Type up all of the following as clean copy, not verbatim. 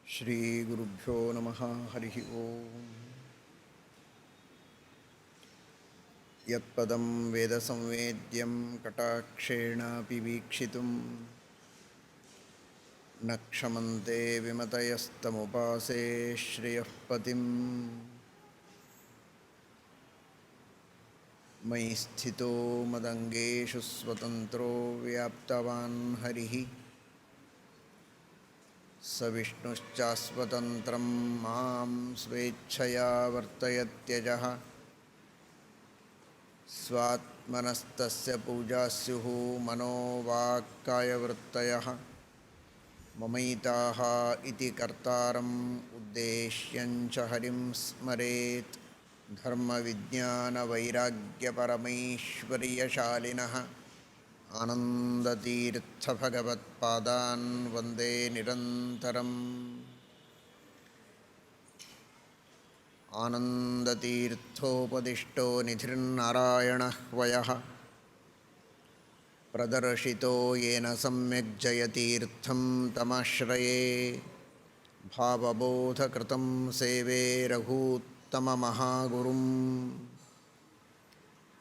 ಶ್ರೀಗುರುಭ್ಯೋ ನಮಃ. ಹರಿ ಓಂ. ಯತ್ಪದಂ ವೇದಸಂವೇದ್ಯಂ ಕಟಾಕ್ಷೇಣಾಪಿ ವೀಕ್ಷಿತುಂ ನ ಕ್ಷಮಂತೆ ವಿಮತಯಸ್ತಮುಪಾಸೇ ಶ್ರಿಯಃ ಪತಿಂ. ಮಯಿ ಸ್ಥಿತೋ ಮದಂಗೇಷು ಸ್ವತಂತ್ರೋ ವ್ಯಾಪ್ತವಾನ್ ಹರಿಃ ಸ ವಿಷ್ಣುಶ್ಚಾಸ್ವತಂತ್ರಂ ಮಾಂ ಸ್ವೇಚ್ಛಯಾ ವರ್ತಯತ್ಯಜಃ. ಸ್ವಾತ್ಮನಸ್ತಸ್ಯ ಪೂಜಾಸ್ಯುಃ ಮನೋ ವಾಕ್ಕಾಯವೃತ್ತಯಃ. ಮಮೈತಾಃ ಇತಿ ಕರ್ತಾರಂ ಉದ್ದೇಶ್ಯಂಚ ಹರಿಂ ಸ್ಮರೇತ್. ಧರ್ಮವಿಜ್ಞಾನವೈರಾಗ್ಯಪರಮೈಶ್ವರ್ಯಶಾಲಿನಃ ಆನಂದತೀರ್ಥಭಗವತ್ಪಾದಾನ್ ವಂದೇ ನಿರಂತರಂ. ಆನಂದತೀರ್ಥೋಪದಿಷ್ಟೋ ನಿಧಿರ್ನಾರಾಯಣಃ ವಯಃ ಪ್ರದರ್ಶಿತೋ ಯೇನ ಸಮ್ಯಕ್ ಜಯತೀರ್ಥಂ ತಮಾಶ್ರಯೇ. ಭಾವಬೋಧಕೃತಂ ಸೇವೆ ರಘೂತ್ತಮಮಹಾಗುರುಂ.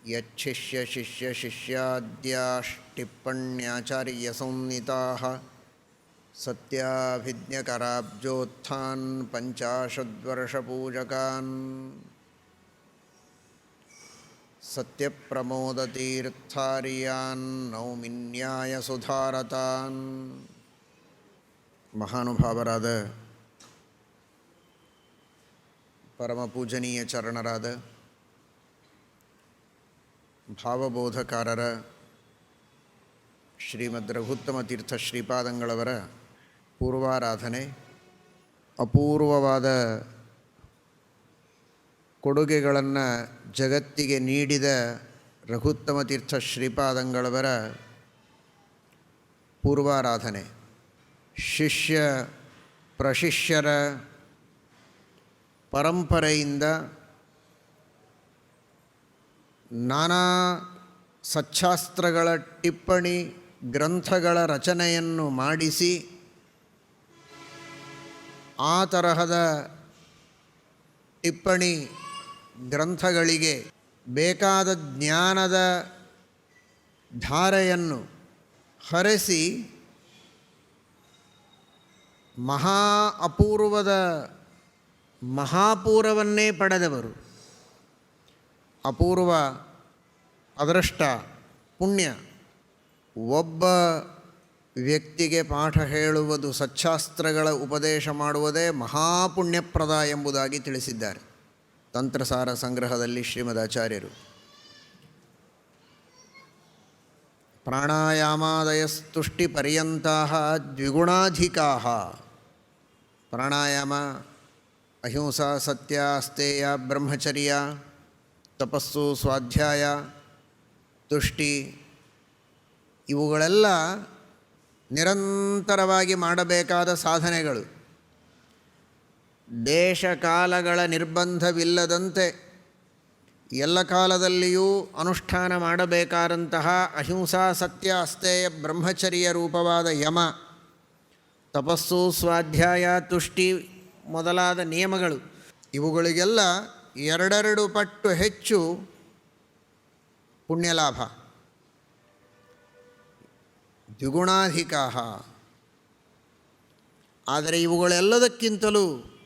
ಯಚ್ಛಿಷ್ಯಶಿಷ್ಯಶಿಷ್ಯಾದ್ಯಾಷ್ಟಿಪ್ಪಣ್ಯಾಚಾರ್ಯಸಂಹಿತಾಃ ಸತ್ಯಾಭಿಜ್ಞಕರಾಬ್ಜೋತ್ಥಾನ್ ಪಂಚಾಶದ್ವರ್ಷಪೂಜಕಾನ್. ಸತ್ಯಪ್ರಮೋದತೀರ್ಥಾರ್ಯಾನ್ ನೌಮಿನ್ಯಾಯಸುಧಾರತಾನ್. ಮಹಾನುಭಾವರಾದ ಪರಮಪೂಜನೀಯ ಚರಣರಾದ ಭಾವಬೋಧಕಾರರ ಶ್ರೀಮದ್ ರಘುತ್ತಮ ತೀರ್ಥ ಶ್ರೀಪಾದಂಗಳವರ ಪೂರ್ವಾರಾಧನೆ, ಅಪೂರ್ವವಾದ ಕೊಡುಗೆಗಳನ್ನು ಜಗತ್ತಿಗೆ ನೀಡಿದ ರಘುತ್ತಮ ತೀರ್ಥ ಶ್ರೀಪಾದಂಗಳವರ ಪೂರ್ವಾರಾಧನೆ, ಶಿಷ್ಯ ಪ್ರಶಿಷ್ಯರ ಪರಂಪರೆಯಿಂದ ನಾನಾ ಸಚ್ಛಾಸ್ತ್ರಗಳ ಟಿಪ್ಪಣಿ ಗ್ರಂಥಗಳ ರಚನೆಯನ್ನು ಮಾಡಿಸಿ ಆ ತರಹದ ಟಿಪ್ಪಣಿ ಗ್ರಂಥಗಳಿಗೆ ಬೇಕಾದ ಜ್ಞಾನದ ಧಾರೆಯನ್ನು ಹರಿಸಿ ಮಹಾ ಅಪೂರ್ವದ ಮಹಾಪೂರವನ್ನೇ ಪಡೆದವರು. ಅಪೂರ್ವ, ಅದೃಷ್ಟ, ಪುಣ್ಯ. ಒಬ್ಬ ವ್ಯಕ್ತಿಗೆ ಪಾಠ ಹೇಳುವುದು, ಸಚ್ಛಾಸ್ತ್ರಗಳ ಉಪದೇಶ ಮಾಡುವುದೇ ಮಹಾಪುಣ್ಯಪ್ರದ ಎಂಬುದಾಗಿ ತಿಳಿಸಿದ್ದಾರೆ ತಂತ್ರಸಾರ ಸಂಗ್ರಹದಲ್ಲಿ ಶ್ರೀಮದಾಚಾರ್ಯರು. ಪ್ರಾಣಾಯಾಮಾದಯಸ್ತುಷ್ಟಿಪರ್ಯಂತಾಃ ದ್ವಿಗುಣಾಧಿಕಾಃ. ಪ್ರಾಣಾಯಾಮ, ಅಹಿಂಸಾ, ಸತ್ಯ, ಅಸ್ತೇಯ, ಬ್ರಹ್ಮಚರ್ಯ, ತಪಸ್ಸು, ಸ್ವಾಧ್ಯಾಯ, ತುಷ್ಟಿ, ಇವುಗಳೆಲ್ಲ ನಿರಂತರವಾಗಿ ಮಾಡಬೇಕಾದ ಸಾಧನೆಗಳು. ದೇಶ ಕಾಲಗಳ ನಿರ್ಬಂಧವಿಲ್ಲದಂತೆ ಎಲ್ಲ ಕಾಲದಲ್ಲಿಯೂ ಅನುಷ್ಠಾನ ಮಾಡಬೇಕಾದಂತಹ ಅಹಿಂಸಾ, ಸತ್ಯ, ಅಸ್ತೇಯ, ಬ್ರಹ್ಮಚರ್ಯ ರೂಪವಾದ ಯಮ, ತಪಸ್ಸು, ಸ್ವಾಧ್ಯಾಯ, ತುಷ್ಟಿ ಮೊದಲಾದ ನಿಯಮಗಳು, ಇವುಗಳಿಗೆಲ್ಲ ಎರಡೆರಡು ಪಟ್ಟು ಹೆಚ್ಚು ಪುಣ್ಯಲಾಭ. ದ್ವಿಗುಣಾಧಿಕಾಃ. ಆದರೆ ಇವುಗಳೆಲ್ಲದಕ್ಕಿಂತಲೂ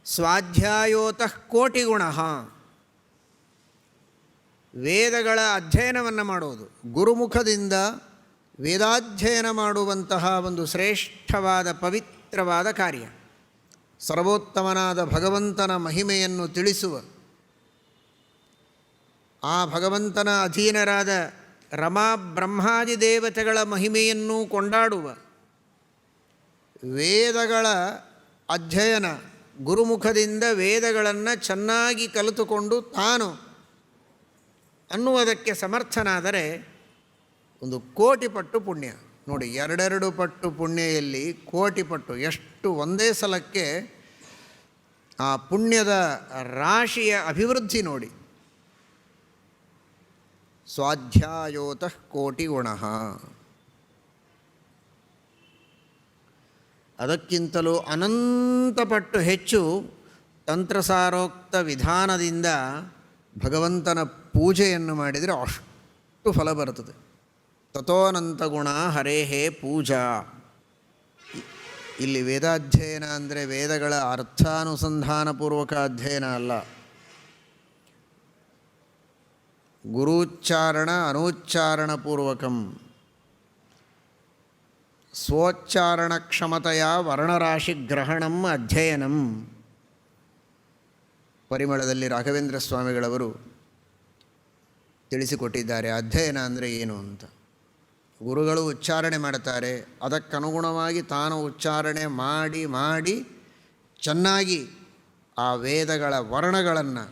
ಸ್ವಾಧ್ಯಾಯೋತಃ ಕೋಟಿಗುಣಃ. ವೇದಗಳ ಅಧ್ಯಯನವನ್ನು ಮಾಡುವುದು, ಗುರುಮುಖದಿಂದ ವೇದಾಧ್ಯಯನ ಮಾಡುವಂತಹ ಒಂದು ಶ್ರೇಷ್ಠವಾದ ಪವಿತ್ರವಾದ ಕಾರ್ಯ. ಸರ್ವೋತ್ತಮನಾದ ಭಗವಂತನ ಮಹಿಮೆಯನ್ನು ತಿಳಿಸುವ, ಆ ಭಗವಂತನ ಅಧೀನರಾದ ರಮಾ ಬ್ರಹ್ಮಾದಿ ದೇವತೆಗಳ ಮಹಿಮೆಯನ್ನು ಕೊಂಡಾಡುವ, ವೇದಗಳ ಅಧ್ಯಯನ, ಗುರುಮುಖದಿಂದ ವೇದಗಳನ್ನು ಚೆನ್ನಾಗಿ ಕಲಿತುಕೊಂಡು ತಾನು ಅನ್ನುವುದಕ್ಕೆ ಸಮರ್ಥನಾದರೆ ಒಂದು ಕೋಟಿ ಪಟ್ಟು ಪುಣ್ಯ. ನೋಡಿ, ಎರಡೆರಡು ಪಟ್ಟು ಪುಣ್ಯದಲ್ಲಿ ಕೋಟಿ ಪಟ್ಟು, ಎಷ್ಟು ಒಂದೇ ಸಲಕ್ಕೆ ಆ ಪುಣ್ಯದ ರಾಶಿಯ ಅಭಿವೃದ್ಧಿ ನೋಡಿ. ಸ್ವಾಧ್ಯಾಯೋತಃ ಕೋಟಿಗುಣಃ. ಅದಕ್ಕಿಂತಲೂ ಅನಂತಪಟ್ಟು ಹೆಚ್ಚು ತಂತ್ರಸಾರೋಕ್ತ ವಿಧಾನದಿಂದ ಭಗವಂತನ ಪೂಜೆಯನ್ನು ಮಾಡಿದರೆ ಅಷ್ಟು ಫಲ ಬರುತ್ತದೆ. ತಥೋನಂತ ಗುಣ ಹರೇಹೇ ಪೂಜಾ. ಇಲ್ಲಿ ವೇದಾಧ್ಯಯನ ಅಂದರೆ ವೇದಗಳ ಅರ್ಥಾನುಸಂಧಾನಪೂರ್ವಕ ಅಧ್ಯಯನ ಅಲ್ಲ, ಗುರುಚ್ಚಾರಣ ಅನುಚ್ಚಾರಣಪೂರ್ವಕಂ ಸ್ವೋಚ್ಚಾರಣಕ್ಷಮತೆಯ ವರ್ಣರಾಶಿಗ್ರಹಣಂ ಅಧ್ಯಯನಂ. ಪರಿಮಳದಲ್ಲಿ ರಾಘವೇಂದ್ರ ಸ್ವಾಮಿಗಳವರು ತಿಳಿಸಿಕೊಟ್ಟಿದ್ದಾರೆ ಅಧ್ಯಯನ ಅಂದರೆ ಏನು ಅಂತ. ಗುರುಗಳು ಉಚ್ಚಾರಣೆ ಮಾಡ್ತಾರೆ, ಅದಕ್ಕನುಗುಣವಾಗಿ ತಾನು ಉಚ್ಚಾರಣೆ ಮಾಡಿ ಮಾಡಿ ಚೆನ್ನಾಗಿ ಆ ವೇದಗಳ ವರ್ಣಗಳನ್ನು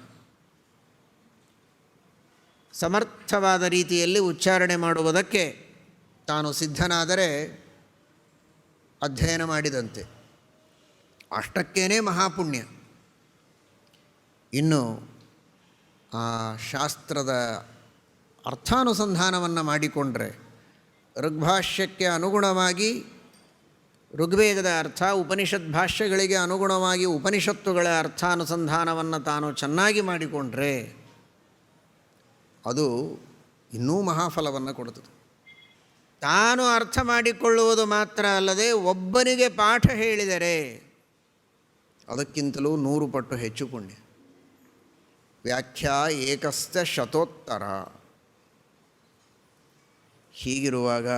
ಸಮರ್ಥವಾದ ರೀತಿಯಲ್ಲಿ ಉಚ್ಚಾರಣೆ ಮಾಡುವುದಕ್ಕೆ ತಾನು ಸಿದ್ಧನಾದರೆ ಅಧ್ಯಯನ ಮಾಡಿದಂತೆ. ಅಷ್ಟಕ್ಕೇನೆ ಮಹಾಪುಣ್ಯ. ಇನ್ನು ಆ ಶಾಸ್ತ್ರದ ಅರ್ಥಾನುಸಂಧಾನವನ್ನು ಮಾಡಿಕೊಂಡ್ರೆ, ಋಗ್ಭಾಷ್ಯಕ್ಕೆ ಅನುಗುಣವಾಗಿ ಋಗ್ವೇದದ ಅರ್ಥ, ಉಪನಿಷತ್ ಭಾಷ್ಯಗಳಿಗೆ ಅನುಗುಣವಾಗಿ ಉಪನಿಷತ್ತುಗಳ ಅರ್ಥಾನುಸಂಧಾನವನ್ನು ತಾನು ಚೆನ್ನಾಗಿ ಮಾಡಿಕೊಂಡ್ರೆ ಅದು ಇನ್ನೂ ಮಹಾಫಲವನ್ನು ಕೊಡುತ್ತದೆ. ತಾನು ಅರ್ಥ ಮಾಡಿಕೊಳ್ಳುವುದು ಮಾತ್ರ ಅಲ್ಲದೆ ಒಬ್ಬನಿಗೆ ಪಾಠ ಹೇಳಿದರೆ ಅದಕ್ಕಿಂತಲೂ 100 ಪಟ್ಟು ಹೆಚ್ಚು ಪುಣ್ಯ. ವ್ಯಾಖ್ಯಾ ಏಕಸ್ಥ ಶತೋತ್ತರ. ಹೀಗಿರುವಾಗ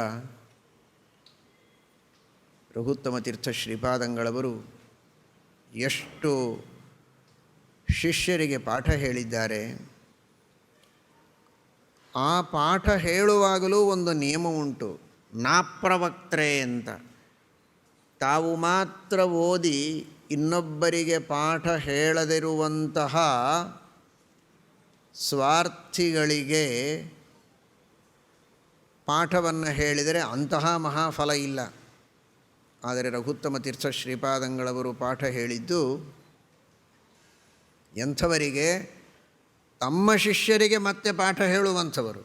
ರಘುತ್ತಮ ತೀರ್ಥ ಶ್ರೀಪಾದಂಗಳವರು ಎಷ್ಟು ಶಿಷ್ಯರಿಗೆ ಪಾಠ ಹೇಳಿದ್ದಾರೆ. ಆ ಪಾಠ ಹೇಳುವಾಗಲೂ ಒಂದು ನಿಯಮ ಉಂಟು, ನಾಪ್ರವಕ್ತ್ರೆ ಅಂತ. ತಾವು ಮಾತ್ರ ಓದಿ ಇನ್ನೊಬ್ಬರಿಗೆ ಪಾಠ ಹೇಳದಿರುವಂತಹ ಸ್ವಾರ್ಥಿಗಳಿಗೆ ಪಾಠವನ್ನು ಹೇಳಿದರೆ ಅಂತಹ ಮಹಾಫಲ ಇಲ್ಲ. ಆದರೆ ರಘುತ್ತಮ ತೀರ್ಥ ಶ್ರೀಪಾದಂಗಳವರು ಪಾಠ ಹೇಳಿದ್ದು ಎಂಥವರಿಗೆ? ತಮ್ಮ ಶಿಷ್ಯರಿಗೆ ಮತ್ತೆ ಪಾಠ ಹೇಳುವಂಥವರು.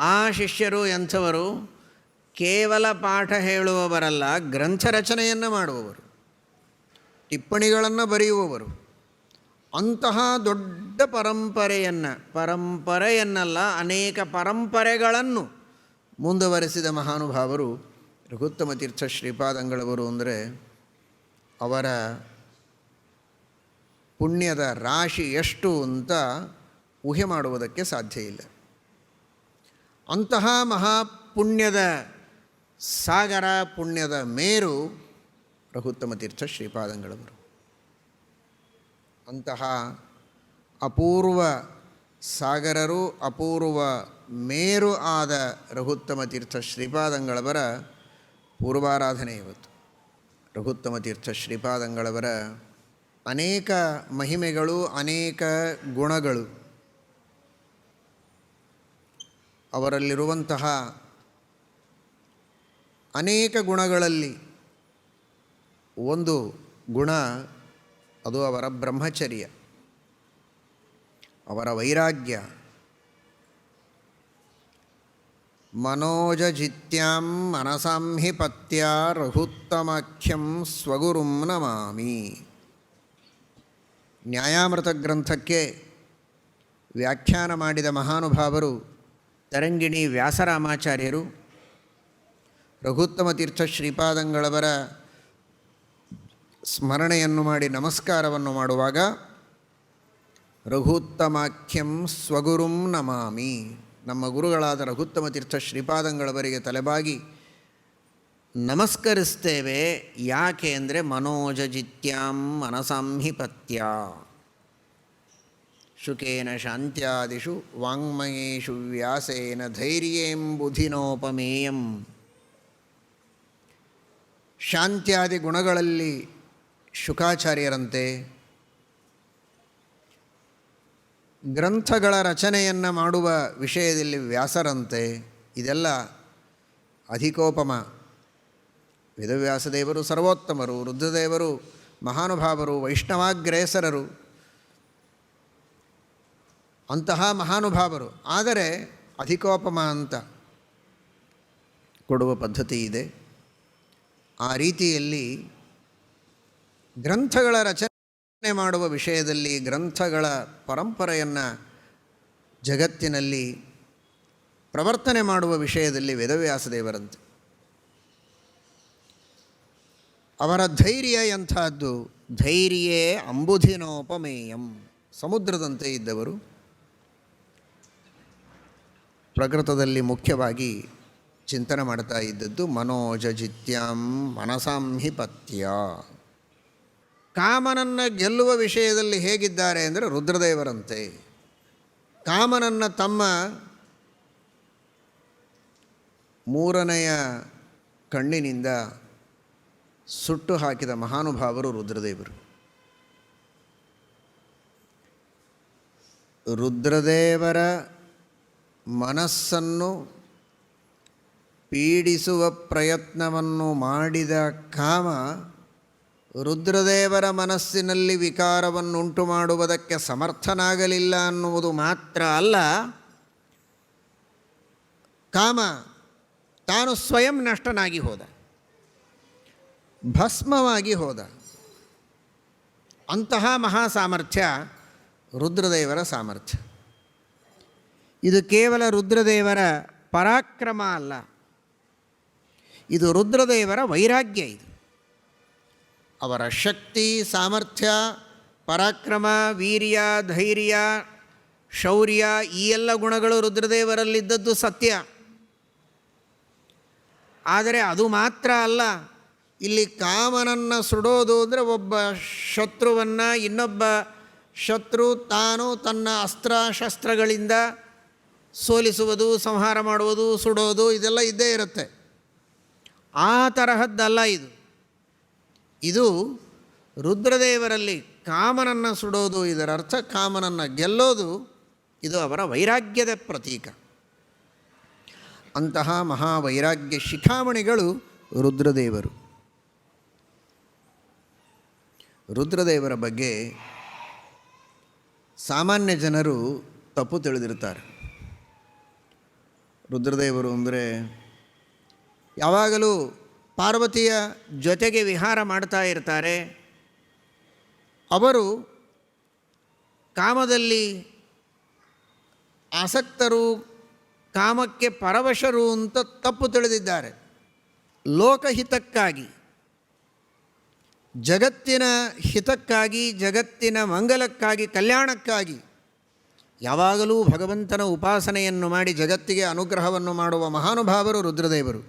ಆ ಶಿಷ್ಯರು ಎಂಥವರು? ಕೇವಲ ಪಾಠ ಹೇಳುವವರಲ್ಲ, ಗ್ರಂಥ ರಚನೆಯನ್ನು ಮಾಡುವವರು, ಟಿಪ್ಪಣಿಗಳನ್ನು ಬರೆಯುವವರು. ಅಂತಹ ದೊಡ್ಡ ಪರಂಪರೆಯನ್ನಲ್ಲ, ಅನೇಕ ಪರಂಪರೆಗಳನ್ನು ಮುಂದುವರೆಸಿದ ಮಹಾನುಭಾವರು ರಘುತ್ತಮ ತೀರ್ಥ ಶ್ರೀಪಾದಂಗಳವರು. ಅಂದರೆ ಅವರ ಪುಣ್ಯದ ರಾಶಿ ಎಷ್ಟು ಅಂತ ಊಹೆ ಮಾಡುವುದಕ್ಕೆ ಸಾಧ್ಯ ಇಲ್ಲ. ಅಂತಹ ಮಹಾಪುಣ್ಯದ ಸಾಗರ, ಪುಣ್ಯದ ಮೇರು ರಘುತ್ತಮ ತೀರ್ಥ ಶ್ರೀಪಾದಂಗಳವರು. ಅಂತಹ ಅಪೂರ್ವ ಸಾಗರರು, ಅಪೂರ್ವ ಮೇರು ಆದ ರಘುತ್ತಮ ತೀರ್ಥ ಶ್ರೀಪಾದಂಗಳವರ ಪೂರ್ವಾರಾಧನೆ ಇವತ್ತು. ರಘುತ್ತಮ ತೀರ್ಥ ಶ್ರೀಪಾದಂಗಳವರ ಅನೇಕ ಮಹಿಮೆಗಳು, ಅನೇಕ ಗುಣಗಳು, ಅವರಲ್ಲಿರುವಂತಹ ಅನೇಕ ಗುಣಗಳಲ್ಲಿ ಒಂದು ಗುಣ ಅದು ಅವರ ಬ್ರಹ್ಮಚರ್ಯ, ಅವರ ವೈರಾಗ್ಯ. ಮನೋಜಜಿತ್ಯಾಂ ಮನಸಾಂ ಹಿ ಪತ್ಯ ರಘುತ್ತಮಾಖ್ಯಂ ಸ್ವಗುರುಂ ನಮಾಮಿ. ನ್ಯಾಯಾಮೃತ ಗ್ರಂಥಕ್ಕೆ ವ್ಯಾಖ್ಯಾನ ಮಾಡಿದ ಮಹಾನುಭಾವರು ತರಂಗಿಣಿ ವ್ಯಾಸರಾಮಾಚಾರ್ಯರು. ರಘುತ್ತಮ ತೀರ್ಥ ಶ್ರೀಪಾದಂಗಳವರ ಸ್ಮರಣೆಯನ್ನು ಮಾಡಿ ನಮಸ್ಕಾರವನ್ನು ಮಾಡುವಾಗ ರಘುತ್ತಮಾಖ್ಯಂ ಸ್ವಗುರುಂ ನಮಾಮಿ, ನಮ್ಮ ಗುರುಗಳಾದ ರಘುತ್ತಮ ತೀರ್ಥ ಶ್ರೀಪಾದಂಗಳವರಿಗೆ ತಲೆಬಾಗಿ ನಮಸ್ಕರಿಸ್ತೇವೆ. ಯಾಕೆ ಅಂದರೆ ಮನೋಜಜಿತ್ಯಾಂ ಮನಸಾಂ ಹಿ ಪತ್ಯ ಶುಕೇನ ಶಾಂತ್ಯಾದಿಷು ವಾಂಗ್ಮಯೇಷು ವ್ಯಾಸೇನ ಧೈರ್ಯೇಂ ಬುಧಿನೋಪಮೇಯಂ. ಶಾಂತ್ಯಾದಿ ಗುಣಗಳಲ್ಲಿ ಶುಕಾಚಾರ್ಯರಂತೆ, ಗ್ರಂಥಗಳ ರಚನೆಯನ್ನು ಮಾಡುವ ವಿಷಯದಲ್ಲಿ ವ್ಯಾಸರಂತೆ. ಇದೆಲ್ಲ ಅಧಿಕೋಪಮ. ವೇದವ್ಯಾಸದೇವರು ಸರ್ವೋತ್ತಮರು, ರುದ್ರದೇವರು ಮಹಾನುಭಾವರು, ವೈಷ್ಣವಾಗ್ರೇಸರರು, ಅಂತಹ ಮಹಾನುಭಾವರು. ಆದರೆ ಅಧಿಕೋಪಮ ಅಂತ ಕೊಡುವ ಪದ್ಧತಿ ಇದೆ. ಆ ರೀತಿಯಲ್ಲಿ ಗ್ರಂಥಗಳ ರಚನೆ ಮಾಡುವ ವಿಷಯದಲ್ಲಿ, ಗ್ರಂಥಗಳ ಪರಂಪರೆಯನ್ನು ಜಗತ್ತಿನಲ್ಲಿ ಪ್ರವರ್ತನೆ ಮಾಡುವ ವಿಷಯದಲ್ಲಿ ವೇದವ್ಯಾಸದೇವರಂತೆ. ಅವರ ಧೈರ್ಯ ಎಂಥದ್ದು? ಧೈರ್ಯೇ ಅಂಬುಧಿನೋಪಮೇಯಂ. ಸಮುದ್ರದಂತೆ ಇದ್ದವರು. ಪ್ರಕೃತದಲ್ಲಿ ಮುಖ್ಯವಾಗಿ ಚಿಂತನೆ ಮಾಡ್ತಾ ಇದ್ದದ್ದು ಮನೋಜಜಿತ್ಯಂ ಮನಸಾಂ ಹಿ ಪತ್ಯ. ಕಾಮನನ್ನು ಗೆಲ್ಲುವ ವಿಷಯದಲ್ಲಿ ಹೇಗಿದ್ದಾರೆ ಅಂದರೆ ರುದ್ರದೇವರಂತೆ. ಕಾಮನನ್ನು ತಮ್ಮ ಮೂರನೆಯ ಕಣ್ಣಿನಿಂದ ಸುಟ್ಟು ಹಾಕಿದ ಮಹಾನುಭಾವರು ರುದ್ರದೇವರು. ರುದ್ರದೇವರ ಮನಸ್ಸನ್ನು ಪೀಡಿಸುವ ಪ್ರಯತ್ನವನ್ನು ಮಾಡಿದ ಕಾಮ ರುದ್ರದೇವರ ಮನಸ್ಸಿನಲ್ಲಿ ವಿಕಾರವನ್ನುಂಟು ಮಾಡುವುದಕ್ಕೆ ಸಮರ್ಥನಾಗಲಿಲ್ಲ ಅನ್ನುವುದು ಮಾತ್ರ ಅಲ್ಲ, ಕಾಮ ತಾನು ಸ್ವಯಂ ನಷ್ಟನಾಗಿ ಹೋದ, ಭಸ್ಮವಾಗಿ ಹೋದ. ಅಂತಹ ಮಹಾಸಾಮರ್ಥ್ಯ ರುದ್ರದೇವರ ಸಾಮರ್ಥ್ಯ. ಇದು ಕೇವಲ ರುದ್ರದೇವರ ಪರಾಕ್ರಮ ಅಲ್ಲ, ಇದು ರುದ್ರದೇವರ ವೈರಾಗ್ಯ. ಇದು ಅವರ ಶಕ್ತಿ, ಸಾಮರ್ಥ್ಯ, ಪರಾಕ್ರಮ, ವೀರ್ಯ, ಧೈರ್ಯ, ಶೌರ್ಯ, ಈ ಎಲ್ಲ ಗುಣಗಳು ರುದ್ರದೇವರಲ್ಲಿದ್ದದ್ದು ಸತ್ಯ. ಆದರೆ ಅದು ಮಾತ್ರ ಅಲ್ಲ, ಇಲ್ಲಿ ಕಾಮನನ್ನು ಸುಡೋದು ಅಂದರೆ ಒಬ್ಬ ಶತ್ರುವನ್ನು ಇನ್ನೊಬ್ಬ ಶತ್ರು ತಾನು ತನ್ನ ಅಸ್ತ್ರಶಸ್ತ್ರಗಳಿಂದ ಸೋಲಿಸುವುದು, ಸಂಹಾರ ಮಾಡುವುದು, ಸುಡೋದು, ಇದೆಲ್ಲ ಇದ್ದೇ ಇರುತ್ತೆ. ಆ ತರಹದ್ದಲ್ಲ ಇದು. ಇದು ರುದ್ರದೇವರಲ್ಲಿ ಕಾಮನನ್ನು ಸುಡೋದು, ಇದರ ಅರ್ಥ ಕಾಮನನ್ನು ಗೆಲ್ಲೋದು, ಇದು ಅವರ ವೈರಾಗ್ಯದ ಪ್ರತೀಕ. ಅಂತಹ ಮಹಾವೈರಾಗ್ಯ ಶಿಖಾಮಣಿಗಳು ರುದ್ರದೇವರು. ರುದ್ರದೇವರ ಬಗ್ಗೆ ಸಾಮಾನ್ಯ ಜನರು ತಪ್ಪು ತಿಳಿದಿರ್ತಾರೆ. ರುದ್ರದೇವರು ಅಂದರೆ ಯಾವಾಗಲೂ ಪಾರ್ವತಿಯ ಜೊತೆಗೆ ವಿಹಾರ ಮಾಡ್ತಾ ಇರ್ತಾರೆ, ಅವರು ಕಾಮದಲ್ಲಿ ಆಸಕ್ತರು, ಕಾಮಕ್ಕೆ ಪರವಶರು ಅಂತ ತಪ್ಪು ತಿಳಿದಿದ್ದಾರೆ. ಲೋಕಹಿತಕ್ಕಾಗಿ, ಜಗತ್ತಿನ ಹಿತಕ್ಕಾಗಿ, ಜಗತ್ತಿನ ಮಂಗಲಕ್ಕಾಗಿ, ಕಲ್ಯಾಣಕ್ಕಾಗಿ ಯಾವಾಗಲೂ ಭಗವಂತನ ಉಪಾಸನೆಯನ್ನು ಮಾಡಿ ಜಗತ್ತಿಗೆ ಅನುಗ್ರಹವನ್ನು ಮಾಡುವ ಮಹಾನುಭಾವರು ರುದ್ರದೇವರು.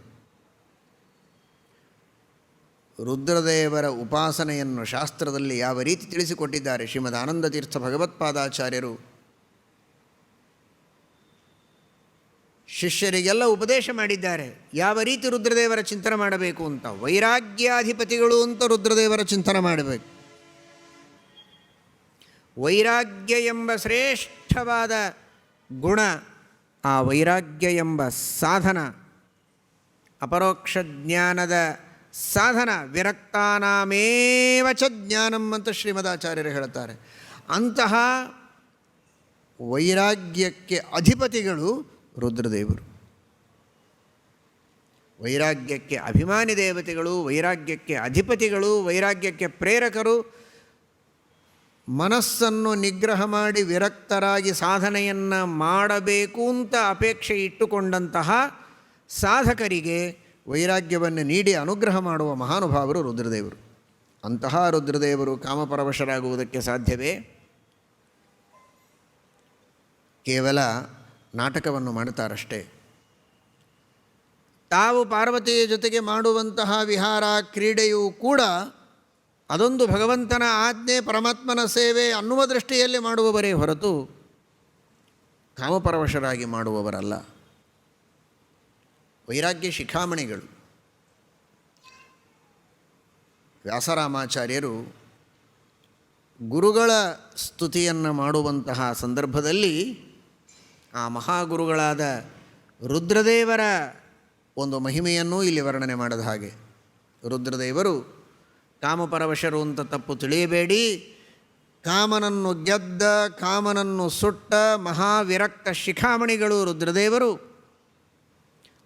ರುದ್ರದೇವರ ಉಪಾಸನೆಯನ್ನು ಶಾಸ್ತ್ರದಲ್ಲಿ ಯಾವ ರೀತಿ ತಿಳಿಸಿಕೊಟ್ಟಿದ್ದಾರೆ ಶ್ರೀಮದ್ ಆನಂದತೀರ್ಥ ಭಗವತ್ಪಾದಾಚಾರ್ಯರು ಶಿಷ್ಯರಿಗೆಲ್ಲ ಉಪದೇಶ ಮಾಡಿದ್ದಾರೆ. ಯಾವ ರೀತಿ ರುದ್ರದೇವರ ಚಿಂತನೆ ಮಾಡಬೇಕು ಅಂತ. ವೈರಾಗ್ಯಾಧಿಪತಿಗಳು ಅಂತ ರುದ್ರದೇವರ ಚಿಂತನೆ ಮಾಡಬೇಕು. ವೈರಾಗ್ಯ ಎಂಬ ಶ್ರೇಷ್ಠವಾದ ಗುಣ, ಆ ವೈರಾಗ್ಯ ಎಂಬ ಸಾಧನ, ಅಪರೋಕ್ಷ ಜ್ಞಾನದ ಸಾಧನ, ವಿರಕ್ತಾನಾಮೇವ ಚ ಜ್ಞಾನಂ ಅಂತ ಶ್ರೀಮದಾಚಾರ್ಯರು ಹೇಳ್ತಾರೆ. ಅಂತಹ ವೈರಾಗ್ಯಕ್ಕೆ ಅಧಿಪತಿಗಳು ರುದ್ರದೇವರು. ವೈರಾಗ್ಯಕ್ಕೆ ಅಭಿಮಾನಿ ದೇವತೆಗಳು, ವೈರಾಗ್ಯಕ್ಕೆ ಅಧಿಪತಿಗಳು, ವೈರಾಗ್ಯಕ್ಕೆ ಪ್ರೇರಕರು. ಮನಸ್ಸನ್ನು ನಿಗ್ರಹ ಮಾಡಿ ವಿರಕ್ತರಾಗಿ ಸಾಧನೆಯನ್ನು ಮಾಡಬೇಕು ಅಂತ ಅಪೇಕ್ಷೆ ಇಟ್ಟುಕೊಂಡಂತಹ ಸಾಧಕರಿಗೆ ವೈರಾಗ್ಯವನ್ನು ನೀಡಿ ಅನುಗ್ರಹ ಮಾಡುವ ಮಹಾನುಭಾವರು ರುದ್ರದೇವರು. ಅಂತಹ ರುದ್ರದೇವರು ಕಾಮಪರವಶರಾಗುವುದಕ್ಕೆ ಸಾಧ್ಯವೇ? ಕೇವಲ ನಾಟಕವನ್ನು ಮಾಡುತ್ತಾರಷ್ಟೇ. ತಾವು ಪಾರ್ವತಿಯ ಜೊತೆಗೆ ಮಾಡುವಂತಹ ವಿಹಾರ, ಕ್ರೀಡೆಯೂ ಕೂಡ ಅದೊಂದು ಭಗವಂತನ ಆಜ್ಞೆ, ಪರಮಾತ್ಮನ ಸೇವೆ ಅನ್ನುವ ದೃಷ್ಟಿಯಲ್ಲಿ ಮಾಡುವವರೇ ಹೊರತು ಕಾಮಪರವಶರಾಗಿ ಮಾಡುವವರಲ್ಲ. ವೈರಾಗ್ಯ ಶಿಖಾಮಣಿಗಳು. ವ್ಯಾಸರಾಮಾಚಾರ್ಯರು ಗುರುಗಳ ಸ್ತುತಿಯನ್ನು ಮಾಡುವಂತಹ ಸಂದರ್ಭದಲ್ಲಿ ಆ ಮಹಾಗುರುಗಳಾದ ರುದ್ರದೇವರ ಒಂದು ಮಹಿಮೆಯನ್ನೂ ಇಲ್ಲಿ ವರ್ಣನೆ ಮಾಡಿದ ಹಾಗೆ, ರುದ್ರದೇವರು ಕಾಮಪರವಶರು ಅಂತ ತಪ್ಪು ತಿಳಿಯಬೇಡಿ, ಕಾಮನನ್ನು ಗೆದ್ದ, ಕಾಮನನ್ನು ಸುಟ್ಟ ಮಹಾವಿರಕ್ತ ಶಿಖಾಮಣಿಗಳು ರುದ್ರದೇವರು.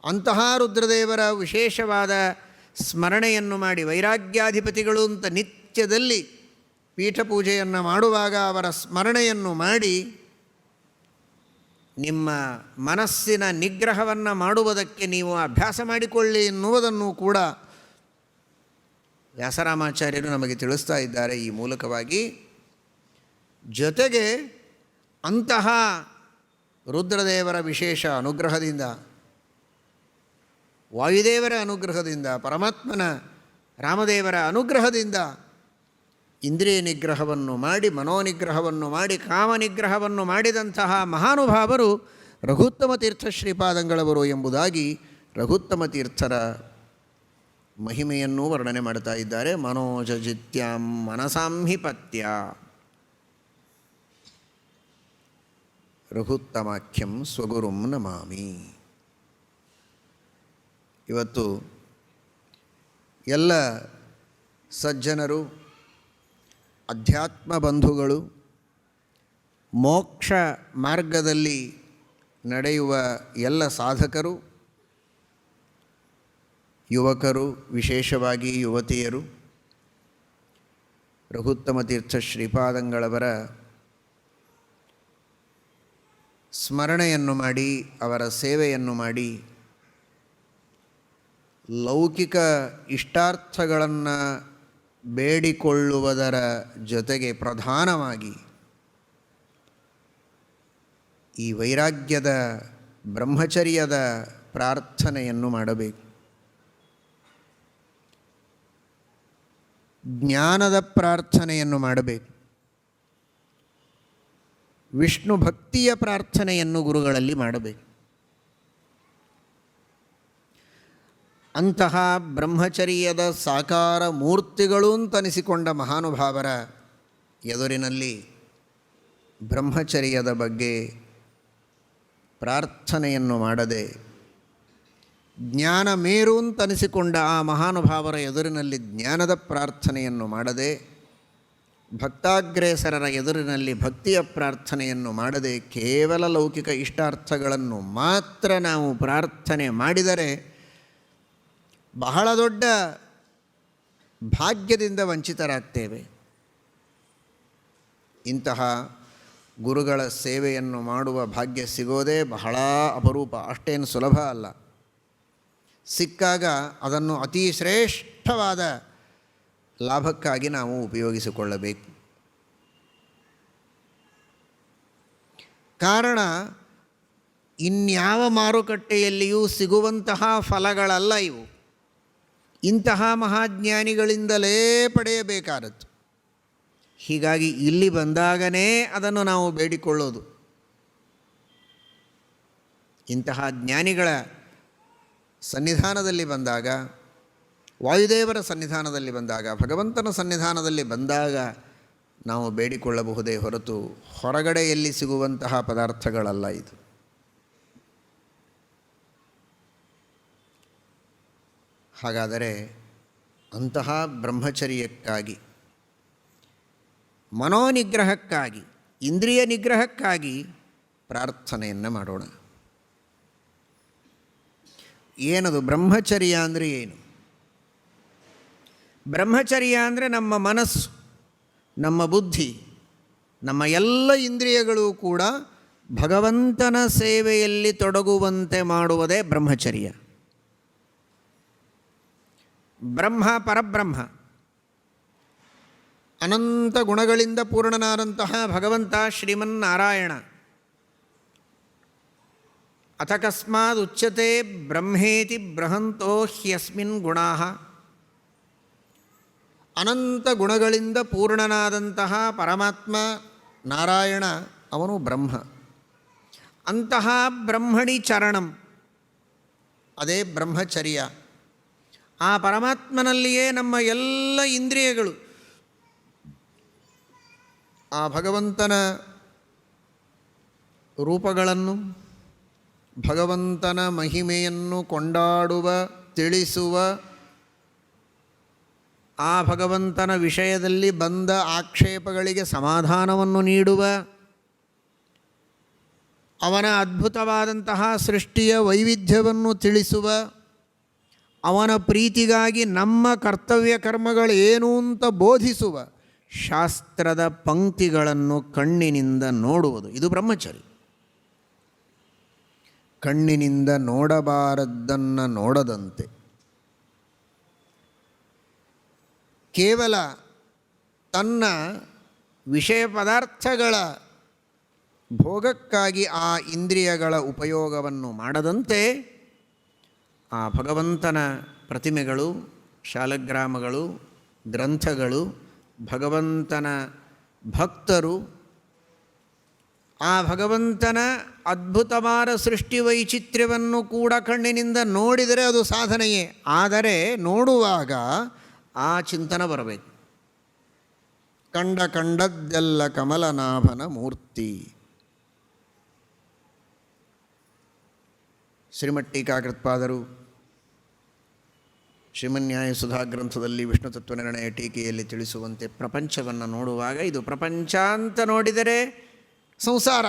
ಅಂತಹ ರುದ್ರದೇವರ ವಿಶೇಷವಾದ ಸ್ಮರಣೆಯನ್ನು ಮಾಡಿ, ವೈರಾಗ್ಯಾಧಿಪತಿಗಳು ಅಂತ ನಿತ್ಯದಲ್ಲಿ ಪೀಠಪೂಜೆಯನ್ನು ಮಾಡುವಾಗ ಅವರ ಸ್ಮರಣೆಯನ್ನು ಮಾಡಿ ನಿಮ್ಮ ಮನಸ್ಸಿನ ನಿಗ್ರಹವನ್ನು ಮಾಡುವುದಕ್ಕೆ ನೀವು ಅಭ್ಯಾಸ ಮಾಡಿಕೊಳ್ಳಿ ಎನ್ನುವುದನ್ನು ಕೂಡ ವ್ಯಾಸರಾಮಾಚಾರ್ಯರು ನಮಗೆ ತಿಳಿಸ್ತಾ ಇದ್ದಾರೆ ಈ ಮೂಲಕವಾಗಿ. ಜೊತೆಗೆ ಅಂತಹ ರುದ್ರದೇವರ ವಿಶೇಷ ಅನುಗ್ರಹದಿಂದ, ವಾಯುದೇವರ ಅನುಗ್ರಹದಿಂದ, ಪರಮಾತ್ಮನ ರಾಮದೇವರ ಅನುಗ್ರಹದಿಂದ ಇಂದ್ರಿಯ ನಿಗ್ರಹವನ್ನು ಮಾಡಿ, ಮನೋನಿಗ್ರಹವನ್ನು ಮಾಡಿ, ಕಾಮನಿಗ್ರಹವನ್ನು ಮಾಡಿದಂತಹ ಮಹಾನುಭಾವರು ರಘುತ್ತಮ ತೀರ್ಥ ಶ್ರೀಪಾದಂಗಳವರು ಎಂಬುದಾಗಿ ರಘುತ್ತಮ ತೀರ್ಥರ ಮಹಿಮೆಯನ್ನು ವರ್ಣನೆ ಮಾಡ್ತಾ ಇದ್ದಾರೆ. ಮನೋಜಜಿತ್ಯಾಂ ಮನಸಾಂಹಿಪತ್ಯ ರಘುತ್ತಮಾಖ್ಯಂ ಸ್ವಗುರುಂ ನಮಾಮಿ. ಇವತ್ತು ಎಲ್ಲ ಸಜ್ಜನರು, ಅಧ್ಯಾತ್ಮ ಬಂಧುಗಳು, ಮೋಕ್ಷ ಮಾರ್ಗದಲ್ಲಿ ನಡೆಯುವ ಎಲ್ಲ ಸಾಧಕರು, ಯುವಕರು, ವಿಶೇಷವಾಗಿ ಯುವತಿಯರು, ರಘುತ್ತಮ ತೀರ್ಥ ಶ್ರೀಪಾದಂಗಳವರ ಸ್ಮರಣೆಯನ್ನು ಮಾಡಿ, ಅವರ ಸೇವೆಯನ್ನು ಮಾಡಿ, ಲೌಕಿಕ ಇಷ್ಟಾರ್ಥಗಳನ್ನು ಬೇಡಿಕೊಳ್ಳುವುದರ ಜೊತೆಗೆ ಪ್ರಧಾನವಾಗಿ ಈ ವೈರಾಗ್ಯದ, ಬ್ರಹ್ಮಚರ್ಯದ ಪ್ರಾರ್ಥನೆಯನ್ನು ಮಾಡಬೇಕು. ಜ್ಞಾನದ ಪ್ರಾರ್ಥನೆಯನ್ನು ಮಾಡಬೇಕು. ವಿಷ್ಣು ಭಕ್ತಿಯ ಪ್ರಾರ್ಥನೆಯನ್ನು ಗುರುಗಳಲ್ಲಿ ಮಾಡಬೇಕು. ಅಂತಹ ಬ್ರಹ್ಮಚರ್ಯದ ಸಾಕಾರ ಮೂರ್ತಿಗಳು ಅಂತನಿಸಿಕೊಂಡ ಮಹಾನುಭಾವರ ಎದುರಿನಲ್ಲಿ ಬ್ರಹ್ಮಚರ್ಯದ ಬಗ್ಗೆ ಪ್ರಾರ್ಥನೆಯನ್ನು ಮಾಡದೆ, ಜ್ಞಾನ ಮೇರು ಅಂತನಿಸಿಕೊಂಡ ಆ ಮಹಾನುಭಾವರ ಎದುರಿನಲ್ಲಿ ಜ್ಞಾನದ ಪ್ರಾರ್ಥನೆಯನ್ನು ಮಾಡದೆ, ಭಕ್ತಾಗ್ರೇಸರರ ಎದುರಿನಲ್ಲಿ ಭಕ್ತಿಯ ಪ್ರಾರ್ಥನೆಯನ್ನು ಮಾಡದೆ, ಕೇವಲ ಲೌಕಿಕ ಇಷ್ಟಾರ್ಥಗಳನ್ನು ಮಾತ್ರ ನಾವು ಪ್ರಾರ್ಥನೆ ಮಾಡಿದರೆ ಬಹಳ ದೊಡ್ಡ ಭಾಗ್ಯದಿಂದ ವಂಚಿತರಾಗ್ತೇವೆ. ಇಂತಹ ಗುರುಗಳ ಸೇವೆಯನ್ನು ಮಾಡುವ ಭಾಗ್ಯ ಸಿಗೋದೇ ಬಹಳ ಅಪರೂಪ, ಅಷ್ಟೇನು ಸುಲಭ ಅಲ್ಲ. ಸಿಕ್ಕಾಗ ಅದನ್ನು ಅತಿ ಶ್ರೇಷ್ಠವಾದ ಲಾಭಕ್ಕಾಗಿ ನಾವು ಉಪಯೋಗಿಸಿಕೊಳ್ಳಬೇಕು. ಕಾರಣ ಇನ್ಯಾವ ಮಾರುಕಟ್ಟೆಯಲ್ಲಿಯೂ ಸಿಗುವಂತಹ ಫಲಗಳಲ್ಲ ಇವು. ಇಂತಹ ಮಹಾಜ್ಞಾನಿಗಳಿಂದಲೇ ಪಡೆಯಬೇಕಾದದ್ದು. ಹೀಗಾಗಿ ಇಲ್ಲಿ ಬಂದಾಗನೇ ಅದನ್ನು ನಾವು ಬೇಡಿಕೊಳ್ಳೋದು. ಇಂತಹ ಜ್ಞಾನಿಗಳ ಸನ್ನಿಧಾನದಲ್ಲಿ ಬಂದಾಗ, ವಾಯುದೇವರ ಸನ್ನಿಧಾನದಲ್ಲಿ ಬಂದಾಗ, ಭಗವಂತನ ಸನ್ನಿಧಾನದಲ್ಲಿ ಬಂದಾಗ ನಾವು ಬೇಡಿಕೊಳ್ಳಬಹುದೇ ಹೊರತು ಹೊರಗಡೆ ಎಲ್ಲಿ ಸಿಗುವಂತಹ ಪದಾರ್ಥಗಳಲ್ಲ ಇದು. ಹಾಗಾದರೆ ಅಂತಹ ಬ್ರಹ್ಮಚರ್ಯಕ್ಕಾಗಿ, ಮನೋನಿಗ್ರಹಕ್ಕಾಗಿ, ಇಂದ್ರಿಯ ನಿಗ್ರಹಕ್ಕಾಗಿ ಪ್ರಾರ್ಥನೆಯನ್ನು ಮಾಡೋಣ. ಏನದು ಬ್ರಹ್ಮಚರ್ಯ ಅಂದರೆ ಏನು? ಬ್ರಹ್ಮಚರ್ಯ ಅಂದರೆ ನಮ್ಮ ಮನಸ್ಸು, ನಮ್ಮ ಬುದ್ಧಿ, ನಮ್ಮ ಎಲ್ಲ ಇಂದ್ರಿಯಗಳು ಕೂಡ ಭಗವಂತನ ಸೇವೆಯಲ್ಲಿ ತೊಡಗುವಂತೆ ಮಾಡುವುದೇ ಬ್ರಹ್ಮಚರ್ಯ. ಬ್ರಹ್ಮ ಪರಬ್ರಹ್ಮ, ಅನಂತ ಗುಣಗಳಿಂದ ಪೂರ್ಣನಾದಂತಹ ಭಗವಂತ ಶ್ರೀಮನ್ನಾರಾಯಣ. ಅಥ ಕಸ್ಮಾದ್ ಉಚ್ಯತೆ ಬ್ರಹ್ಮೇತಿ ಬೃಹಂತೋ ಹ್ಯಸ್ಮಿನ್ ಗುಣಾಃ. ಅನಂತ ಗುಣಗಳಿಂದ ಪೂರ್ಣನಾದಂತಹ ಪರಮಾತ್ಮ ನಾರಾಯಣ, ಅವನು ಬ್ರಹ್ಮ. ಅಂತಹ ಬ್ರಹ್ಮಣಿ ಚರಣಂ, ಅದೇ ಬ್ರಹ್ಮಚರ್ಯ. ಆ ಪರಮಾತ್ಮನಲ್ಲಿಯೇ ನಮ್ಮ ಎಲ್ಲ ಇಂದ್ರಿಯಗಳು ಆ ಭಗವಂತನ ರೂಪಗಳನ್ನು, ಭಗವಂತನ ಮಹಿಮೆಯನ್ನು ಕೊಂಡಾಡುವ, ತಿಳಿಸುವ, ಆ ಭಗವಂತನ ವಿಷಯದಲ್ಲಿ ಬಂದ ಆಕ್ಷೇಪಗಳಿಗೆ ಸಮಾಧಾನವನ್ನು ನೀಡುವ, ಅವನ ಅದ್ಭುತವಾದಂತಹ ಸೃಷ್ಟಿಯ ವೈವಿಧ್ಯವನ್ನು ತಿಳಿಸುವ, ಅವನ ಪ್ರೀತಿಗಾಗಿ ನಮ್ಮ ಕರ್ತವ್ಯ ಕರ್ಮಗಳೇನು ಅಂತ ಬೋಧಿಸುವ ಶಾಸ್ತ್ರದ ಪಂಕ್ತಿಗಳನ್ನು ಕಣ್ಣಿನಿಂದ ನೋಡುವುದು, ಇದು ಬ್ರಹ್ಮಚರ್ಯ. ಕಣ್ಣಿನಿಂದ ನೋಡಬಾರದ್ದನ್ನು ನೋಡದಂತೆ, ಕೇವಲ ತನ್ನ ವಿಷಯ ಪದಾರ್ಥಗಳ ಭೋಗಕ್ಕಾಗಿ ಆ ಇಂದ್ರಿಯಗಳ ಉಪಯೋಗವನ್ನು ಮಾಡದಂತೆ ಆ ಭಗವಂತನ ಪ್ರತಿಮೆಗಳು, ಶಾಲಗ್ರಾಮಗಳು, ಗ್ರಂಥಗಳು, ಭಗವಂತನ ಭಕ್ತರು, ಆ ಭಗವಂತನ ಅದ್ಭುತವಾದ ಸೃಷ್ಟಿ ವೈಚಿತ್ರ್ಯವನ್ನು ಕೂಡ ಕಣ್ಣಿನಿಂದ ನೋಡಿದರೆ ಅದು ಸಾಧನೆಯೇ. ಆದರೆ ನೋಡುವಾಗ ಆ ಚಿಂತನೆ ಬರಬೇಕು. ಕಂಡದ್ದೆಲ್ಲ ಕಮಲನಾಭನ ಮೂರ್ತಿ. ಶ್ರೀಮಟ್ಟೀಕಾಕೃತ್ಪಾದರು ಶ್ರೀಮನ್ಯಾಯ ಸುಧಾ ಗ್ರಂಥದಲ್ಲಿ ವಿಷ್ಣು ತತ್ವನಿರ್ಣಯ ಟೀಕೆಯಲ್ಲಿ ತಿಳಿಸುವಂತೆ ಪ್ರಪಂಚವನ್ನು ನೋಡುವಾಗ ಇದು ಪ್ರಪಂಚ ಅಂತ ನೋಡಿದರೆ ಸಂಸಾರ,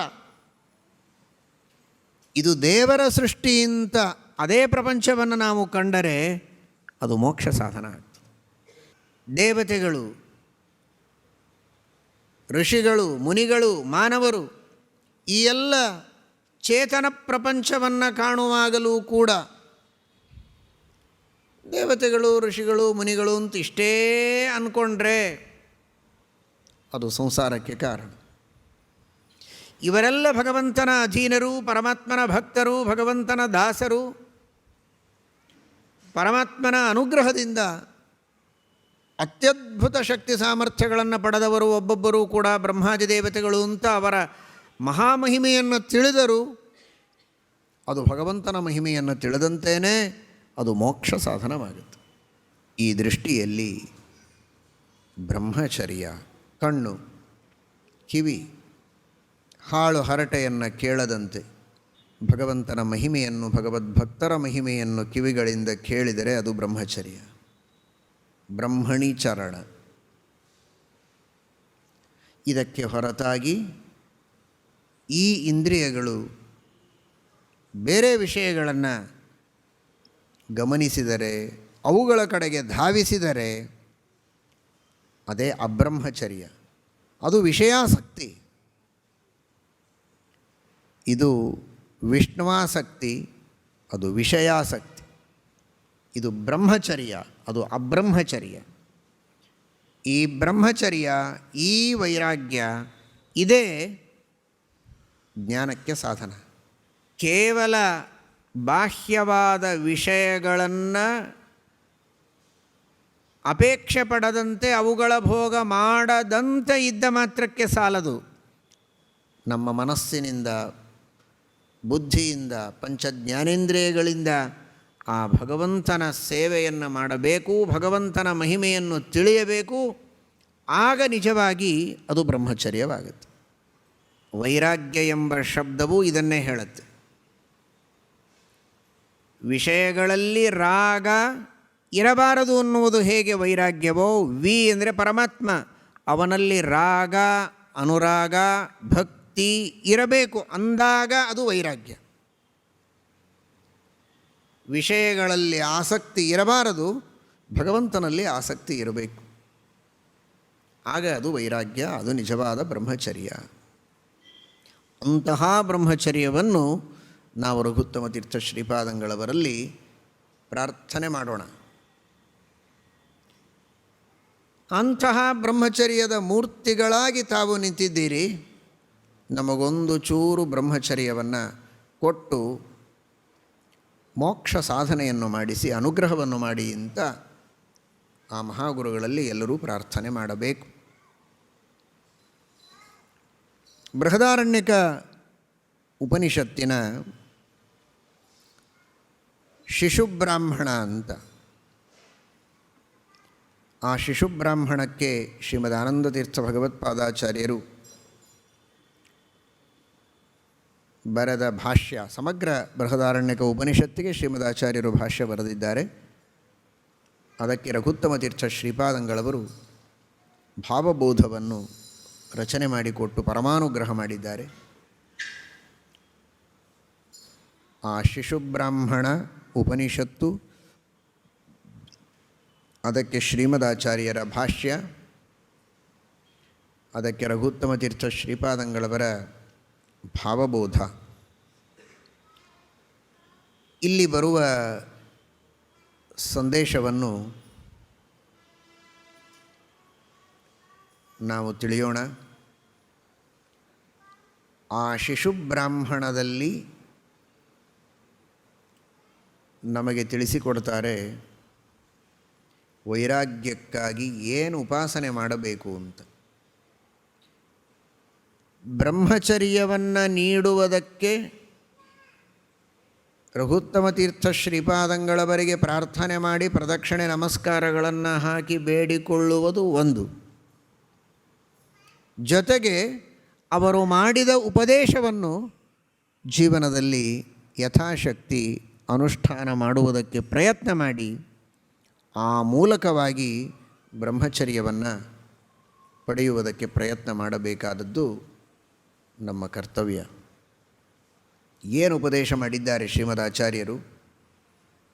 ಇದು ದೇವರ ಸೃಷ್ಟಿಯಿಂದ ಅದೇ ಪ್ರಪಂಚವನ್ನು ನಾವು ಕಂಡರೆ ಅದು ಮೋಕ್ಷ ಸಾಧನ ಆಗ್ತದೆ. ದೇವತೆಗಳು, ಋಷಿಗಳು, ಮುನಿಗಳು, ಮಾನವರು ಈ ಎಲ್ಲ ಚೇತನ ಪ್ರಪಂಚವನ್ನು ಕಾಣುವಾಗಲೂ ಕೂಡ ದೇವತೆಗಳು, ಋಷಿಗಳು, ಮುನಿಗಳು ಅಂತ ಇಷ್ಟೇ ಅಂದ್ಕೊಂಡ್ರೆ ಅದು ಸಂಸಾರಕ್ಕೆ ಕಾರಣ. ಇವರೆಲ್ಲ ಭಗವಂತನ ಅಧೀನರು, ಪರಮಾತ್ಮನ ಭಕ್ತರು, ಭಗವಂತನ ದಾಸರು. ಪರಮಾತ್ಮನ ಅನುಗ್ರಹದಿಂದ ಅತ್ಯದ್ಭುತ ಶಕ್ತಿ ಸಾಮರ್ಥ್ಯಗಳನ್ನು ಪಡೆದವರು ಒಬ್ಬೊಬ್ಬರೂ ಕೂಡ ಬ್ರಹ್ಮಾದಿ ದೇವತೆಗಳು ಅಂತ ಅವರ ಮಹಾಮಹಿಮೆಯನ್ನು ತಿಳಿದರು. ಅದು ಭಗವಂತನ ಮಹಿಮೆಯನ್ನು ತಿಳಿದಂತೆಯೇ ಅದು ಮೋಕ್ಷ ಸಾಧನವಾಗುತ್ತೆ. ಈ ದೃಷ್ಟಿಯಲ್ಲಿ ಬ್ರಹ್ಮಚರ್ಯ, ಕಣ್ಣು, ಕಿವಿ, ಹಾಳು ಹರಟೆಯನ್ನು ಕೇಳದಂತೆ ಭಗವಂತನ ಮಹಿಮೆಯನ್ನು, ಭಗವದ್ಭಕ್ತರ ಮಹಿಮೆಯನ್ನು ಕಿವಿಗಳಿಂದ ಕೇಳಿದರೆ ಅದು ಬ್ರಹ್ಮಚರ್ಯ, ಬ್ರಹ್ಮಣಿ ಚರಣ. ಇದಕ್ಕೆ ಹೊರತಾಗಿ ಈ ಇಂದ್ರಿಯಗಳು ಬೇರೆ ವಿಷಯಗಳನ್ನು ಗಮನಿಸಿದರೆ, ಅವುಗಳ ಕಡೆಗೆ ಧಾವಿಸಿದರೆ ಅದೇ ಅಬ್ರಹ್ಮಚರ್ಯ, ಅದು ವಿಷಯಾಸಕ್ತಿ. ಇದು ವಿಷ್ಣುವಾಸಕ್ತಿ, ಅದು ವಿಷಯಾಸಕ್ತಿ. ಇದು ಬ್ರಹ್ಮಚರ್ಯ, ಅದು ಅಬ್ರಹ್ಮಚರ್ಯ. ಈ ಬ್ರಹ್ಮಚರ್ಯ, ಈ ವೈರಾಗ್ಯ ಇದೇ ಜ್ಞಾನಕ್ಕೆ ಸಾಧನ. ಕೇವಲ ಬಾಹ್ಯವಾದ ವಿಷಯಗಳನ್ನು ಅಪೇಕ್ಷೆ ಪಡದಂತೆ, ಅವುಗಳ ಭೋಗ ಮಾಡದಂತೆ ಇದ್ದ ಮಾತ್ರಕ್ಕೆ ಸಾಲದು. ನಮ್ಮ ಮನಸ್ಸಿನಿಂದ, ಬುದ್ಧಿಯಿಂದ, ಪಂಚಜ್ಞಾನೇಂದ್ರಿಯಗಳಿಂದ ಆ ಭಗವಂತನ ಸೇವೆಯನ್ನು ಮಾಡಬೇಕು, ಭಗವಂತನ ಮಹಿಮೆಯನ್ನು ತಿಳಿಯಬೇಕು. ಆಗ ನಿಜವಾಗಿ ಅದು ಬ್ರಹ್ಮಚರ್ಯವಾಗುತ್ತೆ. ವೈರಾಗ್ಯ ಎಂಬ ಶಬ್ದವು ಇದನ್ನೇ ಹೇಳುತ್ತೆ. ವಿಷಯಗಳಲ್ಲಿ ರಾಗ ಇರಬಾರದು ಅನ್ನುವುದು ಹೇಗೆ ವೈರಾಗ್ಯವೋ, ವಿ ಅಂದರೆ ಪರಮಾತ್ಮ, ಅವನಲ್ಲಿ ರಾಗ, ಅನುರಾಗ, ಭಕ್ತಿ ಇರಬೇಕು ಅಂದಾಗ ಅದು ವೈರಾಗ್ಯ. ವಿಷಯಗಳಲ್ಲಿ ಆಸಕ್ತಿ ಇರಬಾರದು, ಭಗವಂತನಲ್ಲಿ ಆಸಕ್ತಿ ಇರಬೇಕು. ಆಗ ಅದು ವೈರಾಗ್ಯ, ಅದು ನಿಜವಾದ ಬ್ರಹ್ಮಚರ್ಯ. ಅಂತಹ ಬ್ರಹ್ಮಚರ್ಯವನ್ನು ನಾವು ರಘುತ್ತಮ ತೀರ್ಥ ಶ್ರೀಪಾದಂಗಳವರಲ್ಲಿ ಪ್ರಾರ್ಥನೆ ಮಾಡೋಣ. ಅಂತಹ ಬ್ರಹ್ಮಚರ್ಯದ ಮೂರ್ತಿಗಳಾಗಿ ತಾವು ನಿಂತಿದ್ದೀರಿ. ನಮಗೊಂದು ಚೂರು ಬ್ರಹ್ಮಚರ್ಯವನ್ನು ಕೊಟ್ಟು ಮೋಕ್ಷ ಸಾಧನೆಯನ್ನು ಮಾಡಿಸಿ ಅನುಗ್ರಹವನ್ನು ಮಾಡಿ ಅಂತ ಆ ಮಹಾಗುರುಗಳಲ್ಲಿ ಎಲ್ಲರೂ ಪ್ರಾರ್ಥನೆ ಮಾಡಬೇಕು. ಬೃಹದಾರಣ್ಯಕ ಉಪನಿಷತ್ತಿನ ಶಿಶುಬ್ರಾಹ್ಮಣ ಅಂತ, ಆ ಶಿಶುಬ್ರಾಹ್ಮಣಕ್ಕೆ ಶ್ರೀಮದ್ ಆನಂದತೀರ್ಥ ಭಗವತ್ಪಾದಾಚಾರ್ಯರು ಬರೆದ ಭಾಷ್ಯ, ಸಮಗ್ರ ಬೃಹದಾರಣ್ಯಕ ಉಪನಿಷತ್ತಿಗೆ ಶ್ರೀಮದ್ ಆಚಾರ್ಯರು ಭಾಷ್ಯ ಬರೆದಿದ್ದಾರೆ. ಅದಕ್ಕೆ ರಘುತ್ತಮ ತೀರ್ಥ ಶ್ರೀಪಾದಂಗಳವರು ಭಾವಬೋಧವನ್ನು ರಚನೆ ಮಾಡಿಕೊಟ್ಟು ಪರಮಾನುಗ್ರಹ ಮಾಡಿದ್ದಾರೆ. ಆ ಶಿಶುಬ್ರಾಹ್ಮಣ ಉಪನಿಷತ್ತು ಅದಕ್ಕೆ ಶ್ರೀಮದಾಚಾರ್ಯರ ಭಾಷ್ಯ, ಅದಕ್ಕೆ ರಘುತ್ತಮ ತೀರ್ಥ ಶ್ರೀಪಾದಂಗಳವರ ಭಾವಬೋಧ. ಇಲ್ಲಿ ಬರುವ ಸಂದೇಶವನ್ನು ನಾವು ತಿಳಿಯೋಣ. ಆ ಶಿಶುಬ್ರಾಹ್ಮಣದಲ್ಲಿ ನಮಗೆ ತಿಳಿಸಿಕೊಡ್ತಾರೆ ವೈರಾಗ್ಯಕ್ಕಾಗಿ ಏನು ಉಪಾಸನೆ ಮಾಡಬೇಕು ಅಂತ. ಬ್ರಹ್ಮಚರ್ಯವನ್ನು ನೀಡುವುದಕ್ಕೆ ರಘುತ್ತಮ ತೀರ್ಥ ಶ್ರೀಪಾದಂಗಳವರಿಗೆ ಪ್ರಾರ್ಥನೆ ಮಾಡಿ ಪ್ರದಕ್ಷಿಣೆ ನಮಸ್ಕಾರಗಳನ್ನು ಹಾಕಿ ಬೇಡಿಕೊಳ್ಳುವುದು ಒಂದು, ಜೊತೆಗೆ ಅವರು ಮಾಡಿದ ಉಪದೇಶವನ್ನು ಜೀವನದಲ್ಲಿ ಯಥಾಶಕ್ತಿ ಅನುಷ್ಠಾನ ಮಾಡುವುದಕ್ಕೆ ಪ್ರಯತ್ನ ಮಾಡಿ ಆ ಮೂಲಕವಾಗಿ ಬ್ರಹ್ಮಚರ್ಯವನ್ನು ಪಡೆಯುವುದಕ್ಕೆ ಪ್ರಯತ್ನ ಮಾಡಬೇಕಾದದ್ದು ನಮ್ಮ ಕರ್ತವ್ಯ. ಏನು ಉಪದೇಶ ಮಾಡಿದ್ದಾರೆ ಶ್ರೀಮದಾಚಾರ್ಯರು,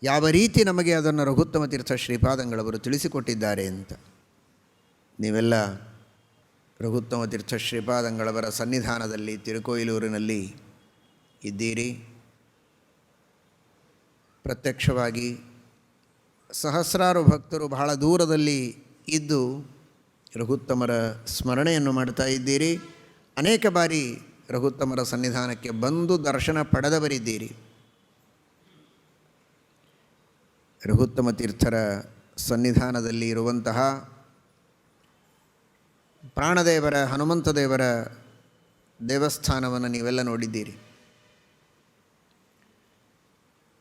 ಯಾವ ರೀತಿ ನಮಗೆ ಅದನ್ನು ರಘುತ್ತಮ ತೀರ್ಥ ಶ್ರೀಪಾದಂಗಳವರು ತಿಳಿಸಿಕೊಟ್ಟಿದ್ದಾರೆ ಅಂತ ನೀವೆಲ್ಲ ರಘುತ್ತಮ ತೀರ್ಥ ಶ್ರೀಪಾದಂಗಳವರ ಸನ್ನಿಧಾನದಲ್ಲಿ ತಿರುಕೋಯಿಲೂರಿನಲ್ಲಿ ಇದ್ದೀರಿ. ಪ್ರತ್ಯಕ್ಷವಾಗಿ ಸಹಸ್ರಾರು ಭಕ್ತರು ಬಹಳ ದೂರದಲ್ಲಿ ಇದ್ದು ರಘುತ್ತಮರ ಸ್ಮರಣೆಯನ್ನು ಮಾಡ್ತಾ ಇದ್ದೀರಿ. ಅನೇಕ ಬಾರಿ ರಘುತ್ತಮರ ಸನ್ನಿಧಾನಕ್ಕೆ ಬಂದು ದರ್ಶನ ಪಡೆದವರಿದ್ದೀರಿ. ರಘುತ್ತಮ ತೀರ್ಥರ ಸನ್ನಿಧಾನದಲ್ಲಿ ಇರುವಂತಹ ಪ್ರಾಣದೇವರ ಹನುಮಂತ ದೇವರ ದೇವಸ್ಥಾನವನ್ನು ನೀವೆಲ್ಲ ನೋಡಿದ್ದೀರಿ.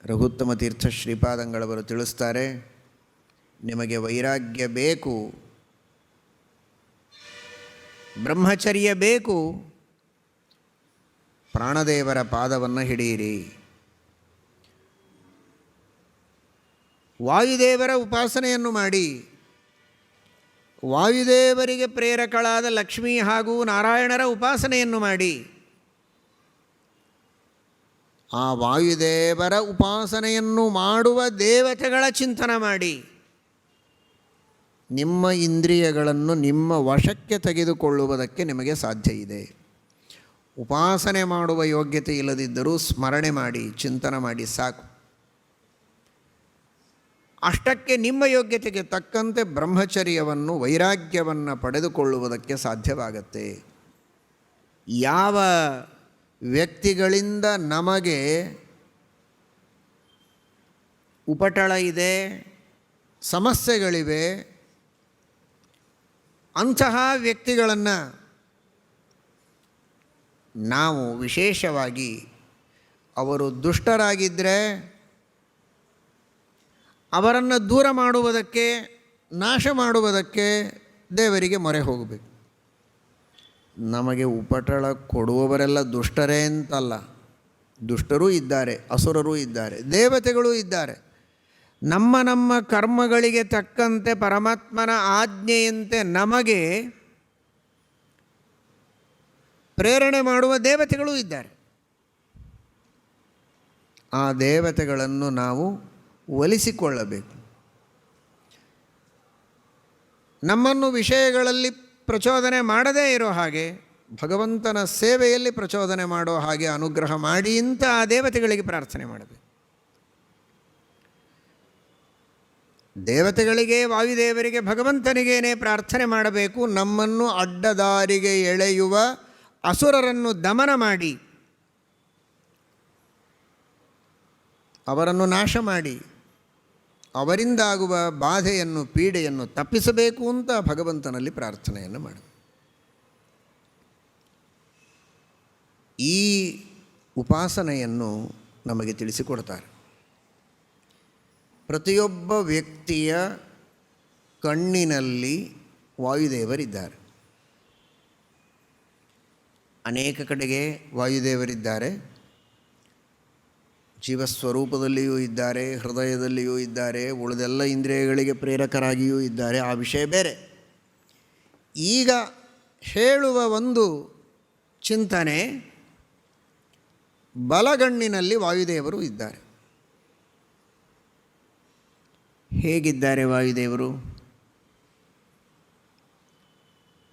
ರಘುತ್ತಮ ತೀರ್ಥ ಶ್ರೀಪಾದಂಗಳವರು ತಿಳಿಸ್ತಾರೆ, ನಿಮಗೆ ವೈರಾಗ್ಯ ಬೇಕು, ಬ್ರಹ್ಮಚರ್ಯ ಬೇಕು, ಪ್ರಾಣದೇವರ ಪಾದವನ್ನು ಹಿಡಿಯಿರಿ. ವಾಯುದೇವರ ಉಪಾಸನೆಯನ್ನು ಮಾಡಿ, ವಾಯುದೇವರಿಗೆ ಪ್ರೇರಕಳಾದ ಲಕ್ಷ್ಮೀ ಹಾಗೂ ನಾರಾಯಣರ ಉಪಾಸನೆಯನ್ನು ಮಾಡಿ, ಆ ವಾಯುದೇವರ ಉಪಾಸನೆಯನ್ನು ಮಾಡುವ ದೇವತೆಗಳ ಚಿಂತನ ಮಾಡಿ ನಿಮ್ಮ ಇಂದ್ರಿಯಗಳನ್ನು ನಿಮ್ಮ ವಶಕ್ಕೆ ತೆಗೆದುಕೊಳ್ಳುವುದಕ್ಕೆ ನಿಮಗೆ ಸಾಧ್ಯ ಇದೆ. ಉಪಾಸನೆ ಮಾಡುವ ಯೋಗ್ಯತೆ ಇಲ್ಲದಿದ್ದರೂ ಸ್ಮರಣೆ ಮಾಡಿ, ಚಿಂತನೆ ಮಾಡಿ ಸಾಕು. ಅಷ್ಟಕ್ಕೆ ನಿಮ್ಮ ಯೋಗ್ಯತೆಗೆ ತಕ್ಕಂತೆ ಬ್ರಹ್ಮಚರ್ಯವನ್ನು ವೈರಾಗ್ಯವನ್ನು ಪಡೆದುಕೊಳ್ಳುವುದಕ್ಕೆ ಸಾಧ್ಯವಾಗತ್ತೆ. ಯಾವ ವ್ಯಕ್ತಿಗಳಿಂದ ನಮಗೆ ಉಪಟಳ ಇದೆ, ಸಮಸ್ಯೆಗಳಿವೆ, ಅಂತಹ ವ್ಯಕ್ತಿಗಳನ್ನು ನಾವು ವಿಶೇಷವಾಗಿ ಅವರು ದುಷ್ಟರಾಗಿದ್ದರೆ ಅವರನ್ನು ದೂರ ಮಾಡುವುದಕ್ಕೆ, ನಾಶ ಮಾಡುವುದಕ್ಕೆ ದೇವರಿಗೆ ಮೊರೆ ಹೋಗಬೇಕು. ನಮಗೆ ಉಪಟಳ ಕೊಡುವವರೆಲ್ಲ ದುಷ್ಟರೇ ಅಂತಲ್ಲ, ದುಷ್ಟರೂ ಇದ್ದಾರೆ, ಅಸುರರೂ ಇದ್ದಾರೆ, ದೇವತೆಗಳೂ ಇದ್ದಾರೆ. ನಮ್ಮ ನಮ್ಮ ಕರ್ಮಗಳಿಗೆ ತಕ್ಕಂತೆ ಪರಮಾತ್ಮನ ಆಜ್ಞೆಯಂತೆ ನಮಗೆ ಪ್ರೇರಣೆ ಮಾಡುವ ದೇವತೆಗಳೂ ಇದ್ದಾರೆ. ಆ ದೇವತೆಗಳನ್ನು ನಾವು ಒಲಿಸಿಕೊಳ್ಳಬೇಕು. ನಮ್ಮನ್ನು ವಿಷಯಗಳಲ್ಲಿ ಪ್ರಚೋದನೆ ಮಾಡದೇ ಇರೋ ಹಾಗೆ, ಭಗವಂತನ ಸೇವೆಯಲ್ಲಿ ಪ್ರಚೋದನೆ ಮಾಡೋ ಹಾಗೆ ಅನುಗ್ರಹ ಮಾಡಿ ಅಂತ ಆ ದೇವತೆಗಳಿಗೆ ಪ್ರಾರ್ಥನೆ ಮಾಡಬೇಕು. ದೇವತೆಗಳಿಗೆ, ವಾಯುದೇವರಿಗೆ, ಭಗವಂತನಿಗೇನೆ ಪ್ರಾರ್ಥನೆ ಮಾಡಬೇಕು. ನಮ್ಮನ್ನು ಅಡ್ಡದಾರಿಗೆ ಎಳೆಯುವ ಅಸುರರನ್ನು ದಮನ ಮಾಡಿ, ಅವರನ್ನು ನಾಶ ಮಾಡಿ, ಅವರಿಂದಾಗುವ ಬಾಧೆಯನ್ನು, ಪೀಡೆಯನ್ನು ತಪ್ಪಿಸಬೇಕು ಅಂತ ಭಗವಂತನಲ್ಲಿ ಪ್ರಾರ್ಥನೆಯನ್ನು ಮಾಡಿ. ಈ ಉಪಾಸನೆಯನ್ನು ನಮಗೆ ತಿಳಿಸಿಕೊಡ್ತಾರೆ. ಪ್ರತಿಯೊಬ್ಬ ವ್ಯಕ್ತಿಯ ಕಣ್ಣಿನಲ್ಲಿ ವಾಯುದೇವರಿದ್ದಾರೆ. ಅನೇಕ ಕಡೆಗೆ ವಾಯುದೇವರಿದ್ದಾರೆ. ಜೀವಸ್ವರೂಪದಲ್ಲಿಯೂ ಇದ್ದಾರೆ, ಹೃದಯದಲ್ಲಿಯೂ ಇದ್ದಾರೆ, ಉಳಿದೆಲ್ಲ ಇಂದ್ರಿಯಗಳಿಗೆ ಪ್ರೇರಕರಾಗಿಯೂ ಇದ್ದಾರೆ. ಆ ವಿಷಯ ಬೇರೆ. ಈಗ ಹೇಳುವ ಒಂದು ಚಿಂತನೆ, ಬಲಗಣ್ಣಿನಲ್ಲಿ ವಾಯುದೇವರು ಇದ್ದಾರೆ. ಹೇಗಿದ್ದಾರೆ ವಾಯುದೇವರು?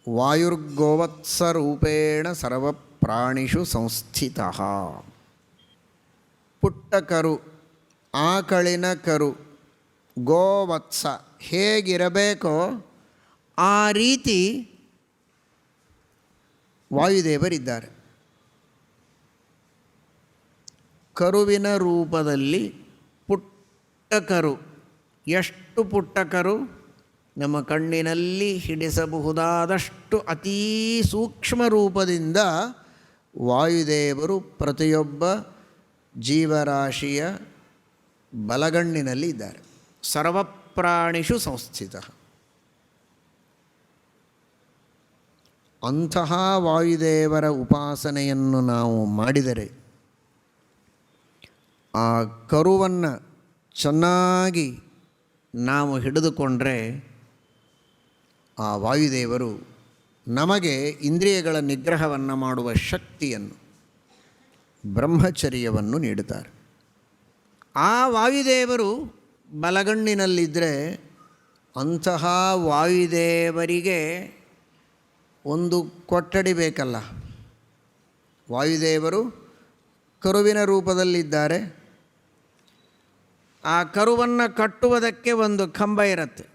ವಾಯುರ್ಗೋವತ್ಸರೂಪೇಣ ಸರ್ವಪ್ರಾಣಿಷು ಸಂಸ್ಥಿತಃ. ಪುಟ್ಟ ಕರು, ಆಕಳಿನ ಕರು, ಗೋವತ್ಸ ಹೇಗಿರಬೇಕೋ ಆ ರೀತಿ ವಾಯುದೇವರಿದ್ದಾರೆ. ಕರುವಿನ ರೂಪದಲ್ಲಿ ಪುಟ್ಟ ಕರು. ಎಷ್ಟು ಪುಟ್ಟ ಕರು? ನಮ್ಮ ಕಣ್ಣಿನಲ್ಲಿ ಹಿಡಿಸಬಹುದಾದಷ್ಟು ಅತೀ ಸೂಕ್ಷ್ಮ ರೂಪದಿಂದ ವಾಯುದೇವರು ಪ್ರತಿಯೊಬ್ಬ ಜೀವರಾಶಿಯ ಬಲಗಣ್ಣಿನಲ್ಲಿ ಇದ್ದಾರೆ. ಸರ್ವಪ್ರಾಣಿಷು ಸಂಸ್ಥಿತ. ಅಂತಹ ವಾಯುದೇವರ ಉಪಾಸನೆಯನ್ನು ನಾವು ಮಾಡಿದರೆ, ಆ ಕರುವನ್ನು ಚೆನ್ನಾಗಿ ನಾವು ಹಿಡಿದುಕೊಂಡ್ರೆ ಆ ವಾಯುದೇವರು ನಮಗೆ ಇಂದ್ರಿಯಗಳ ನಿಗ್ರಹವನ್ನು ಮಾಡುವ ಶಕ್ತಿಯನ್ನು, ಬ್ರಹ್ಮಚರ್ಯವನ್ನು ನೀಡುತ್ತಾರೆ. ಆ ವಾಯುದೇವರು ಬಲಗಣ್ಣಿನಲ್ಲಿದ್ದರೆ ಅಂತಹ ವಾಯುದೇವರಿಗೆ ಒಂದು ಕೊಠಡಿ ಬೇಕಲ್ಲ. ವಾಯುದೇವರು ಕರುವಿನ ರೂಪದಲ್ಲಿದ್ದಾರೆ. ಆ ಕರುವನ್ನು ಕಟ್ಟುವುದಕ್ಕೆ ಒಂದು ಕಂಬ ಇರುತ್ತೆ,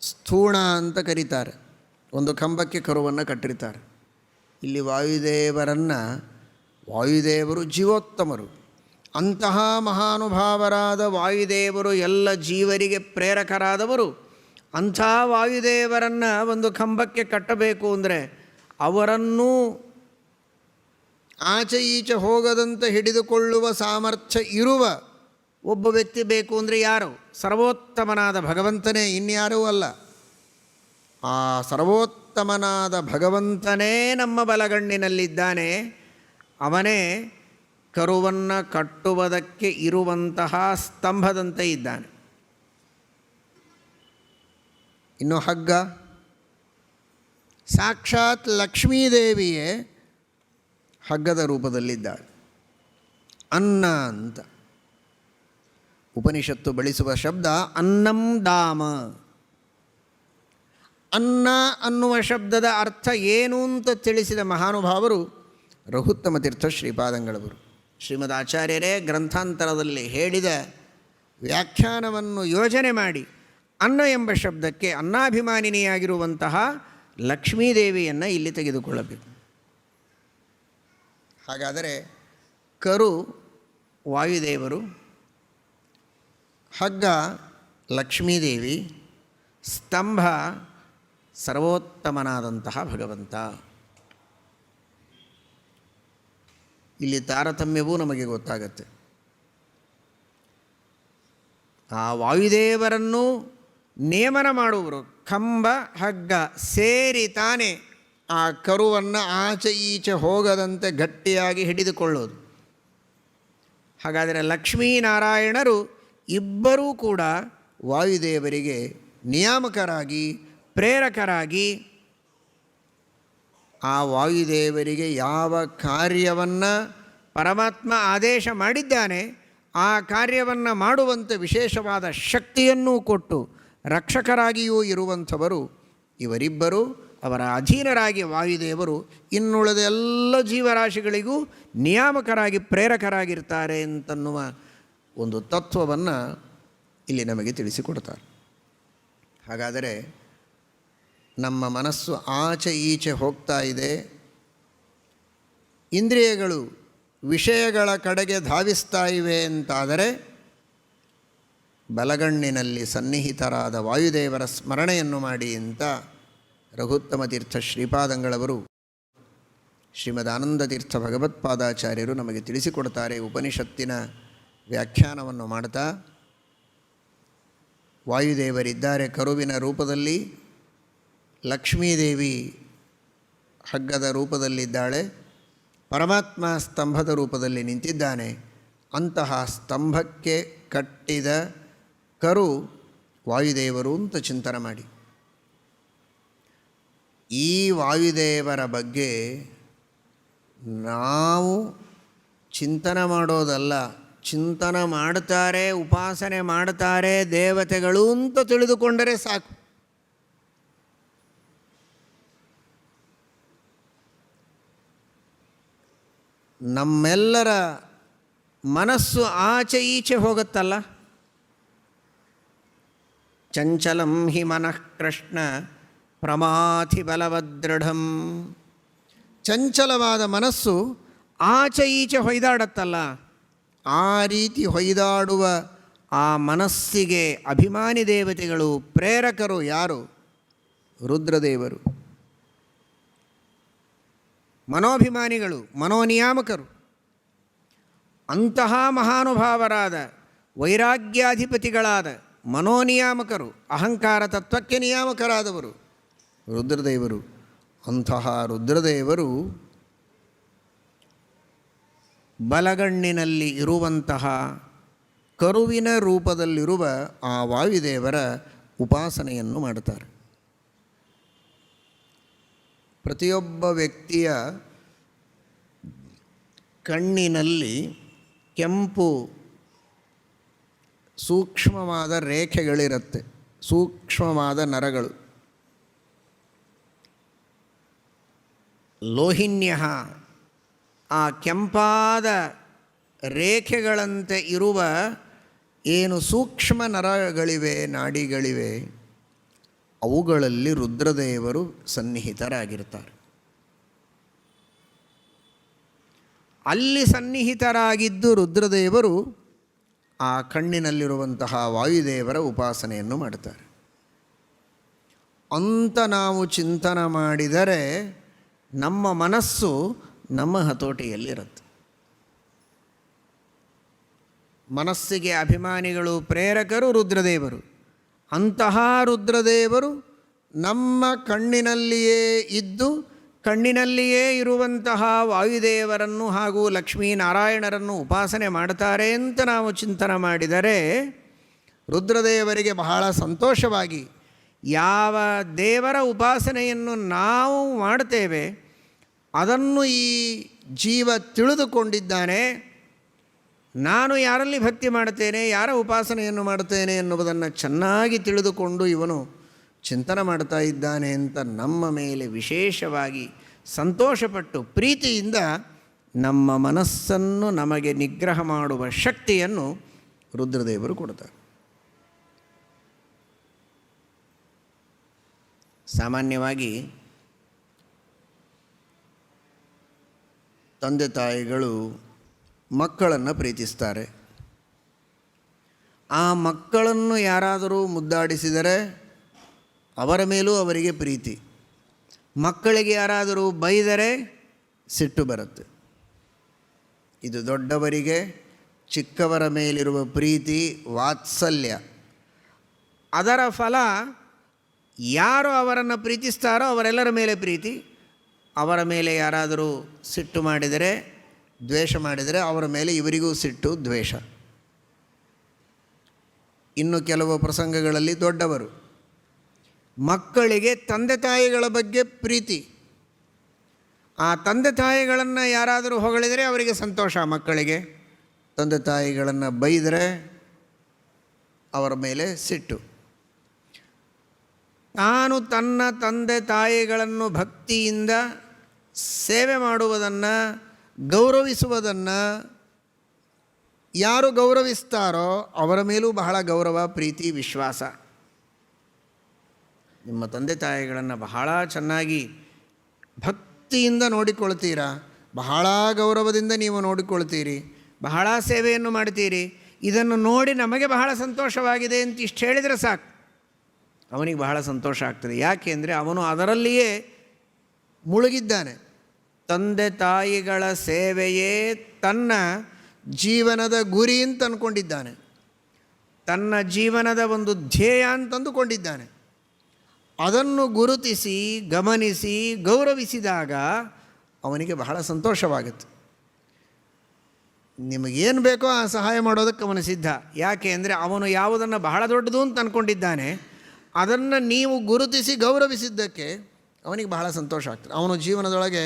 ಸ್ಥೂಣ ಅಂತ ಕರೀತಾರೆ. ಒಂದು ಕಂಬಕ್ಕೆ ಕರುವನ್ನು ಕಟ್ಟಿರ್ತಾರೆ. ಇಲ್ಲಿ ವಾಯುದೇವರು ಜೀವೋತ್ತಮರು. ಅಂತಹ ಮಹಾನುಭಾವರಾದ ವಾಯುದೇವರು ಎಲ್ಲ ಜೀವರಿಗೆ ಪ್ರೇರಕರಾದವರು. ಅಂಥ ವಾಯುದೇವರನ್ನು ಒಂದು ಕಂಬಕ್ಕೆ ಕಟ್ಟಬೇಕು ಅಂದರೆ ಅವರನ್ನೂ ಆಚೆ ಈಚೆ ಹೋಗದಂತೆ ಹಿಡಿದುಕೊಳ್ಳುವ ಸಾಮರ್ಥ್ಯ ಇರುವ ಒಬ್ಬ ವ್ಯಕ್ತಿ ಬೇಕು ಅಂದರೆ ಯಾರು? ಸರ್ವೋತ್ತಮನಾದ ಭಗವಂತನೇ, ಇನ್ಯಾರೂ ಅಲ್ಲ. ಆ ಸರ್ವೋತ್ತಮನಾದ ಭಗವಂತನೇ ನಮ್ಮ ಬಲಗಣ್ಣಿನಲ್ಲಿದ್ದಾನೆ. ಅವನೇ ಕರುವನ್ನು ಕಟ್ಟುವುದಕ್ಕೆ ಇರುವಂತಹ ಸ್ತಂಭದಂತೆ ಇದ್ದಾನೆ. ಇನ್ನು ಹಗ್ಗ, ಸಾಕ್ಷಾತ್ ಲಕ್ಷ್ಮೀದೇವಿಯೇ ಹಗ್ಗದ ರೂಪದಲ್ಲಿದ್ದಾಳೆ. ಅನ್ನ ಅಂತ ಉಪನಿಷತ್ತು ಬಳಸುವ ಶಬ್ದ ಅನ್ನಂ ದಾಮ. ಅನ್ನ ಅನ್ನುವ ಶಬ್ದದ ಅರ್ಥ ಏನು ಅಂತ ತಿಳಿಸಿದ ಮಹಾನುಭಾವರು ರಘುತ್ತಮ ತೀರ್ಥ ಶ್ರೀಪಾದಂಗಳವರು. ಶ್ರೀಮದ್ ಆಚಾರ್ಯರೇ ಗ್ರಂಥಾಂತರದಲ್ಲಿ ಹೇಳಿದ ವ್ಯಾಖ್ಯಾನವನ್ನು ಯೋಜನೆ ಮಾಡಿ ಅನ್ನ ಎಂಬ ಶಬ್ದಕ್ಕೆ ಅನ್ನಾಭಿಮಾನಿನಿಯಾಗಿರುವಂತಹ ಲಕ್ಷ್ಮೀದೇವಿಯನ್ನು ಇಲ್ಲಿ ತೆಗೆದುಕೊಳ್ಳಬೇಕು. ಹಾಗಾದರೆ ಕರು ವಾಯುದೇವರು, ಹಗ್ಗ ಲಕ್ಷ್ಮೀದೇವಿ, ಸ್ತಂಭ ಸರ್ವೋತ್ತಮನಾದಂತಹ ಭಗವಂತ. ಇಲ್ಲಿ ತಾರತಮ್ಯವೂ ನಮಗೆ ಗೊತ್ತಾಗತ್ತೆ. ಆ ವಾಯುದೇವರನ್ನು ನೇಮನ ಮಾಡುವರು. ಕಂಬ ಹಗ್ಗ ಸೇರಿ ತಾನೇ ಆ ಕರುವನ್ನು ಆಚೆ ಈಚೆ ಹೋಗದಂತೆ ಗಟ್ಟಿಯಾಗಿ ಹಿಡಿದುಕೊಳ್ಳೋದು. ಹಾಗಾದರೆ ಲಕ್ಷ್ಮೀನಾರಾಯಣರು ಇಬ್ಬರೂ ಕೂಡ ವಾಯುದೇವರಿಗೆ ನಿಯಾಮಕರಾಗಿ, ಪ್ರೇರಕರಾಗಿ, ಆ ವಾಯುದೇವರಿಗೆ ಯಾವ ಕಾರ್ಯವನ್ನು ಪರಮಾತ್ಮ ಆದೇಶ ಮಾಡಿದ್ದಾನೆ ಆ ಕಾರ್ಯವನ್ನು ಮಾಡುವಂತೆ ವಿಶೇಷವಾದ ಶಕ್ತಿಯನ್ನೂ ಕೊಟ್ಟು ರಕ್ಷಕರಾಗಿಯೂ ಇರುವಂಥವರು ಇವರಿಬ್ಬರು. ಅವರ ಅಧೀನರಾಗಿ ವಾಯುದೇವರು ಇನ್ನುಳಿದ ಎಲ್ಲ ಜೀವರಾಶಿಗಳಿಗೂ ನಿಯಾಮಕರಾಗಿ ಪ್ರೇರಕರಾಗಿರ್ತಾರೆ ಅಂತನ್ನುವ ಒಂದು ತತ್ವವನ್ನು ಇಲ್ಲಿ ನಮಗೆ ತಿಳಿಸಿಕೊಡ್ತಾರೆ. ಹಾಗಾದರೆ ನಮ್ಮ ಮನಸ್ಸು ಆಚೆ ಈಚೆ ಹೋಗ್ತಾ ಇದೆ, ಇಂದ್ರಿಯಗಳು ವಿಷಯಗಳ ಕಡೆಗೆ ಧಾವಿಸ್ತಾ ಇವೆ ಅಂತಾದರೆ ಬಲಗಣ್ಣಿನಲ್ಲಿ ಸನ್ನಿಹಿತರಾದ ವಾಯುದೇವರ ಸ್ಮರಣೆಯನ್ನು ಮಾಡಿ ಅಂತ ರಘುತ್ತಮ ತೀರ್ಥ ಶ್ರೀಪಾದಂಗಳವರು, ಶ್ರೀಮದ್ ಆನಂದ ತೀರ್ಥ ಭಗವತ್ಪಾದಾಚಾರ್ಯರು ನಮಗೆ ತಿಳಿಸಿಕೊಡ್ತಾರೆ. ಉಪನಿಷತ್ತಿನ ವ್ಯಾಖ್ಯಾನವನ್ನು ಮಾಡ್ತಾ ವಾಯುದೇವರಿದ್ದಾರೆ ಕರುವಿನ ರೂಪದಲ್ಲಿ, ಲಕ್ಷ್ಮೀದೇವಿ ಹಗ್ಗದ ರೂಪದಲ್ಲಿದ್ದಾಳೆ, ಪರಮಾತ್ಮ ಸ್ತಂಭದ ರೂಪದಲ್ಲಿ ನಿಂತಿದ್ದಾನೆ. ಅಂತಹ ಸ್ತಂಭಕ್ಕೆ ಕಟ್ಟಿದ ಕರು ವಾಯುದೇವರು ಅಂತ ಚಿಂತನೆ ಮಾಡಿ. ಈ ವಾಯುದೇವರ ಬಗ್ಗೆ ನಾವು ಚಿಂತನೆ ಮಾಡೋದಲ್ಲ, ಚಿಂತನೆ ಮಾಡ್ತಾರೆ, ಉಪಾಸನೆ ಮಾಡ್ತಾರೆ ದೇವತೆಗಳು ಅಂತ ತಿಳಿದುಕೊಂಡರೆ ಸಾಕು. ನಮ್ಮೆಲ್ಲರ ಮನಸ್ಸು ಆಚೆ ಈಚೆ ಹೋಗುತ್ತಲ್ಲ. ಚಂಚಲಂ ಹಿ ಮನಃ ಕೃಷ್ಣ ಪ್ರಮಾಥಿ ಬಲವದೃಢಂ. ಚಂಚಲವಾದ ಮನಸ್ಸು ಆಚೆ ಈಚೆ ಹೊಯ್ದಾಡತ್ತಲ್ಲ. ಆ ರೀತಿ ಹೊಯ್ದಾಡುವ ಆ ಮನಸ್ಸಿಗೆ ಅಭಿಮಾನಿ ದೇವತೆಗಳು, ಪ್ರೇರಕರು ಯಾರು? ರುದ್ರದೇವರು. ಮನೋಭಿಮಾನಿಗಳು, ಮನೋನಿಯಾಮಕರು. ಅಂತಹ ಮಹಾನುಭಾವರಾದ ವೈರಾಗ್ಯಾಧಿಪತಿಗಳಾದ ಮನೋನಿಯಾಮಕರು, ಅಹಂಕಾರ ತತ್ವಕ್ಕೆ ನಿಯಾಮಕರಾದವರು ರುದ್ರದೇವರು. ಅಂತಹ ರುದ್ರದೇವರು ಬಲಗಣ್ಣಿನಲ್ಲಿ ಇರುವಂತಹ ಕರುವಿನ ರೂಪದಲ್ಲಿರುವ ಆ ವಾಯುದೇವರ ಉಪಾಸನೆಯನ್ನು ಮಾಡುತ್ತಾರೆ. ಪ್ರತಿಯೊಬ್ಬ ವ್ಯಕ್ತಿಯ ಕಣ್ಣಿನಲ್ಲಿ ಕೆಂಪು ಸೂಕ್ಷ್ಮವಾದ ರೇಖೆಗಳಿರುತ್ತೆ, ಸೂಕ್ಷ್ಮವಾದ ನರಗಳು. ಲೋಹಿನ್ಯ, ಆ ಕೆಂಪಾದ ರೇಖೆಗಳಂತೆ ಇರುವ ಏನು ಸೂಕ್ಷ್ಮ ನರಗಳಿವೆ, ನಾಡಿಗಳಿವೆ, ಅವುಗಳಲ್ಲಿ ರುದ್ರದೇವರು ಸನ್ನಿಹಿತರಾಗಿರ್ತಾರೆ. ಅಲ್ಲಿ ಸನ್ನಿಹಿತರಾಗಿದ್ದು ರುದ್ರದೇವರು ಆ ಕಣ್ಣಿನಲ್ಲಿರುವಂತಹ ವಾಯುದೇವರ ಉಪಾಸನೆಯನ್ನು ಮಾಡ್ತಾರೆ ಅಂತ ನಾವು ಚಿಂತನೆ ಮಾಡಿದರೆ ನಮ್ಮ ಮನಸ್ಸು ನಮ್ಮ ಹತೋಟಿಯಲ್ಲಿರುತ್ತೆ. ಮನಸ್ಸಿಗೆ ಅಭಿಮಾನಿಗಳು, ಪ್ರೇರಕರು ರುದ್ರದೇವರು. ಅಂತಹ ರುದ್ರದೇವರು ನಮ್ಮ ಕಣ್ಣಿನಲ್ಲಿಯೇ ಇದ್ದು ಕಣ್ಣಿನಲ್ಲಿಯೇ ಇರುವಂತಹ ವಾಯುದೇವರನ್ನು ಹಾಗೂ ಲಕ್ಷ್ಮೀನಾರಾಯಣರನ್ನು ಉಪಾಸನೆ ಮಾಡ್ತಾರೆ ಅಂತ ನಾವು ಚಿಂತನೆ ಮಾಡಿದರೆ ರುದ್ರದೇವರಿಗೆ ಬಹಳ ಸಂತೋಷವಾಗಿ ಯಾವ ದೇವರ ಉಪಾಸನೆಯನ್ನು ನಾವು ಮಾಡ್ತೇವೆ ಅದನ್ನು ಈ ಜೀವ ತಿಳಿದುಕೊಂಡಿದ್ದಾನೆ. ನಾನು ಯಾರಲ್ಲಿ ಭಕ್ತಿ ಮಾಡುತ್ತೇನೆ, ಯಾರ ಉಪಾಸನೆಯನ್ನು ಮಾಡುತ್ತೇನೆ ಎನ್ನುವುದನ್ನು ಚೆನ್ನಾಗಿ ತಿಳಿದುಕೊಂಡು ಇವನು ಚಿಂತನೆ ಮಾಡ್ತಾ ಇದ್ದಾನೆ ಅಂತ ನಮ್ಮ ಮೇಲೆ ವಿಶೇಷವಾಗಿ ಸಂತೋಷಪಟ್ಟು ಪ್ರೀತಿಯಿಂದ ನಮ್ಮ ಮನಸ್ಸನ್ನು ನಮಗೆ ನಿಗ್ರಹ ಮಾಡುವ ಶಕ್ತಿಯನ್ನು ರುದ್ರದೇವರು ಕೊಡ್ತಾರೆ. ಸಾಮಾನ್ಯವಾಗಿ ತಂದೆ ತಾಯಿಗಳು ಮಕ್ಕಳನ್ನು ಪ್ರೀತಿಸ್ತಾರೆ. ಆ ಮಕ್ಕಳನ್ನು ಯಾರಾದರೂ ಮುದ್ದಾಡಿಸಿದರೆ ಅವರ ಮೇಲೂ ಅವರಿಗೆ ಪ್ರೀತಿ. ಮಕ್ಕಳಿಗೆ ಯಾರಾದರೂ ಬೈದರೆ ಸಿಟ್ಟು ಬರುತ್ತೆ. ಇದು ದೊಡ್ಡವರಿಗೆ ಚಿಕ್ಕವರ ಮೇಲಿರುವ ಪ್ರೀತಿ, ವಾತ್ಸಲ್ಯ. ಅದರ ಫಲ ಯಾರು ಅವರನ್ನು ಪ್ರೀತಿಸ್ತಾರೋ ಅವರೆಲ್ಲರ ಮೇಲೆ ಪ್ರೀತಿ. ಅವರ ಮೇಲೆ ಯಾರಾದರೂ ಸಿಟ್ಟು ಮಾಡಿದರೆ, ದ್ವೇಷ ಮಾಡಿದರೆ ಅವರ ಮೇಲೆ ಇವರಿಗೂ ಸಿಟ್ಟು, ದ್ವೇಷ. ಇನ್ನು ಕೆಲವು ಪ್ರಸಂಗಗಳಲ್ಲಿ ದೊಡ್ಡವರು ಮಕ್ಕಳಿಗೆ ತಂದೆ ತಾಯಿಗಳ ಬಗ್ಗೆ ಪ್ರೀತಿ. ಆ ತಂದೆ ತಾಯಿಗಳನ್ನು ಯಾರಾದರೂ ಹೊಗಳಿದರೆ ಅವರಿಗೆ ಸಂತೋಷ. ಮಕ್ಕಳಿಗೆ ತಂದೆ ತಾಯಿಗಳನ್ನು ಬೈದರೆ ಅವರ ಮೇಲೆ ಸಿಟ್ಟು. ತಾನು ತನ್ನ ತಂದೆ ತಾಯಿಗಳನ್ನು ಭಕ್ತಿಯಿಂದ ಸೇವೆ ಮಾಡುವುದನ್ನು, ಗೌರವಿಸುವುದನ್ನು ಯಾರು ಗೌರವಿಸ್ತಾರೋ ಅವರ ಮೇಲೂ ಬಹಳ ಗೌರವ, ಪ್ರೀತಿ, ವಿಶ್ವಾಸ. ನಿಮ್ಮ ತಂದೆ ತಾಯಿಗಳನ್ನು ಬಹಳ ಚೆನ್ನಾಗಿ ಭಕ್ತಿಯಿಂದ ನೋಡಿಕೊಳ್ತೀರಾ, ಬಹಳ ಗೌರವದಿಂದ ನೀವು ನೋಡಿಕೊಳ್ತೀರಿ, ಬಹಳ ಸೇವೆಯನ್ನು ಮಾಡ್ತೀರಿ. ಇದನ್ನು ನೋಡಿ ನಮಗೆ ಬಹಳ ಸಂತೋಷವಾಗಿದೆ ಅಂತ ಇಷ್ಟು ಹೇಳಿದರೆ ಸಾಕು, ಅವನಿಗೆ ಬಹಳ ಸಂತೋಷ ಆಗ್ತದೆ. ಯಾಕೆ ಅಂದರೆ ಅವನು ಅದರಲ್ಲಿಯೇ ಮುಳುಗಿದ್ದಾನೆ. ತಂದೆ ತಾಯಿಗಳ ಸೇವೆಯೇ ತನ್ನ ಜೀವನದ ಗುರಿ ಅಂತ ಅಂದ್ಕೊಂಡಿದ್ದಾನೆ, ತನ್ನ ಜೀವನದ ಒಂದು ಧ್ಯೇಯ ಅಂತಂದುಕೊಂಡಿದ್ದಾನೆ. ಅದನ್ನು ಗುರುತಿಸಿ, ಗಮನಿಸಿ, ಗೌರವಿಸಿದಾಗ ಅವನಿಗೆ ಬಹಳ ಸಂತೋಷವಾಗುತ್ತೆ. ನಿಮಗೇನು ಬೇಕೋ ಆ ಸಹಾಯ ಮಾಡೋದಕ್ಕೆ ಅವನು ಸಿದ್ಧ. ಯಾಕೆ ಅಂದರೆ ಅವನು ಯಾವುದನ್ನು ಬಹಳ ದೊಡ್ಡದು ಅಂತ ಅಂದ್ಕೊಂಡಿದ್ದಾನೆ, ಅದನ್ನು ನೀವು ಗುರುತಿಸಿ ಗೌರವಿಸಿದ್ದಕ್ಕೆ ಅವನಿಗೆ ಬಹಳ ಸಂತೋಷ ಆಗ್ತದೆ. ಅವನು ಜೀವನದೊಳಗೆ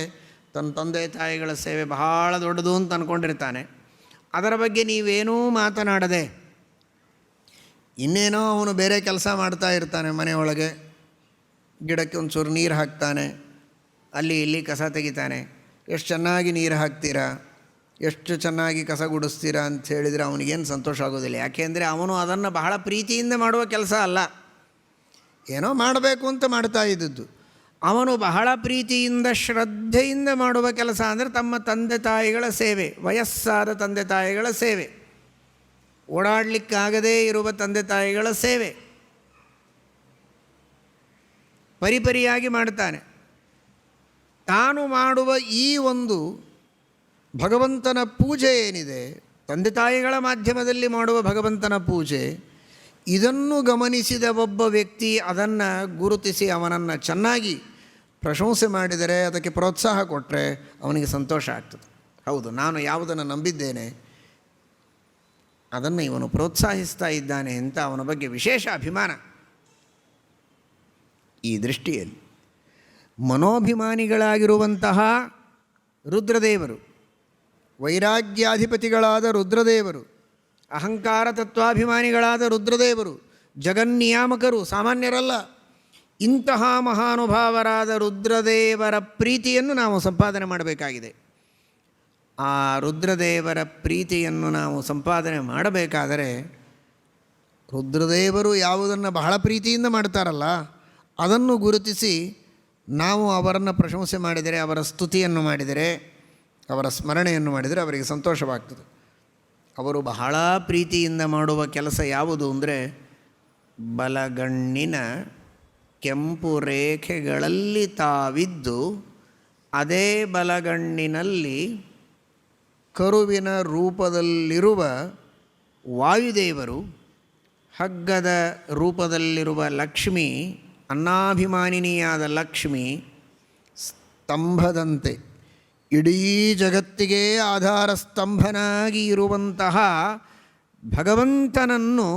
ತನ್ನ ತಂದೆ ತಾಯಿಗಳ ಸೇವೆ ಬಹಳ ದೊಡ್ಡದು ಅಂತ ಅಂದ್ಕೊಂಡಿರ್ತಾನೆ. ಅದರ ಬಗ್ಗೆ ನೀವೇನೂ ಮಾತನಾಡದೆ ಇನ್ನೇನೋ ಅವನು ಬೇರೆ ಕೆಲಸ ಮಾಡ್ತಾ ಇರ್ತಾನೆ, ಮನೆಯೊಳಗೆ ಗಿಡಕ್ಕೆ ಒಂಚೂರು ನೀರು ಹಾಕ್ತಾನೆ, ಅಲ್ಲಿ ಇಲ್ಲಿ ಕಸ ತೆಗಿತಾನೆ. ಎಷ್ಟು ಚೆನ್ನಾಗಿ ನೀರು ಹಾಕ್ತೀರಾ, ಎಷ್ಟು ಚೆನ್ನಾಗಿ ಕಸ ಗುಡಿಸ್ತೀರಾ ಅಂತ ಹೇಳಿದರೆ ಅವನಿಗೇನು ಸಂತೋಷ ಆಗೋದಿಲ್ಲ. ಯಾಕೆಂದರೆ ಅವನು ಅದನ್ನು ಬಹಳ ಪ್ರೀತಿಯಿಂದ ಮಾಡುವ ಕೆಲಸ ಅಲ್ಲ, ಏನೋ ಮಾಡಬೇಕು ಅಂತ ಮಾಡ್ತಾ ಇದ್ದದ್ದು. ಅವನು ಬಹಳ ಪ್ರೀತಿಯಿಂದ ಶ್ರದ್ಧೆಯಿಂದ ಮಾಡುವ ಕೆಲಸ ಅಂದರೆ ತಮ್ಮ ತಂದೆ ತಾಯಿಗಳ ಸೇವೆ, ವಯಸ್ಸಾದ ತಂದೆ ತಾಯಿಗಳ ಸೇವೆ, ಓಡಾಡಲಿಕ್ಕಾಗದೇ ಇರುವ ತಂದೆ ತಾಯಿಗಳ ಸೇವೆ ಪರಿಪರಿಯಾಗಿ ಮಾಡ್ತಾನೆ. ತಾನು ಮಾಡುವ ಈ ಒಂದು ಭಗವಂತನ ಪೂಜೆ ಏನಿದೆ, ತಂದೆ ತಾಯಿಗಳ ಮಾಧ್ಯಮದಲ್ಲಿ ಮಾಡುವ ಭಗವಂತನ ಪೂಜೆ, ಇದನ್ನು ಗಮನಿಸಿದ ಒಬ್ಬ ವ್ಯಕ್ತಿ ಅದನ್ನು ಗುರುತಿಸಿ ಅವನನ್ನು ಚೆನ್ನಾಗಿ ಪ್ರಶಂಸೆ ಮಾಡಿದರೆ, ಅದಕ್ಕೆ ಪ್ರೋತ್ಸಾಹ ಕೊಟ್ಟರೆ ಅವನಿಗೆ ಸಂತೋಷ ಆಗ್ತದೆ. ಹೌದು, ನಾನು ಯಾವುದನ್ನು ನಂಬಿದ್ದೇನೆ ಅದನ್ನು ಇವನು ಪ್ರೋತ್ಸಾಹಿಸ್ತಾ ಇದ್ದಾನೆ ಅಂತ ಅವನ ಬಗ್ಗೆ ವಿಶೇಷ ಅಭಿಮಾನ. ಈ ದೃಷ್ಟಿಯಲ್ಲಿ ಮನೋಭಿಮಾನಿಗಳಾಗಿರುವಂತಹ ರುದ್ರದೇವರು, ವೈರಾಗ್ಯಾಧಿಪತಿಗಳಾದ ರುದ್ರದೇವರು, ಅಹಂಕಾರ ತತ್ವಾಭಿಮಾನಿಗಳಾದ ರುದ್ರದೇವರು, ಜಗನ್ನಿಯಾಮಕರು, ಸಾಮಾನ್ಯರಲ್ಲ. ಇಂತಹ ಮಹಾನುಭಾವರಾದ ರುದ್ರದೇವರ ಪ್ರೀತಿಯನ್ನು ನಾವು ಸಂಪಾದನೆ ಮಾಡಬೇಕಾಗಿದೆ. ಆ ರುದ್ರದೇವರ ಪ್ರೀತಿಯನ್ನು ನಾವು ಸಂಪಾದನೆ ಮಾಡಬೇಕಾದರೆ ರುದ್ರದೇವರು ಯಾವುದನ್ನು ಬಹಳ ಪ್ರೀತಿಯಿಂದ ಮಾಡ್ತಾರಲ್ಲ ಅದನ್ನು ಗುರುತಿಸಿ ನಾವು ಅವರನ್ನು ಪ್ರಶಂಸೆ ಮಾಡಿದರೆ, ಅವರ ಸ್ತುತಿಯನ್ನು ಮಾಡಿದರೆ, ಅವರ ಸ್ಮರಣೆಯನ್ನು ಮಾಡಿದರೆ ಅವರಿಗೆ ಸಂತೋಷವಾಗ್ತದೆ. ಅವರು ಬಹಳ ಪ್ರೀತಿಯಿಂದ ಮಾಡುವ ಕೆಲಸ ಯಾವುದು ಅಂದರೆ, ಬಲಗಣ್ಣಿನ ಕೆಂಪು ರೇಖೆಗಳಲ್ಲಿ ತಾವಿದ್ದು ಅದೇ ಬಲಗಣ್ಣಿನಲ್ಲಿ ಕರುವಿನ ರೂಪದಲ್ಲಿರುವ ವಾಯುದೇವರು, ಹಗ್ಗದ ರೂಪದಲ್ಲಿರುವ ಲಕ್ಷ್ಮಿ, ಅನ್ನಾಭಿಮಾನಿನಿಯಾದ ಲಕ್ಷ್ಮಿ, ಸ್ತಂಭದಂತೆ ಇಡೀ ಜಗತ್ತಿಗೆ ಆಧಾರ ಸ್ತಂಭನಾಗಿ ಇರುವಂತಹ ಭಗವಂತನನ್ನು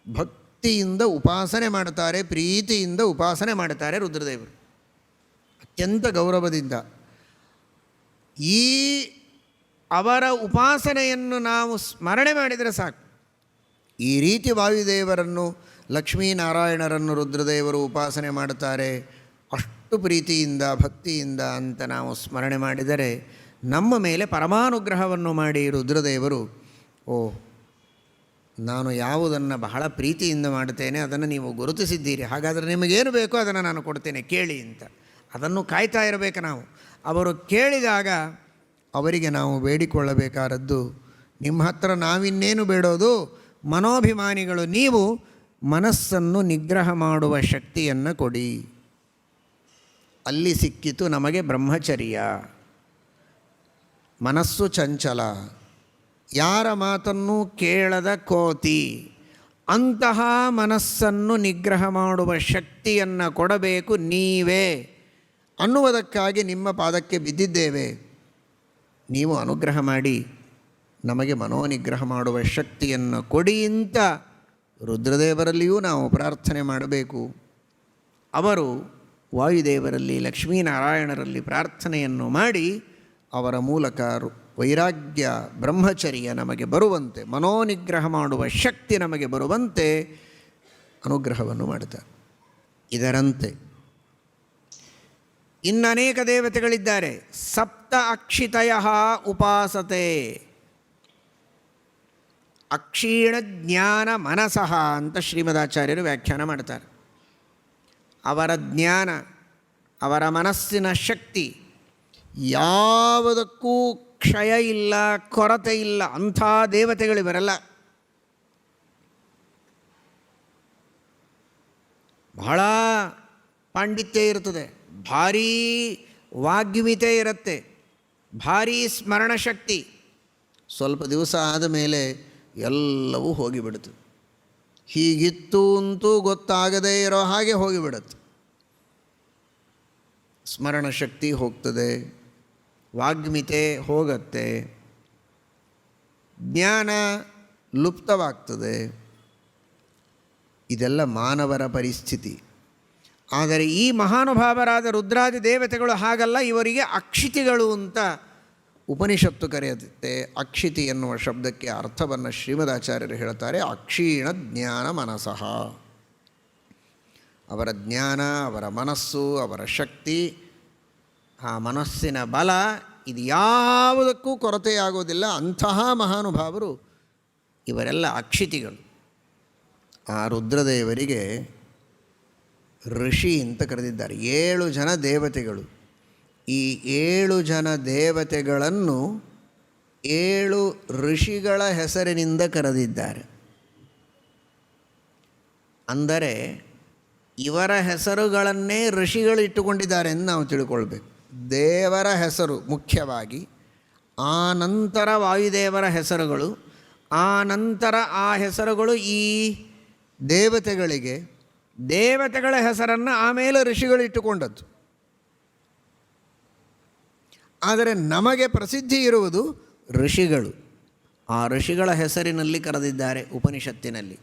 ಭಕ್ತಿಯಿಂದ ಉಪಾಸನೆ ಮಾಡ್ತಾರೆ, ಪ್ರೀತಿಯಿಂದ ಉಪಾಸನೆ ಮಾಡ್ತಾರೆ ರುದ್ರದೇವರು, ಅತ್ಯಂತ ಗೌರವದಿಂದ. ಈ ಅವರ ಉಪಾಸನೆಯನ್ನು ನಾವು ಸ್ಮರಣೆ ಮಾಡಿದರೆ ಸಾಕು. ಈ ರೀತಿ ವಾಯುದೇವರನ್ನು, ಲಕ್ಷ್ಮೀನಾರಾಯಣರನ್ನು ರುದ್ರದೇವರು ಉಪಾಸನೆ ಮಾಡುತ್ತಾರೆ, ಅಷ್ಟು ಪ್ರೀತಿಯಿಂದ ಭಕ್ತಿಯಿಂದ ಅಂತ ನಾವು ಸ್ಮರಣೆ ಮಾಡಿದರೆ ನಮ್ಮ ಮೇಲೆ ಪರಮಾನುಗ್ರಹವನ್ನು ಮಾಡಿ ರುದ್ರದೇವರು, ಓ ನಾನು ಯಾವುದನ್ನು ಬಹಳ ಪ್ರೀತಿಯಿಂದ ಮಾಡುತ್ತೇನೆ ಅದನ್ನು ನೀವು ಗುರುತಿಸಿದ್ದೀರಿ, ಹಾಗಾದರೆ ನಿಮಗೇನು ಬೇಕೋ ಅದನ್ನು ನಾನು ಕೊಡ್ತೇನೆ ಕೇಳಿ ಅಂತ. ಅದನ್ನು ಕಾಯ್ತಾ ಇರಬೇಕು ನಾವು. ಅವರು ಕೇಳಿದಾಗ ಅವರಿಗೆ ನಾವು ಬೇಡಿಕೊಳ್ಳಬೇಕಾದದ್ದು, ನಿಮ್ಮ ಹತ್ರ ನಾವಿನ್ನೇನು ಬೇಡೋದು, ಮನೋಭಿಮಾನಿಗಳು ನೀವು ಮನಸ್ಸನ್ನು ನಿಗ್ರಹ ಮಾಡುವ ಶಕ್ತಿಯನ್ನು ಕೊಡಿ. ಅಲ್ಲಿ ಸಿಕ್ಕಿತು ನಮಗೆ ಬ್ರಹ್ಮಚರ್ಯ. ಮನಸ್ಸು ಚಂಚಲ, ಯಾರ ಮಾತನ್ನು ಕೇಳದ ಕೋತಿ, ಅಂತಹ ಮನಸ್ಸನ್ನು ನಿಗ್ರಹ ಮಾಡುವ ಶಕ್ತಿಯನ್ನು ಕೊಡಬೇಕು ನೀವೇ ಅನ್ನುವುದಕ್ಕಾಗಿ ನಿಮ್ಮ ಪಾದಕ್ಕೆ ಬಿದ್ದಿದ್ದೇವೆ. ನೀವು ಅನುಗ್ರಹ ಮಾಡಿ ನಮಗೆ ಮನೋನಿಗ್ರಹ ಮಾಡುವ ಶಕ್ತಿಯನ್ನು ಕೊಡಿ ಅಂತ ರುದ್ರದೇವರಲ್ಲಿಯೂ ನಾವು ಪ್ರಾರ್ಥನೆ ಮಾಡಬೇಕು. ಅವರು ವಾಯುದೇವರಲ್ಲಿ, ಲಕ್ಷ್ಮೀನಾರಾಯಣರಲ್ಲಿ ಪ್ರಾರ್ಥನೆಯನ್ನು ಮಾಡಿ ಅವರ ಮೂಲಕ ವೈರಾಗ್ಯ ಬ್ರಹ್ಮಚರ್ಯ ನಮಗೆ ಬರುವಂತೆ, ಮನೋನಿಗ್ರಹ ಮಾಡುವ ಶಕ್ತಿ ನಮಗೆ ಬರುವಂತೆ ಅನುಗ್ರಹವನ್ನು ಮಾಡುತ್ತಾರೆ. ಇದರಂತೆ ಇನ್ನನೇಕ ದೇವತೆಗಳಿದ್ದಾರೆ. ಸಪ್ತ ಅಕ್ಷಿತಯ ಉಪಾಸತೆ. ಅಕ್ಷೀಣ ಜ್ಞಾನ ಮನಸಃ ಅಂತ ಶ್ರೀಮದಾಚಾರ್ಯರು ವ್ಯಾಖ್ಯಾನ ಮಾಡ್ತಾರೆ. ಅವರ ಜ್ಞಾನ, ಅವರ ಮನಸ್ಸಿನ ಶಕ್ತಿ ಯಾವುದಕ್ಕೂ ಕ್ಷಯ ಇಲ್ಲ, ಕೊರತೆ ಇಲ್ಲ. ಅಂಥ ದೇವತೆಗಳಿವರಲ್ಲ. ಬಹಳ ಪಾಂಡಿತ್ಯ ಇರ್ತದೆ, ಭಾರೀ ವಾಗ್ಮಿತೆ ಇರುತ್ತೆ, ಭಾರೀ ಸ್ಮರಣಶಕ್ತಿ. ಸ್ವಲ್ಪ ದಿವಸ ಆದ ಮೇಲೆ ಎಲ್ಲವೂ ಹೋಗಿಬಿಡುತ್ತೆ. ಹೀಗಿತ್ತು ಅಂತೂ ಗೊತ್ತಾಗದೇ ಇರೋ ಹಾಗೆ ಹೋಗಿಬಿಡುತ್ತೆ. ಸ್ಮರಣಶಕ್ತಿ ಹೋಗ್ತದೆ, ವಾಗ್ಮಿತೆ ಹೋಗುತ್ತೆ, ಜ್ಞಾನ ಲುಪ್ತವಾಗ್ತದೆ. ಇದೆಲ್ಲ ಮಾನವರ ಪರಿಸ್ಥಿತಿ. ಆದರೆ ಈ ಮಹಾನುಭಾವರಾದ ರುದ್ರಾದಿ ದೇವತೆಗಳು ಹಾಗಲ್ಲ. ಇವರಿಗೆ ಅಕ್ಷಿತಿಗಳು ಅಂತ ಉಪನಿಷತ್ತು ಕರೆಯುತ್ತೆ. ಅಕ್ಷಿತಿ ಎನ್ನುವ ಶಬ್ದಕ್ಕೆ ಅರ್ಥವನ್ನು ಶ್ರೀಮದಾಚಾರ್ಯರು ಹೇಳ್ತಾರೆ, ಅಕ್ಷೀಣ ಜ್ಞಾನ ಮನಸಃ. ಅವರ ಜ್ಞಾನ, ಅವರ ಮನಸ್ಸು, ಅವರ ಶಕ್ತಿ, ಆ ಮನಸ್ಸಿನ ಬಲ, ಇದು ಯಾವುದಕ್ಕೂ ಕೊರತೆಯಾಗೋದಿಲ್ಲ. ಅಂತಹ ಮಹಾನುಭಾವರು ಇವರೆಲ್ಲ ಅಕ್ಷಿತಿಗಳು. ಆ ರುದ್ರದೇವರಿಗೆ ಋಷಿ ಅಂತ ಕರೆದಿದ್ದಾರೆ. 7 ಜನ ದೇವತೆಗಳು. ಈ 7 ಜನ ದೇವತೆಗಳನ್ನು 7 ಋಷಿಗಳ ಹೆಸರಿನಿಂದ ಕರೆದಿದ್ದಾರೆ. ಅಂದರೆ ಇವರ ಹೆಸರುಗಳನ್ನೇ ಋಷಿಗಳು ಇಟ್ಟುಕೊಂಡಿದ್ದಾರೆ ಎಂದು ನಾವು ತಿಳ್ಕೊಳ್ಬೇಕು. ದೇವರ ಹೆಸರು ಮುಖ್ಯವಾಗಿ, ಆ ನಂತರ ವಾಯುದೇವರ ಹೆಸರುಗಳು, ಆ ನಂತರ ಆ ಹೆಸರುಗಳು ಈ ದೇವತೆಗಳಿಗೆ, ದೇವತೆಗಳ ಹೆಸರನ್ನು ಆಮೇಲೆ ಋಷಿಗಳು ಇಟ್ಟುಕೊಂಡದ್ದು. ಆದರೆ ನಮಗೆ ಪ್ರಸಿದ್ಧಿ ಇರುವುದು ಋಷಿಗಳು. ಆ ಋಷಿಗಳ ಹೆಸರಿನಲ್ಲಿ ಕರೆದಿದ್ದಾರೆ ಉಪನಿಷತ್ತಿನಲ್ಲಿ.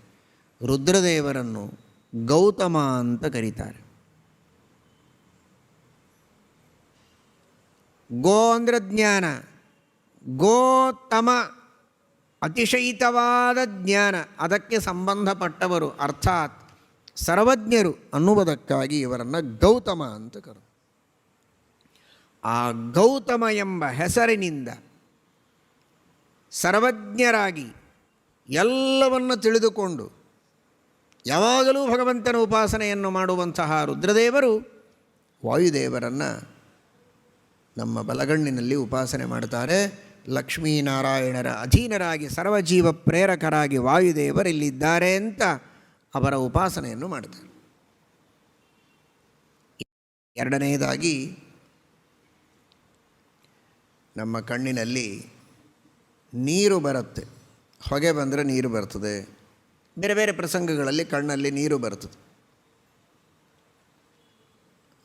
ರುದ್ರದೇವರನ್ನು ಗೌತಮ ಅಂತ ಕರೀತಾರೆ. ಗೋ ಅಂದರೆ ಜ್ಞಾನ, ಗೋತಮ ಅತಿಶಯಿತವಾದ ಜ್ಞಾನ, ಅದಕ್ಕೆ ಸಂಬಂಧಪಟ್ಟವರು ಅರ್ಥಾತ್ ಸರ್ವಜ್ಞರು ಅನ್ನುವುದಕ್ಕಾಗಿ ಇವರನ್ನು ಗೌತಮ ಅಂತ ಕರೆದು. ಆ ಗೌತಮ ಎಂಬ ಹೆಸರಿನಿಂದ ಸರ್ವಜ್ಞರಾಗಿ ಎಲ್ಲವನ್ನು ತಿಳಿದುಕೊಂಡು ಯಾವಾಗಲೂ ಭಗವಂತನ ಉಪಾಸನೆಯನ್ನು ಮಾಡುವಂತಹ ರುದ್ರದೇವರು ವಾಯುದೇವರನ್ನು ನಮ್ಮ ಬಲಗಣ್ಣಿನಲ್ಲಿ ಉಪಾಸನೆ ಮಾಡುತ್ತಾರೆ. ಲಕ್ಷ್ಮೀನಾರಾಯಣರ ಅಧೀನರಾಗಿ ಸರ್ವಜೀವ ಪ್ರೇರಕರಾಗಿ ವಾಯುದೇವರಿಲ್ಲಿದ್ದಾರೆ ಅಂತ ಅವರ ಉಪಾಸನೆಯನ್ನು ಮಾಡ್ತಾರೆ. ಎರಡನೆಯದಾಗಿ, ನಮ್ಮ ಕಣ್ಣಿನಲ್ಲಿ ನೀರು ಬರುತ್ತೆ. ಹೊಗೆ ಬಂದರೆ ನೀರು ಬರ್ತದೆ. ಬೇರೆ ಬೇರೆ ಪ್ರಸಂಗಗಳಲ್ಲಿ ಕಣ್ಣಲ್ಲಿ ನೀರು ಬರ್ತದೆ.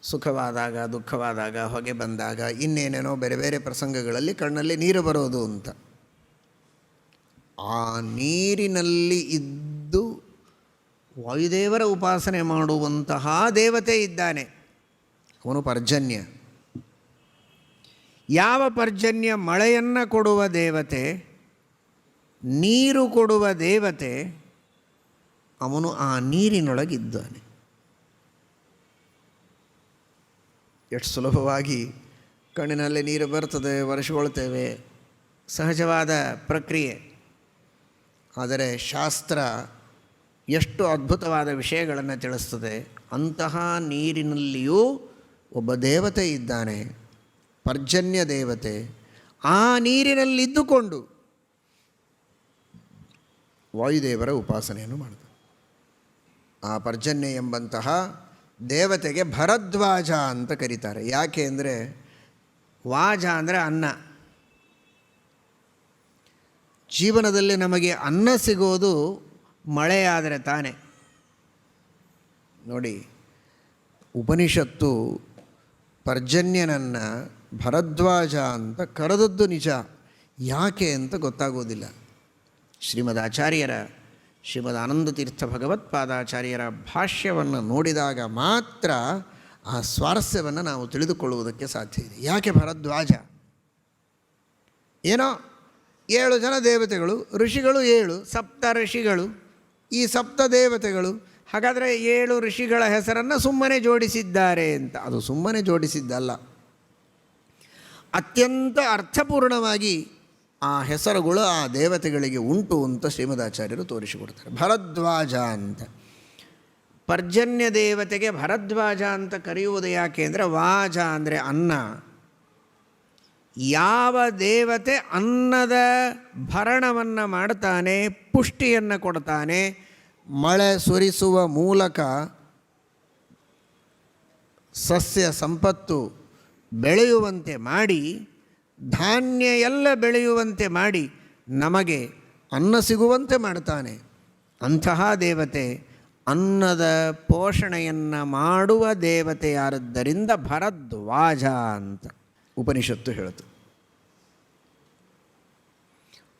ಸುಖವಾದಾಗ, ದುಃಖವಾದಾಗ, ಹೊಗೆ ಬಂದಾಗ, ಇನ್ನೇನೇನೋ ಬೇರೆ ಬೇರೆ ಪ್ರಸಂಗಗಳಲ್ಲಿ ಕಣ್ಣಲ್ಲಿ ನೀರು ಬರೋದು ಅಂತ. ಆ ನೀರಿನಲ್ಲಿ ಇದ್ದು ವಾಯುದೇವರ ಉಪಾಸನೆ ಮಾಡುವಂತಹ ದೇವತೆ ಇದ್ದಾನೆ, ಅವನು ಪರ್ಜನ್ಯ. ಯಾವ ಪರ್ಜನ್ಯ? ಮಳೆಯನ್ನು ಕೊಡುವ ದೇವತೆ, ನೀರು ಕೊಡುವ ದೇವತೆ, ಅವನು ಆ ನೀರಿನೊಳಗಿದ್ದಾನೆ. ಎಷ್ಟು ಸುಲಭವಾಗಿ ಕಣ್ಣಿನಲ್ಲಿ ನೀರು ಬರ್ತದೆ, ವರ್ಷಗೊಳ್ತೇವೆ, ಸಹಜವಾದ ಪ್ರಕ್ರಿಯೆ. ಆದರೆ ಶಾಸ್ತ್ರ ಎಷ್ಟು ಅದ್ಭುತವಾದ ವಿಷಯಗಳನ್ನು ತಿಳಿಸ್ತದೆ. ಅಂತಹ ನೀರಿನಲ್ಲಿಯೂ ಒಬ್ಬ ದೇವತೆ ಇದ್ದಾನೆ, ಪರ್ಜನ್ಯ ದೇವತೆ. ಆ ನೀರಿನಲ್ಲಿದ್ದುಕೊಂಡು ವಾಯುದೇವರ ಉಪಾಸನೆಯನ್ನು ಮಾಡಿದ. ಆ ಪರ್ಜನ್ಯ ಎಂಬಂತಹ ದೇವತೆಗೆ ಭರದ್ವಾಜ ಅಂತ ಕರೀತಾರೆ. ಯಾಕೆ ಅಂದರೆ ವಾಜ ಅಂದರೆ ಅನ್ನ. ಜೀವನದಲ್ಲಿ ನಮಗೆ ಅನ್ನ ಸಿಗೋದು ಮಳೆಯಾದರೆ ತಾನೇ. ನೋಡಿ, ಉಪನಿಷತ್ತು ಪರ್ಜನ್ಯನನ್ನು ಭರದ್ವಾಜ ಅಂತ ಕರೆದದ್ದು ನಿಜ. ಯಾಕೆ ಅಂತ ಗೊತ್ತಾಗೋದಿಲ್ಲ. ಶ್ರೀಮದ್ ಆನಂದತೀರ್ಥ ಭಗವತ್ಪಾದಾಚಾರ್ಯರ ಭಾಷ್ಯವನ್ನು ನೋಡಿದಾಗ ಮಾತ್ರ ಆ ಸ್ವಾರಸ್ಯವನ್ನು ನಾವು ತಿಳಿದುಕೊಳ್ಳುವುದಕ್ಕೆ ಸಾಧ್ಯ ಇದೆ. ಯಾಕೆ ಭರದ್ವಾಜ? ಏನೋ 7 ಜನ ದೇವತೆಗಳು, ಋಷಿಗಳು 7, ಸಪ್ತ ಋಷಿಗಳು, ಈ ಸಪ್ತ ದೇವತೆಗಳು. ಹಾಗಾದರೆ 7 ಋಷಿಗಳ ಹೆಸರನ್ನು ಸುಮ್ಮನೆ ಜೋಡಿಸಿದ್ದಾರೆ ಅಂತ. ಅದು ಸುಮ್ಮನೆ ಜೋಡಿಸಿದ್ದಲ್ಲ, ಅತ್ಯಂತ ಅರ್ಥಪೂರ್ಣವಾಗಿ ಆ ಹೆಸರುಗಳು ಆ ದೇವತೆಗಳಿಗೆ ಉಂಟು ಅಂತ ಶ್ರೀಮದಾಚಾರ್ಯರು ತೋರಿಸಿಕೊಡ್ತಾರೆ. ಭರದ್ವಾಜ ಅಂತ ಪರ್ಜನ್ಯ ದೇವತೆಗೆ ಭರದ್ವಾಜ ಅಂತ ಕರೆಯುವುದು ಯಾಕೆ ಅಂದರೆ, ವಾಜ ಅಂದರೆ ಅನ್ನ. ಯಾವ ದೇವತೆ ಅನ್ನದ ಭರಣವನ್ನು ಮಾಡ್ತಾನೆ, ಪುಷ್ಟಿಯನ್ನು ಕೊಡ್ತಾನೆ, ಮಳೆ ಸುರಿಸುವ ಮೂಲಕ ಸಸ್ಯ ಸಂಪತ್ತು ಬೆಳೆಯುವಂತೆ ಮಾಡಿ, ಧಾನ್ಯ ಎಲ್ಲ ಬೆಳೆಯುವಂತೆ ಮಾಡಿ, ನಮಗೆ ಅನ್ನ ಸಿಗುವಂತೆ ಮಾಡ್ತಾನೆ, ಅಂತಹ ದೇವತೆ ಅನ್ನದ ಪೋಷಣೆಯನ್ನು ಮಾಡುವ ದೇವತೆಯಾದ್ದರಿಂದ ಭರದ್ವಾಜ ಅಂತ ಉಪನಿಷತ್ತು ಹೇಳುತ್ತೆ.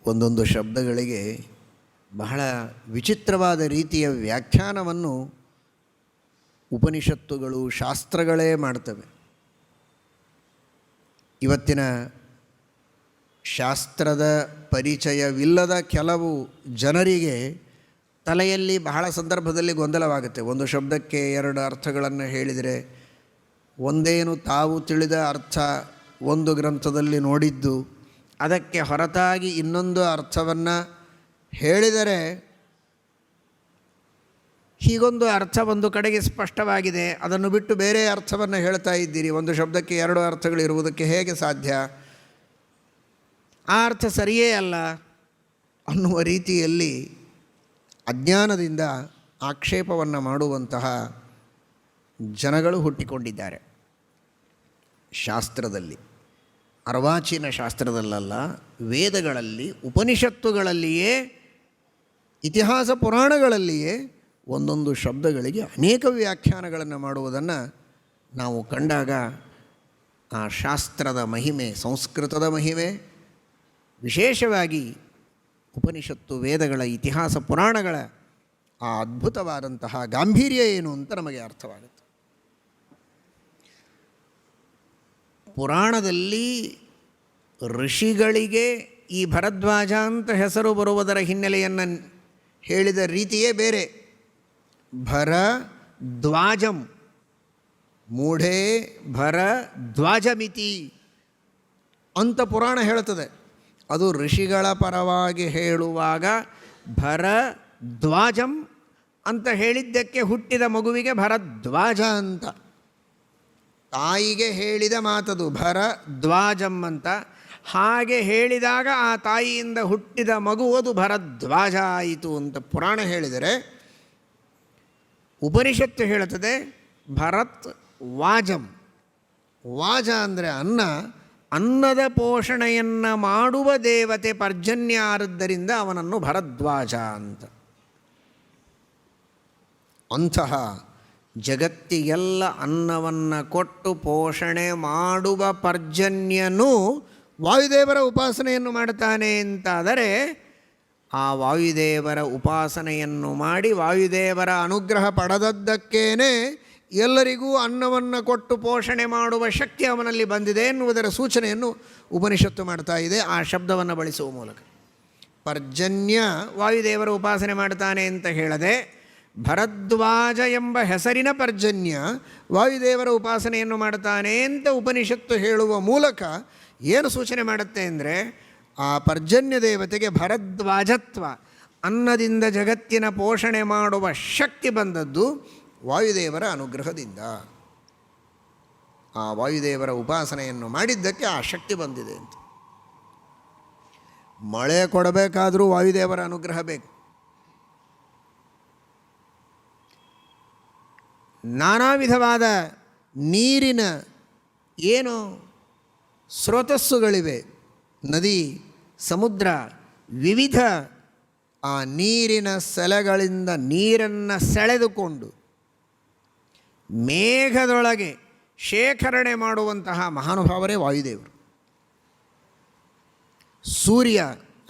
ಒಂದೊಂದು ಶಬ್ದಗಳಿಗೆ ಬಹಳ ವಿಚಿತ್ರವಾದ ರೀತಿಯ ವ್ಯಾಖ್ಯಾನವನ್ನು ಉಪನಿಷತ್ತುಗಳು, ಶಾಸ್ತ್ರಗಳೇ ಮಾಡ್ತವೆ. ಇವತ್ತಿನ ಶಾಸ್ತ್ರದ ಪರಿಚಯವಿಲ್ಲದ ಕೆಲವು ಜನರಿಗೆ ತಲೆಯಲ್ಲಿ ಬಹಳ ಸಂದರ್ಭದಲ್ಲಿ ಗೊಂದಲವಾಗುತ್ತೆ. ಒಂದು ಶಬ್ದಕ್ಕೆ ಎರಡು ಅರ್ಥಗಳನ್ನು ಹೇಳಿದರೆ, ಒಂದೇನು ತಾವು ತಿಳಿದ ಅರ್ಥ ಒಂದು ಗ್ರಂಥದಲ್ಲಿ ನೋಡಿದ್ದು, ಅದಕ್ಕೆ ಹೊರತಾಗಿ ಇನ್ನೊಂದು ಅರ್ಥವನ್ನು ಹೇಳಿದರೆ, ಹೀಗೊಂದು ಅರ್ಥ ಒಂದು ಕಡೆಗೆ ಸ್ಪಷ್ಟವಾಗಿದೆ, ಅದನ್ನು ಬಿಟ್ಟು ಬೇರೆ ಅರ್ಥವನ್ನು ಹೇಳ್ತಾ ಇದ್ದೀರಿ, ಒಂದು ಶಬ್ದಕ್ಕೆ ಎರಡು ಅರ್ಥಗಳಿರುವುದಕ್ಕೆ ಹೇಗೆ ಸಾಧ್ಯ, ಆ ಅರ್ಥ ಸರಿಯೇ ಅಲ್ಲ ಅನ್ನುವ ರೀತಿಯಲ್ಲಿ ಅಜ್ಞಾನದಿಂದ ಆಕ್ಷೇಪವನ್ನು ಮಾಡುವಂತಹ ಜನಗಳು ಹುಟ್ಟಿಕೊಂಡಿದ್ದಾರೆ. ಶಾಸ್ತ್ರದಲ್ಲಿ, ಅರ್ವಾಚೀನ ಶಾಸ್ತ್ರದಲ್ಲ, ವೇದಗಳಲ್ಲಿ, ಉಪನಿಷತ್ತುಗಳಲ್ಲಿಯೇ, ಇತಿಹಾಸ ಪುರಾಣಗಳಲ್ಲಿಯೇ ಒಂದೊಂದು ಶಬ್ದಗಳಿಗೆ ಅನೇಕ ವ್ಯಾಖ್ಯಾನಗಳನ್ನು ಮಾಡುವುದನ್ನು ನಾವು ಕಂಡಾಗ ಆ ಶಾಸ್ತ್ರದ ಮಹಿಮೆ, ಸಂಸ್ಕೃತದ ಮಹಿಮೆ, ವಿಶೇಷವಾಗಿ ಉಪನಿಷತ್ತು, ವೇದಗಳ, ಇತಿಹಾಸ ಪುರಾಣಗಳ ಆ ಅದ್ಭುತವಾದಂತಹ ಗಾಂಭೀರ್ಯ ಏನು ಅಂತ ನಮಗೆ ಅರ್ಥವಾಗುತ್ತೆ. ಪುರಾಣದಲ್ಲಿ ಋಷಿಗಳಿಗೆ ಈ ಭರದ್ವಾಜ ಅಂತ ಹೆಸರು ಬರುವುದರ ಹಿನ್ನೆಲೆಯನ್ನು ಹೇಳಿದ ರೀತಿಯೇ ಬೇರೆ. ಭರದ್ವಾಜಂ ಮೂಢೇ ಭರದ್ವಾಜಮಿತಿ ಅಂತ ಪುರಾಣ ಹೇಳುತ್ತದೆ. ಅದು ಋಷಿಗಳ ಪರವಾಗಿ ಹೇಳುವಾಗ ಭರದ್ವಾಜಂ ಅಂತ ಹೇಳಿದ್ದಕ್ಕೆ ಹುಟ್ಟಿದ ಮಗುವಿಗೆ ಭರದ್ವಾಜ ಅಂತ, ತಾಯಿಗೆ ಹೇಳಿದ ಮಾತದು ಭರದ್ವಾಜಂ ಅಂತ. ಹಾಗೆ ಹೇಳಿದಾಗ ಆ ತಾಯಿಯಿಂದ ಹುಟ್ಟಿದ ಮಗು ಅದು ಭರದ್ವಾಜ ಆಯಿತು ಅಂತ ಪುರಾಣ ಹೇಳಿದರೆ, ಉಪನಿಷತ್ತು ಹೇಳುತ್ತದೆ ಭರತ್ ವಾಜಂ. ವಾಜ ಅಂದರೆ ಅನ್ನ, ಅನ್ನದ ಪೋಷಣೆಯನ್ನು ಮಾಡುವ ದೇವತೆ ಪರ್ಜನ್ಯ ಆದದ್ದರಿಂದ ಅವನನ್ನು ಭರದ್ವಾಜ ಅಂತ. ಅಂತಹ ಜಗತ್ತಿಗೆಲ್ಲ ಅನ್ನವನ್ನು ಕೊಟ್ಟು ಪೋಷಣೆ ಮಾಡುವ ಪರ್ಜನ್ಯನು ವಾಯುದೇವರ ಉಪಾಸನೆಯನ್ನು ಮಾಡ್ತಾನೆ ಅಂತಾದರೆ, ಆ ವಾಯುದೇವರ ಉಪಾಸನೆಯನ್ನು ಮಾಡಿ ವಾಯುದೇವರ ಅನುಗ್ರಹ ಪಡೆದದ್ದಕ್ಕೇನೆ ಎಲ್ಲರಿಗೂ ಅನ್ನವನ್ನು ಕೊಟ್ಟು ಪೋಷಣೆ ಮಾಡುವ ಶಕ್ತಿ ಅವನಲ್ಲಿ ಬಂದಿದೆ ಎನ್ನುವುದರ ಸೂಚನೆಯನ್ನು ಉಪನಿಷತ್ತು ಮಾಡ್ತಾ ಇದೆ ಆ ಶಬ್ದವನ್ನು ಬಳಸುವ ಮೂಲಕ. ಪರ್ಜನ್ಯ ವಾಯುದೇವರ ಉಪಾಸನೆ ಮಾಡ್ತಾನೆ ಅಂತ ಹೇಳದೆ, ಭರದ್ವಾಜ ಎಂಬ ಹೆಸರಿನ ಪರ್ಜನ್ಯ ವಾಯುದೇವರ ಉಪಾಸನೆಯನ್ನು ಮಾಡ್ತಾನೆ ಅಂತ ಉಪನಿಷತ್ತು ಹೇಳುವ ಮೂಲಕ ಏನು ಸೂಚನೆ ಮಾಡುತ್ತೆ ಅಂದರೆ, ಆ ಪರ್ಜನ್ಯ ದೇವತೆಗೆ ಭರದ್ವಾಜತ್ವ, ಅನ್ನದಿಂದ ಜಗತ್ತಿನ ಪೋಷಣೆ ಮಾಡುವ ಶಕ್ತಿ ಬಂದದ್ದು ವಾಯುದೇವರ ಅನುಗ್ರಹದಿಂದ. ಆ ವಾಯುದೇವರ ಉಪಾಸನೆಯನ್ನು ಮಾಡಿದ್ದಕ್ಕೆ ಆ ಶಕ್ತಿ ಬಂದಿದೆ ಅಂತ. ಮಳೆ ಕೊಡಬೇಕಾದರೂ ವಾಯುದೇವರ ಅನುಗ್ರಹ ಬೇಕು. ನಾನಾ ವಿಧವಾದ ನೀರಿನ ಏನು ಸ್ರೋತಸ್ಸುಗಳಿವೆ, ನದಿ, ಸಮುದ್ರ, ವಿವಿಧ ಆ ನೀರಿನ ಸೆಲೆಗಳಿಂದ ನೀರನ್ನು ಸೆಳೆದುಕೊಂಡು ಮೇಘದೊಳಗೆ ಶೇಖರಣೆ ಮಾಡುವಂತಹ ಮಹಾನುಭಾವರೇ ವಾಯುದೇವರು. ಸೂರ್ಯ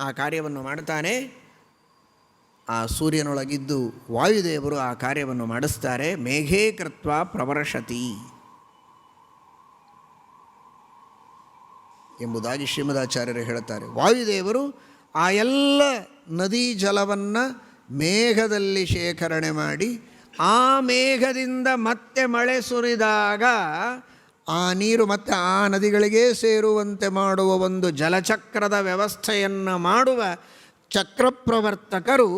ಆ ಕಾರ್ಯವನ್ನು ಮಾಡ್ತಾನೆ. ಆ ಸೂರ್ಯನೊಳಗಿದ್ದು ವಾಯುದೇವರು ಆ ಕಾರ್ಯವನ್ನು ಮಾಡಿಸ್ತಾರೆ. ಮೇಘೇ ಕೃತ್ವ ಪ್ರವರ್ಷತಿ ಎಂಬುದಾಗಿ ಶ್ರೀಮದಾಚಾರ್ಯರು ಹೇಳುತ್ತಾರೆ. ವಾಯುದೇವರು ಆ ಎಲ್ಲ ನದಿ ಜಲವನ್ನು ಮೇಘದಲ್ಲಿ ಶೇಖರಣೆ ಮಾಡಿ, ಆ ಮೇಘದಿಂದ ಮತ್ತೆ ಮಳೆ ಸುರಿದಾಗ ಆ ನೀರು ಮತ್ತೆ ಆ ನದಿಗಳಿಗೆ ಸೇರುವಂತೆ ಮಾಡುವ ಒಂದು ಜಲಚಕ್ರದ ವ್ಯವಸ್ಥೆಯನ್ನು ಮಾಡುವ ಚಕ್ರಪ್ರವರ್ತಕರು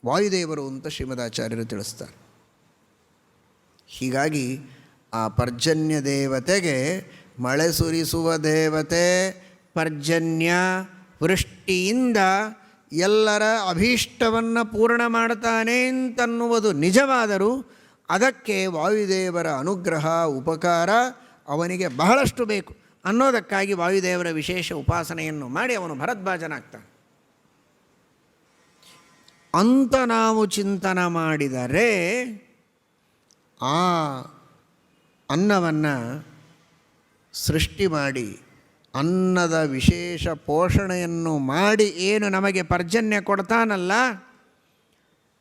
ವಾಯುದೇವರು ಅಂತ ಶ್ರೀಮದಾಚಾರ್ಯರು ತಿಳಿಸ್ತಾರೆ. ಹೀಗಾಗಿ ಆ ಪರ್ಜನ್ಯ ದೇವತೆಗೆ ಮಳೆ ಸುರಿಸುವ ದೇವತೆ ಪರ್ಜನ್ಯ, ವೃಷ್ಟಿಯಿಂದ ಎಲ್ಲರ ಅಭೀಷ್ಟವನ್ನು ಪೂರ್ಣ ಮಾಡ್ತಾನೆ ಅಂತನ್ನುವುದು ನಿಜವಾದರೂ ಅದಕ್ಕೆ ವಾಯುದೇವರ ಅನುಗ್ರಹ, ಉಪಕಾರ ಅವನಿಗೆ ಬಹಳಷ್ಟು ಬೇಕು ಅನ್ನೋದಕ್ಕಾಗಿ ವಾಯುದೇವರ ವಿಶೇಷ ಉಪಾಸನೆಯನ್ನು ಮಾಡಿ ಅವನು ಭರದ್ವಾಜನಾಗ್ತಾನೆ ಅಂತ ನಾವು ಚಿಂತನೆ ಮಾಡಿದರೆ, ಆ ಅನ್ನವನ್ನು ಸೃಷ್ಟಿ ಮಾಡಿ ಅನ್ನದ ವಿಶೇಷ ಪೋಷಣೆಯನ್ನು ಮಾಡಿ ಏನು ನಮಗೆ ಪರ್ಜನ್ಯ ಕೊಡ್ತಾನಲ್ಲ,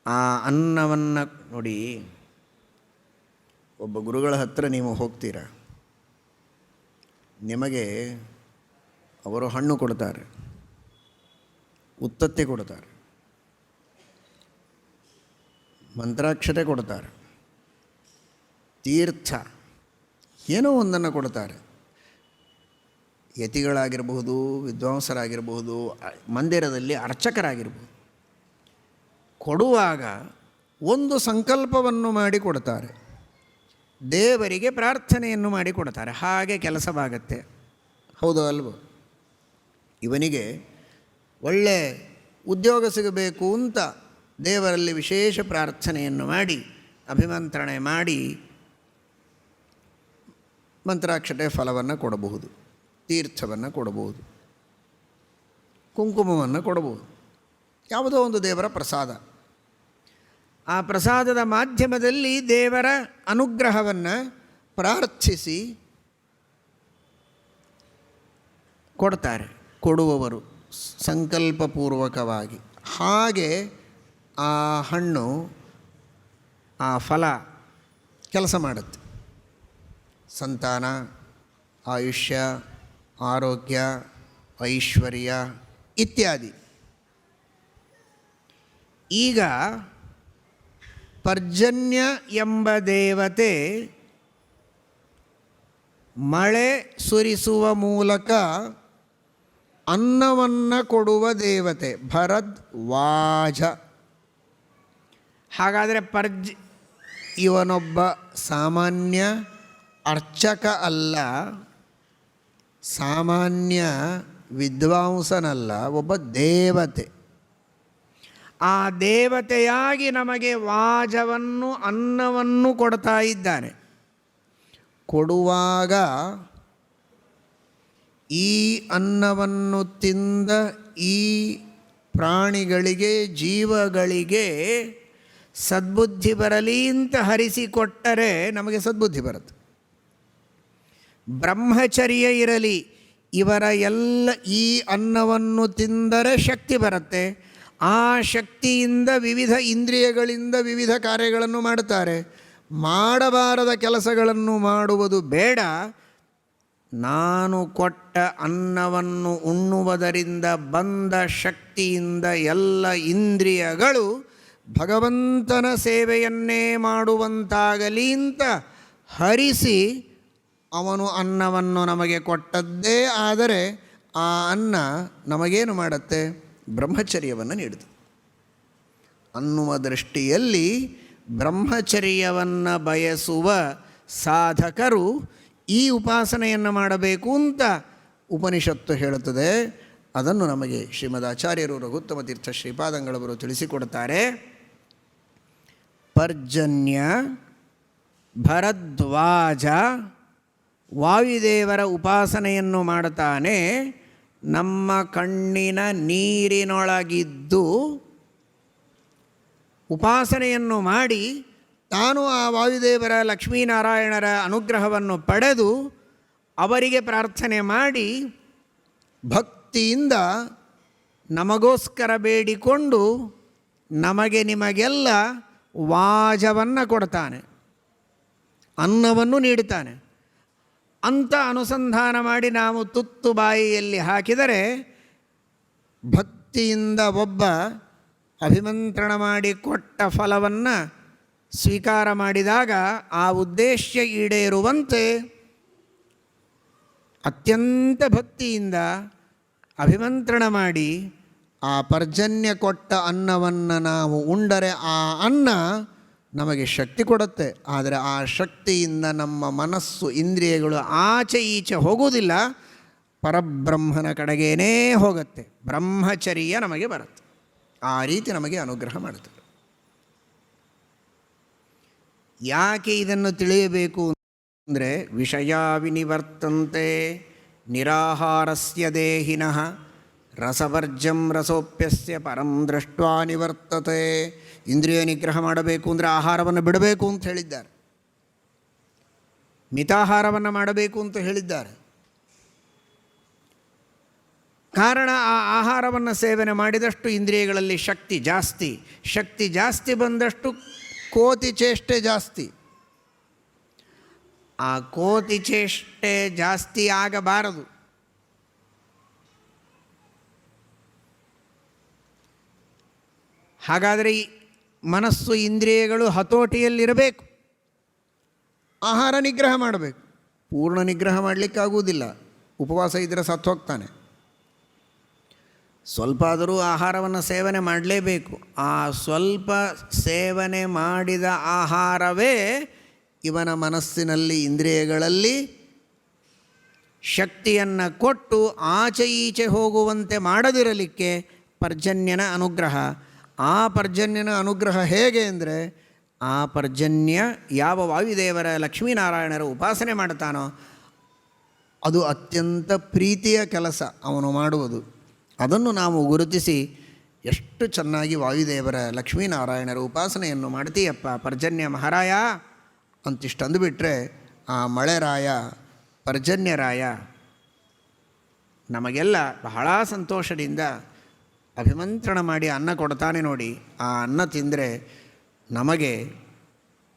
ಆ ಅನ್ನವನ್ನು ನೋಡಿ. ಒಬ್ಬ ಗುರುಗಳ ಹತ್ತಿರ ನೀವು ಹೋಗ್ತೀರ, ನಿಮಗೆ ಅವರು ಹಣ್ಣು ಕೊಡ್ತಾರೆ. ಉತ್ತತ್ತಿ ಕೊಡ್ತಾರೆ, ಮಂತ್ರಾಕ್ಷತೆ ಕೊಡ್ತಾರೆ, ತೀರ್ಥ ಏನೋ ಒಂದನ್ನು ಕೊಡ್ತಾರೆ. ಯತಿಗಳಾಗಿರಬಹುದು, ವಿದ್ವಾಂಸರಾಗಿರಬಹುದು, ಮಂದಿರದಲ್ಲಿ ಅರ್ಚಕರಾಗಿರ್ಬೋದು. ಕೊಡುವಾಗ ಒಂದು ಸಂಕಲ್ಪವನ್ನು ಮಾಡಿ ಕೊಡ್ತಾರೆ, ದೇವರಿಗೆ ಪ್ರಾರ್ಥನೆಯನ್ನು ಮಾಡಿ ಕೊಡ್ತಾರೆ. ಹಾಗೆ ಕೆಲಸವಾಗತ್ತೆ. ಹೌದು ಅಲ್ವೋ? ಇವನಿಗೆ ಒಳ್ಳೆ ಉದ್ಯೋಗ ಸಿಗಬೇಕು ಅಂತ ದೇವರಲ್ಲಿ ವಿಶೇಷ ಪ್ರಾರ್ಥನೆಯನ್ನು ಮಾಡಿ ಅಭಿಮಂತ್ರಣೆ ಮಾಡಿ ಮಂತ್ರಾಕ್ಷತೆ ಫಲವನ್ನು ಕೊಡಬಹುದು, ತೀರ್ಥವನ್ನು ಕೊಡಬಹುದು, ಕುಂಕುಮವನ್ನು ಕೊಡಬಹುದು. ಯಾವುದೋ ಒಂದು ದೇವರ ಪ್ರಸಾದ. ಆ ಪ್ರಸಾದದ ಮಾಧ್ಯಮದಲ್ಲಿ ದೇವರ ಅನುಗ್ರಹವನ್ನು ಪ್ರಾರ್ಥಿಸಿ ಕೊಡ್ತಾರೆ ಕೊಡುವವರು ಸಂಕಲ್ಪಪೂರ್ವಕವಾಗಿ. ಹಾಗೆ ಆ ಹಣ್ಣು, ಆ ಫಲ ಕೆಲಸ ಮಾಡುತ್ತೆ. ಸಂತಾನ, ಆಯುಷ್ಯ, ಆರೋಗ್ಯ, ಐಶ್ವರ್ಯ ಇತ್ಯಾದಿ. ಈಗ ಪರ್ಜನ್ಯ ಎಂಬ ದೇವತೆ ಮಳೆ ಸುರಿಸುವ ಮೂಲಕ ಅನ್ನವನ್ನು ಕೊಡುವ ದೇವತೆ ಭರದ್ವಾಜ. ಹಾಗಾದರೆ ಇವನೊಬ್ಬ ಸಾಮಾನ್ಯ ಅರ್ಚಕ ಅಲ್ಲ, ಸಾಮಾನ್ಯ ವಿದ್ವಾಂಸನಲ್ಲ, ಒಬ್ಬ ದೇವತೆ. ಆ ದೇವತೆಯಾಗಿ ನಮಗೆ ವಾಜವನ್ನು, ಅನ್ನವನ್ನು ಕೊಡ್ತಾ ಇದ್ದಾನೆ. ಕೊಡುವಾಗ ಈ ಅನ್ನವನ್ನು ತಿಂದ ಈ ಪ್ರಾಣಿಗಳಿಗೆ, ಜೀವಗಳಿಗೆ ಸದ್ಬುದ್ಧಿ ಬರಲಿ ಅಂತ ಹರಿಸಿಕೊಟ್ಟರೆ ನಮಗೆ ಸದ್ಬುದ್ಧಿ ಬರುತ್ತೆ. ಬ್ರಹ್ಮಚರ್ಯ ಇರಲಿ, ಇವರ ಎಲ್ಲ ಈ ಅನ್ನವನ್ನು ತಿಂದರೆ ಶಕ್ತಿ ಬರುತ್ತೆ. ಆ ಶಕ್ತಿಯಿಂದ ವಿವಿಧ ಇಂದ್ರಿಯಗಳಿಂದ ವಿವಿಧ ಕಾರ್ಯಗಳನ್ನು ಮಾಡುತ್ತಾರೆ. ಮಾಡಬಾರದ ಕೆಲಸಗಳನ್ನು ಮಾಡುವುದು ಬೇಡ. ನಾನು ಕೊಟ್ಟ ಅನ್ನವನ್ನು ಉಣ್ಣುವುದರಿಂದ ಬಂದ ಶಕ್ತಿಯಿಂದ ಎಲ್ಲ ಇಂದ್ರಿಯಗಳು ಭಗವಂತನ ಸೇವೆಯನ್ನೇ ಮಾಡುವಂತಾಗಲಿ ಅಂತ ಹರಿಸಿ ಅವನು ಅನ್ನವನ್ನು ನಮಗೆ ಕೊಟ್ಟದ್ದೇ ಆದರೆ ಆ ಅನ್ನ ನಮಗೇನು ಮಾಡುತ್ತೆ? ಬ್ರಹ್ಮಚರ್ಯವನ್ನು ನೀಡುತ್ತೆ. ಅನ್ನುವ ದೃಷ್ಟಿಯಲ್ಲಿ ಬ್ರಹ್ಮಚರ್ಯವನ್ನು ಬಯಸುವ ಸಾಧಕರು ಈ ಉಪಾಸನೆಯನ್ನು ಮಾಡಬೇಕು ಅಂತ ಉಪನಿಷತ್ತು ಹೇಳುತ್ತದೆ. ಅದನ್ನು ನಮಗೆ ಶ್ರೀಮದ್ ಆಚಾರ್ಯರು ರಘುತ್ತಮ ತೀರ್ಥ ಶ್ರೀಪಾದಂಗಳವರು ತಿಳಿಸಿಕೊಡುತ್ತಾರೆ. ಪರ್ಜನ್ಯ, ಭರದ್ವಾಜ ವಾಯುದೇವರ ಉಪಾಸನೆಯನ್ನು ಮಾಡುತ್ತಾನೆ. ನಮ್ಮ ಕಣ್ಣಿನ ನೀರಿನೊಳಗಿದ್ದು ಉಪಾಸನೆಯನ್ನು ಮಾಡಿ ತಾನು ಆ ವಾಯುದೇವರ, ಲಕ್ಷ್ಮೀನಾರಾಯಣರ ಅನುಗ್ರಹವನ್ನು ಪಡೆದು ಅವರಿಗೆ ಪ್ರಾರ್ಥನೆ ಮಾಡಿ ಭಕ್ತಿಯಿಂದ ನಮಗೋಸ್ಕರ ಬೇಡಿಕೊಂಡು ನಮಗೆ ನಿಮಗೆಲ್ಲ ವಾಜವನ್ನು ಕೊಡ್ತಾನೆ, ಅನ್ನವನ್ನು ನೀಡುತ್ತಾನೆ ಅಂತ ಅನುಸಂಧಾನ ಮಾಡಿ ನಾವು ತುತ್ತು ಬಾಯಿಯಲ್ಲಿ ಹಾಕಿದರೆ ಭಕ್ತಿಯಿಂದ ಒಬ್ಬ ಅಭಿಮಂತ್ರಣ ಮಾಡಿ ಕೊಟ್ಟ ಫಲವನ್ನು ಸ್ವೀಕಾರ ಮಾಡಿದಾಗ ಆ ಉದ್ದೇಶ ಈಡೇರುವಂತೆ ಅತ್ಯಂತ ಭಕ್ತಿಯಿಂದ ಅಭಿಮಂತ್ರಣ ಮಾಡಿ ಆ ಪರ್ಜನ್ಯ ಕೊಟ್ಟ ಅನ್ನವನ್ನು ನಾವು ಉಂಡರೆ ಆ ಅನ್ನ ನಮಗೆ ಶಕ್ತಿ ಕೊಡುತ್ತೆ. ಆದರೆ ಆ ಶಕ್ತಿಯಿಂದ ನಮ್ಮ ಮನಸ್ಸು, ಇಂದ್ರಿಯಗಳು ಆಚೆ ಈಚೆ ಹೋಗುವುದಿಲ್ಲ, ಪರಬ್ರಹ್ಮನ ಕಡೆಗೇನೇ ಹೋಗುತ್ತೆ. ಬ್ರಹ್ಮಚರ್ಯ ನಮಗೆ ಬರುತ್ತೆ. ಆ ರೀತಿ ನಮಗೆ ಅನುಗ್ರಹ ಮಾಡುತ್ತದೆ. ಯಾಕೆ ಇದನ್ನು ತಿಳಿಯಬೇಕು ಅಂದರೆ, ವಿಷಯ ವಿನಿವರ್ತಂತೆ ನಿರಾಹಾರಸ್ಯ ದೇಹಿನಃ ರಸವರ್ಜಂ ರಸೋಪ್ಯಸ್ಯ ಪರಂ ದೃಷ್ಟ್ವಾ ನಿವರ್ತತೆ. ಇಂದ್ರಿಯ ನಿಗ್ರಹ ಮಾಡಬೇಕು ಅಂದರೆ ಆಹಾರವನ್ನು ಬಿಡಬೇಕು ಅಂತ ಹೇಳಿದ್ದಾರೆ, ಮಿತಾಹಾರವನ್ನು ಮಾಡಬೇಕು ಅಂತ ಹೇಳಿದ್ದಾರೆ. ಕಾರಣ ಆ ಆಹಾರವನ್ನು ಸೇವನೆ ಮಾಡಿದಷ್ಟು ಇಂದ್ರಿಯಗಳಲ್ಲಿ ಶಕ್ತಿ ಜಾಸ್ತಿ, ಶಕ್ತಿ ಜಾಸ್ತಿ ಬಂದಷ್ಟು ಕೋತಿ ಚೇಷ್ಟೆ ಜಾಸ್ತಿ. ಆ ಕೋತಿ ಚೇಷ್ಟೆ ಜಾಸ್ತಿ ಆಗಬಾರದು. ಹಾಗಾದರೆ ಈ ಮನಸ್ಸು ಇಂದ್ರಿಯಗಳು ಹತೋಟಿಯಲ್ಲಿರಬೇಕು, ಆಹಾರ ನಿಗ್ರಹ ಮಾಡಬೇಕು. ಪೂರ್ಣ ನಿಗ್ರಹ ಮಾಡಲಿಕ್ಕಾಗುವುದಿಲ್ಲ, ಉಪವಾಸ ಇದ್ದರೆ ಸತ್ತು ಹೋಗ್ತಾನೆ. ಸ್ವಲ್ಪ ಆದರೂ ಆಹಾರವನ್ನು ಸೇವನೆ ಮಾಡಲೇಬೇಕು. ಆ ಸ್ವಲ್ಪ ಸೇವನೆ ಮಾಡಿದ ಆಹಾರವೇ ಇವನ ಮನಸ್ಸಿನಲ್ಲಿ, ಇಂದ್ರಿಯಗಳಲ್ಲಿ ಶಕ್ತಿಯನ್ನು ಕೊಟ್ಟು ಆಚೆ ಈಚೆ ಹೋಗುವಂತೆ ಮಾಡದಿರಲಿಕ್ಕೆ ಪರ್ಜನ್ಯನ ಅನುಗ್ರಹ. ಆ ಪರ್ಜನ್ಯನ ಅನುಗ್ರಹ ಹೇಗೆ ಅಂದರೆ, ಆ ಪರ್ಜನ್ಯ ಯಾವ ವಾಯುದೇವರ ಲಕ್ಷ್ಮೀನಾರಾಯಣರ ಉಪಾಸನೆ ಮಾಡ್ತಾನೋ ಅದು ಅತ್ಯಂತ ಪ್ರೀತಿಯ ಕೆಲಸ ಅವನು ಮಾಡುವುದು. ಅದನ್ನು ನಾವು ಗುರುತಿಸಿ ಎಷ್ಟು ಚೆನ್ನಾಗಿ ವಾಯುದೇವರ ಲಕ್ಷ್ಮೀನಾರಾಯಣರ ಉಪಾಸನೆಯನ್ನು ಮಾಡ್ತೀಯಪ್ಪ ಪರ್ಜನ್ಯ ಮಹಾರಾಯ ಅಂತಿಷ್ಟು ಅಂದುಬಿಟ್ರೆ, ಆ ಮಳೆರಾಯ ಪರ್ಜನ್ಯರಾಯ ನಮಗೆಲ್ಲ ಬಹಳ ಸಂತೋಷದಿಂದ ಅಭಿಮಂತ್ರಣ ಮಾಡಿ ಅನ್ನ ಕೊಡ್ತಾನೆ ನೋಡಿ. ಆ ಅನ್ನ ತಿಂದರೆ ನಮಗೆ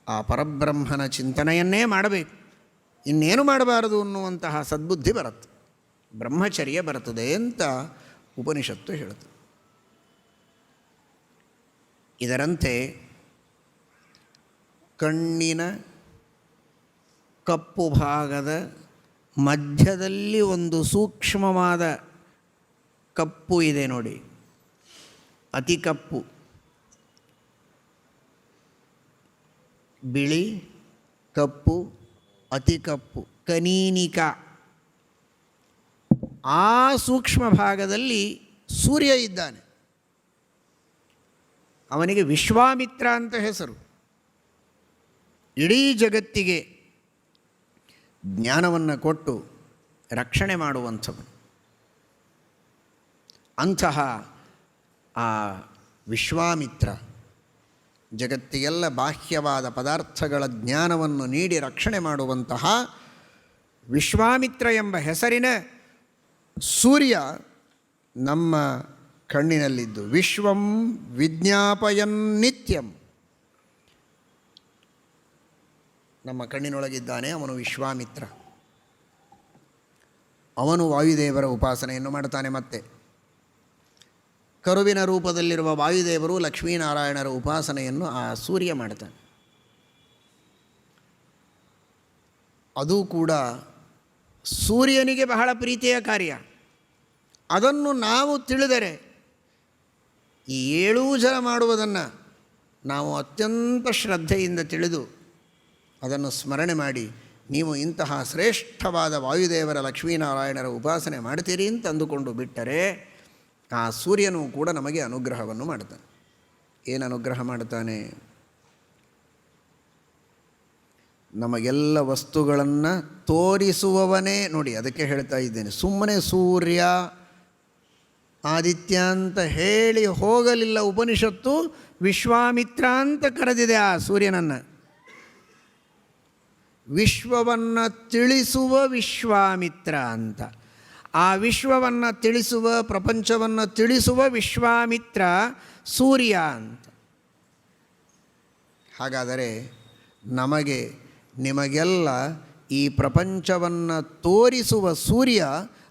ಆ ಪರಬ್ರಹ್ಮನ ಚಿಂತನೆಯನ್ನೇ ಮಾಡಬೇಕು, ಇನ್ನೇನು ಮಾಡಬಾರದು ಅನ್ನುವಂತಹ ಸದ್ಬುದ್ಧಿ ಬರುತ್ತೆ, ಬ್ರಹ್ಮಚರ್ಯ ಬರುತ್ತದೆ ಅಂತ ಉಪನಿಷತ್ತು ಹೇಳುತ್ತದೆ. ಇದರಂತೆ ಕಣ್ಣಿನ ಕಪ್ಪು ಭಾಗದ ಮಧ್ಯದಲ್ಲಿ ಒಂದು ಸೂಕ್ಷ್ಮವಾದ ಕಪ್ಪು ಇದೆ ನೋಡಿ, ಅತಿ ಕಪ್ಪು, ಬಿಳಿ ಕಪ್ಪು, ಅತಿ ಕಪ್ಪು, ಕನೀನಿಕ. ಆ ಸೂಕ್ಷ್ಮ ಭಾಗದಲ್ಲಿ ಸೂರ್ಯ ಇದ್ದಾನೆ. ಅವನಿಗೆ ವಿಶ್ವಾಮಿತ್ರ ಅಂತ ಹೆಸರು. ಇಡೀ ಜಗತ್ತಿಗೆ ಜ್ಞಾನವನ್ನು ಕೊಟ್ಟು ರಕ್ಷಣೆ ಮಾಡುವಂಥವನು. ಅಂತಹ ಆ ವಿಶ್ವಾಮಿತ್ರ ಜಗತ್ತಿಗೆಲ್ಲ ಬಾಹ್ಯವಾದ ಪದಾರ್ಥಗಳ ಜ್ಞಾನವನ್ನು ನೀಡಿ ರಕ್ಷಣೆ ಮಾಡುವಂತಹ ವಿಶ್ವಾಮಿತ್ರ ಎಂಬ ಹೆಸರಿನ ಸೂರ್ಯ ನಮ್ಮ ಕಣ್ಣಿನಲ್ಲಿದ್ದು ವಿಶ್ವಂ ವಿಜ್ಞಾಪಯನ್ ನಿತ್ಯಂ. ನಮ್ಮ ಕಣ್ಣಿನೊಳಗಿದ್ದಾನೆ ಅವನು ವಿಶ್ವಾಮಿತ್ರ. ಅವನು ವಾಯುದೇವರ ಉಪಾಸನೆಯನ್ನು ಮಾಡ್ತಾನೆ. ಮತ್ತೆ ಕರುವಿನ ರೂಪದಲ್ಲಿರುವ ವಾಯುದೇವರು ಲಕ್ಷ್ಮೀನಾರಾಯಣರ ಉಪಾಸನೆಯನ್ನು ಆ ಸೂರ್ಯ ಮಾಡ್ತಾನೆ. ಅದು ಕೂಡ ಸೂರ್ಯನಿಗೆ ಬಹಳ ಪ್ರೀತಿಯ ಕಾರ್ಯ. ಅದನ್ನು ನಾವು ತಿಳಿದರೆ ಈ 7 ಜನ ಮಾಡುವುದನ್ನು ನಾವು ಅತ್ಯಂತ ಶ್ರದ್ಧೆಯಿಂದ ತಿಳಿದು ಅದನ್ನು ಸ್ಮರಣೆ ಮಾಡಿ, ನೀವು ಇಂತಹ ಶ್ರೇಷ್ಠವಾದ ವಾಯುದೇವರ ಲಕ್ಷ್ಮೀನಾರಾಯಣರ ಉಪಾಸನೆ ಮಾಡ್ತೀರಿ ಅಂತ ಅಂದುಕೊಂಡು ಬಿಟ್ಟರೆ ಆ ಸೂರ್ಯನೂ ಕೂಡ ನಮಗೆ ಅನುಗ್ರಹವನ್ನು ಮಾಡ್ತಾನೆ. ಏನು ಅನುಗ್ರಹ ಮಾಡ್ತಾನೆ? ನಮಗೆಲ್ಲ ವಸ್ತುಗಳನ್ನು ತೋರಿಸುವವನೇ ನೋಡಿ. ಅದಕ್ಕೆ ಹೇಳ್ತಾ ಇದ್ದೇನೆ, ಸುಮ್ಮನೆ ಸೂರ್ಯ ಆದಿತ್ಯ ಅಂತ ಹೇಳಿ ಹೋಗಲಿಲ್ಲ ಉಪನಿಷತ್ತು. ವಿಶ್ವಾಮಿತ್ರ ಅಂತ ಕರೆದಿದೆ ಆ ಸೂರ್ಯನನ್ನು. ವಿಶ್ವವನ್ನು ತಿಳಿಸುವ ವಿಶ್ವಾಮಿತ್ರ ಅಂತ. ಆ ವಿಶ್ವವನ್ನು ತಿಳಿಸುವ, ಪ್ರಪಂಚವನ್ನು ತಿಳಿಸುವ ವಿಶ್ವಾಮಿತ್ರ ಸೂರ್ಯ ಅಂತ. ಹಾಗಾದರೆ ನಮಗೆ ನಿಮಗೆಲ್ಲ ಈ ಪ್ರಪಂಚವನ್ನು ತೋರಿಸುವ ಸೂರ್ಯ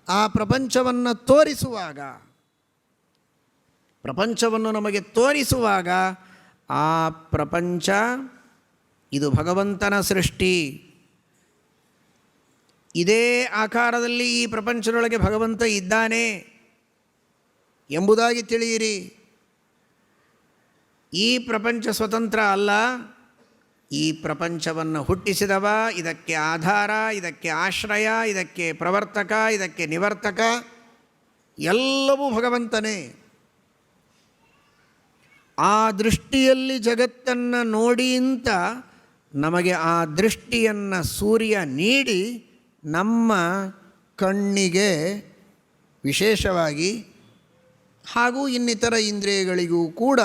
ಆ ಪ್ರಪಂಚವನ್ನು ತೋರಿಸುವಾಗ, ಪ್ರಪಂಚವನ್ನು ನಮಗೆ ತೋರಿಸುವಾಗ ಆ ಪ್ರಪಂಚ ಇದು ಭಗವಂತನ ಸೃಷ್ಟಿ, ಇದೇ ಆಕಾರದಲ್ಲಿ ಈ ಪ್ರಪಂಚದೊಳಗೆ ಭಗವಂತ ಇದ್ದಾನೆ ಎಂಬುದಾಗಿ ತಿಳಿಯಿರಿ. ಈ ಪ್ರಪಂಚ ಸ್ವತಂತ್ರ ಅಲ್ಲ. ಈ ಪ್ರಪಂಚವನ್ನು ಹುಟ್ಟಿಸಿದವ, ಇದಕ್ಕೆ ಆಧಾರ, ಇದಕ್ಕೆ ಆಶ್ರಯ, ಇದಕ್ಕೆ ಪ್ರವರ್ತಕ, ಇದಕ್ಕೆ ನಿವರ್ತಕ ಎಲ್ಲವೂ ಭಗವಂತನೇ. ಆ ದೃಷ್ಟಿಯಲ್ಲಿ ಜಗತ್ತನ್ನು ನೋಡಿ ಅಂತ ನಮಗೆ ಆ ದೃಷ್ಟಿಯನ್ನು ಸೂರ್ಯ ನೀಡಿ ನಮ್ಮ ಕಣ್ಣಿಗೆ ವಿಶೇಷವಾಗಿ ಹಾಗೂ ಇನ್ನಿತರ ಇಂದ್ರಿಯಗಳಿಗೂ ಕೂಡ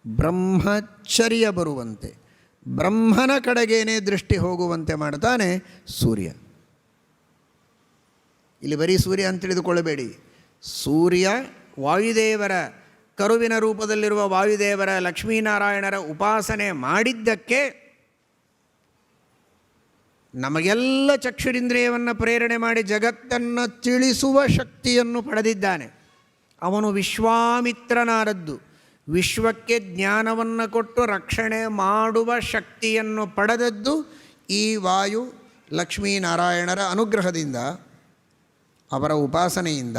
ಬ್ರಹ್ಮಚರ್ಯ ಬರುವಂತೆ, ಬ್ರಹ್ಮನ ಕಡೆಗೇನೆ ದೃಷ್ಟಿ ಹೋಗುವಂತೆ ಮಾಡ್ತಾನೆ ಸೂರ್ಯ. ಇಲ್ಲಿ ಬರೀ ಸೂರ್ಯ ಅಂತ ತಿಳಿದುಕೊಳ್ಳಬೇಡಿ. ಸೂರ್ಯ ವಾಯುದೇವರ ಕರುವಿನ ರೂಪದಲ್ಲಿರುವ ವಾಯುದೇವರ ಲಕ್ಷ್ಮೀನಾರಾಯಣರ ಉಪಾಸನೆ ಮಾಡಿದ್ದಕ್ಕೆ ನಮಗೆಲ್ಲ ಚಕ್ಷುರಿಂದ್ರಿಯವನ್ನು ಪ್ರೇರಣೆ ಮಾಡಿ ಜಗತ್ತನ್ನು ತಿಳಿಸುವ ಶಕ್ತಿಯನ್ನು ಪಡೆದಿದ್ದಾನೆ. ಅವನು ವಿಶ್ವಾಮಿತ್ರನಾದದ್ದು. ವಿಶ್ವಕ್ಕೆ ಜ್ಞಾನವನ್ನು ಕೊಟ್ಟು ರಕ್ಷಣೆ ಮಾಡುವ ಶಕ್ತಿಯನ್ನು ಪಡೆದದ್ದು ಈ ವಾಯು ಲಕ್ಷ್ಮೀನಾರಾಯಣರ ಅನುಗ್ರಹದಿಂದ, ಅವರ ಉಪಾಸನೆಯಿಂದ.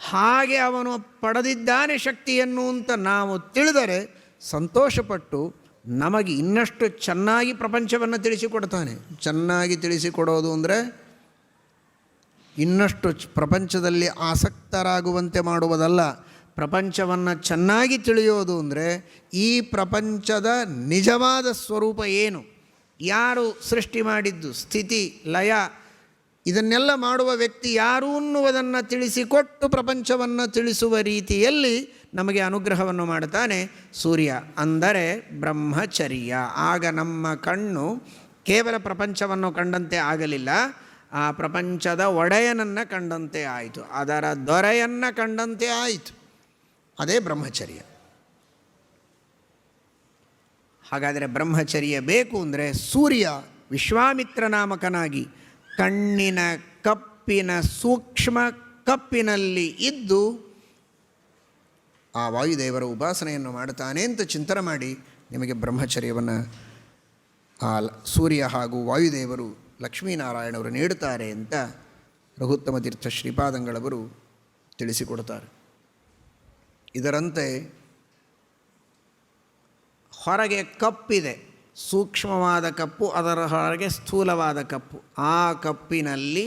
ಹಾಗೆ ಅವನು ಪಡೆದಿದ್ದಾನೆ ಶಕ್ತಿಯನ್ನು ಅಂತ ನಾವು ತಿಳಿದರೆ ಸಂತೋಷಪಟ್ಟು ನಮಗೆ ಇನ್ನಷ್ಟು ಚೆನ್ನಾಗಿ ಪ್ರಪಂಚವನ್ನು ತಿಳಿಸಿಕೊಡ್ತಾನೆ. ಚೆನ್ನಾಗಿ ತಿಳಿಸಿಕೊಡೋದು ಅಂದರೆ ಇನ್ನಷ್ಟು ಪ್ರಪಂಚದಲ್ಲಿ ಆಸಕ್ತರಾಗುವಂತೆ ಮಾಡುವುದಲ್ಲ. ಪ್ರಪಂಚವನ್ನು ಚೆನ್ನಾಗಿ ತಿಳಿಯೋದು ಅಂದರೆ ಈ ಪ್ರಪಂಚದ ನಿಜವಾದ ಸ್ವರೂಪ ಏನು, ಯಾರು ಸೃಷ್ಟಿ ಮಾಡಿದ್ದು, ಸ್ಥಿತಿ ಲಯ, ಇದನ್ನೆಲ್ಲ ಮಾಡುವ ವ್ಯಕ್ತಿ ಯಾರು ಅನ್ನುವುದನ್ನು ತಿಳಿಸಿಕೊಟ್ಟು ಪ್ರಪಂಚವನ್ನು ತಿಳಿಸುವ ರೀತಿಯಲ್ಲಿ ನಮಗೆ ಅನುಗ್ರಹವನ್ನು ಮಾಡುತ್ತಾನೆ ಸೂರ್ಯ. ಅಂದರೆ ಬ್ರಹ್ಮಚರ್ಯ. ಆಗ ನಮ್ಮ ಕಣ್ಣು ಕೇವಲ ಪ್ರಪಂಚವನ್ನು ಕಂಡಂತೆ ಆಗಲಿಲ್ಲ, ಆ ಪ್ರಪಂಚದ ಒಡೆಯನನ್ನು ಕಂಡಂತೆ ಆಯಿತು, ಅದರ ದೊರೆಯನ್ನು ಕಂಡಂತೆ ಆಯಿತು. ಅದೇ ಬ್ರಹ್ಮಚರ್ಯ. ಹಾಗಾದರೆ ಬ್ರಹ್ಮಚರ್ಯ ಬೇಕು ಅಂದರೆ ಸೂರ್ಯ ವಿಶ್ವಾಮಿತ್ರ ನಾಮಕನಾಗಿ ಕಣ್ಣಿನ ಕಪ್ಪಿನ ಸೂಕ್ಷ್ಮ ಕಪ್ಪಿನಲ್ಲಿ ಇದ್ದು ಆ ವಾಯುದೇವರ ಉಪಾಸನೆಯನ್ನು ಮಾಡ್ತಾನೆ ಅಂತ ಚಿಂತನೆ ಮಾಡಿ ನಿಮಗೆ ಬ್ರಹ್ಮಚರ್ಯವನ್ನು ಆ ಸೂರ್ಯ ಹಾಗೂ ವಾಯುದೇವರು ಲಕ್ಷ್ಮೀನಾರಾಯಣವರು ನೀಡುತ್ತಾರೆ ಅಂತ ರಘುತ್ತಮ ತೀರ್ಥ ಶ್ರೀಪಾದಂಗಳವರು ತಿಳಿಸಿಕೊಡ್ತಾರೆ. ಇದರಂತೆ ಹೊರಗೆ ಕಪ್ಪಿದೆ, ಸೂಕ್ಷ್ಮವಾದ ಕಪ್ಪು, ಅದರ ಹೊರಗೆ ಸ್ಥೂಲವಾದ ಕಪ್ಪು. ಆ ಕಪ್ಪಿನಲ್ಲಿ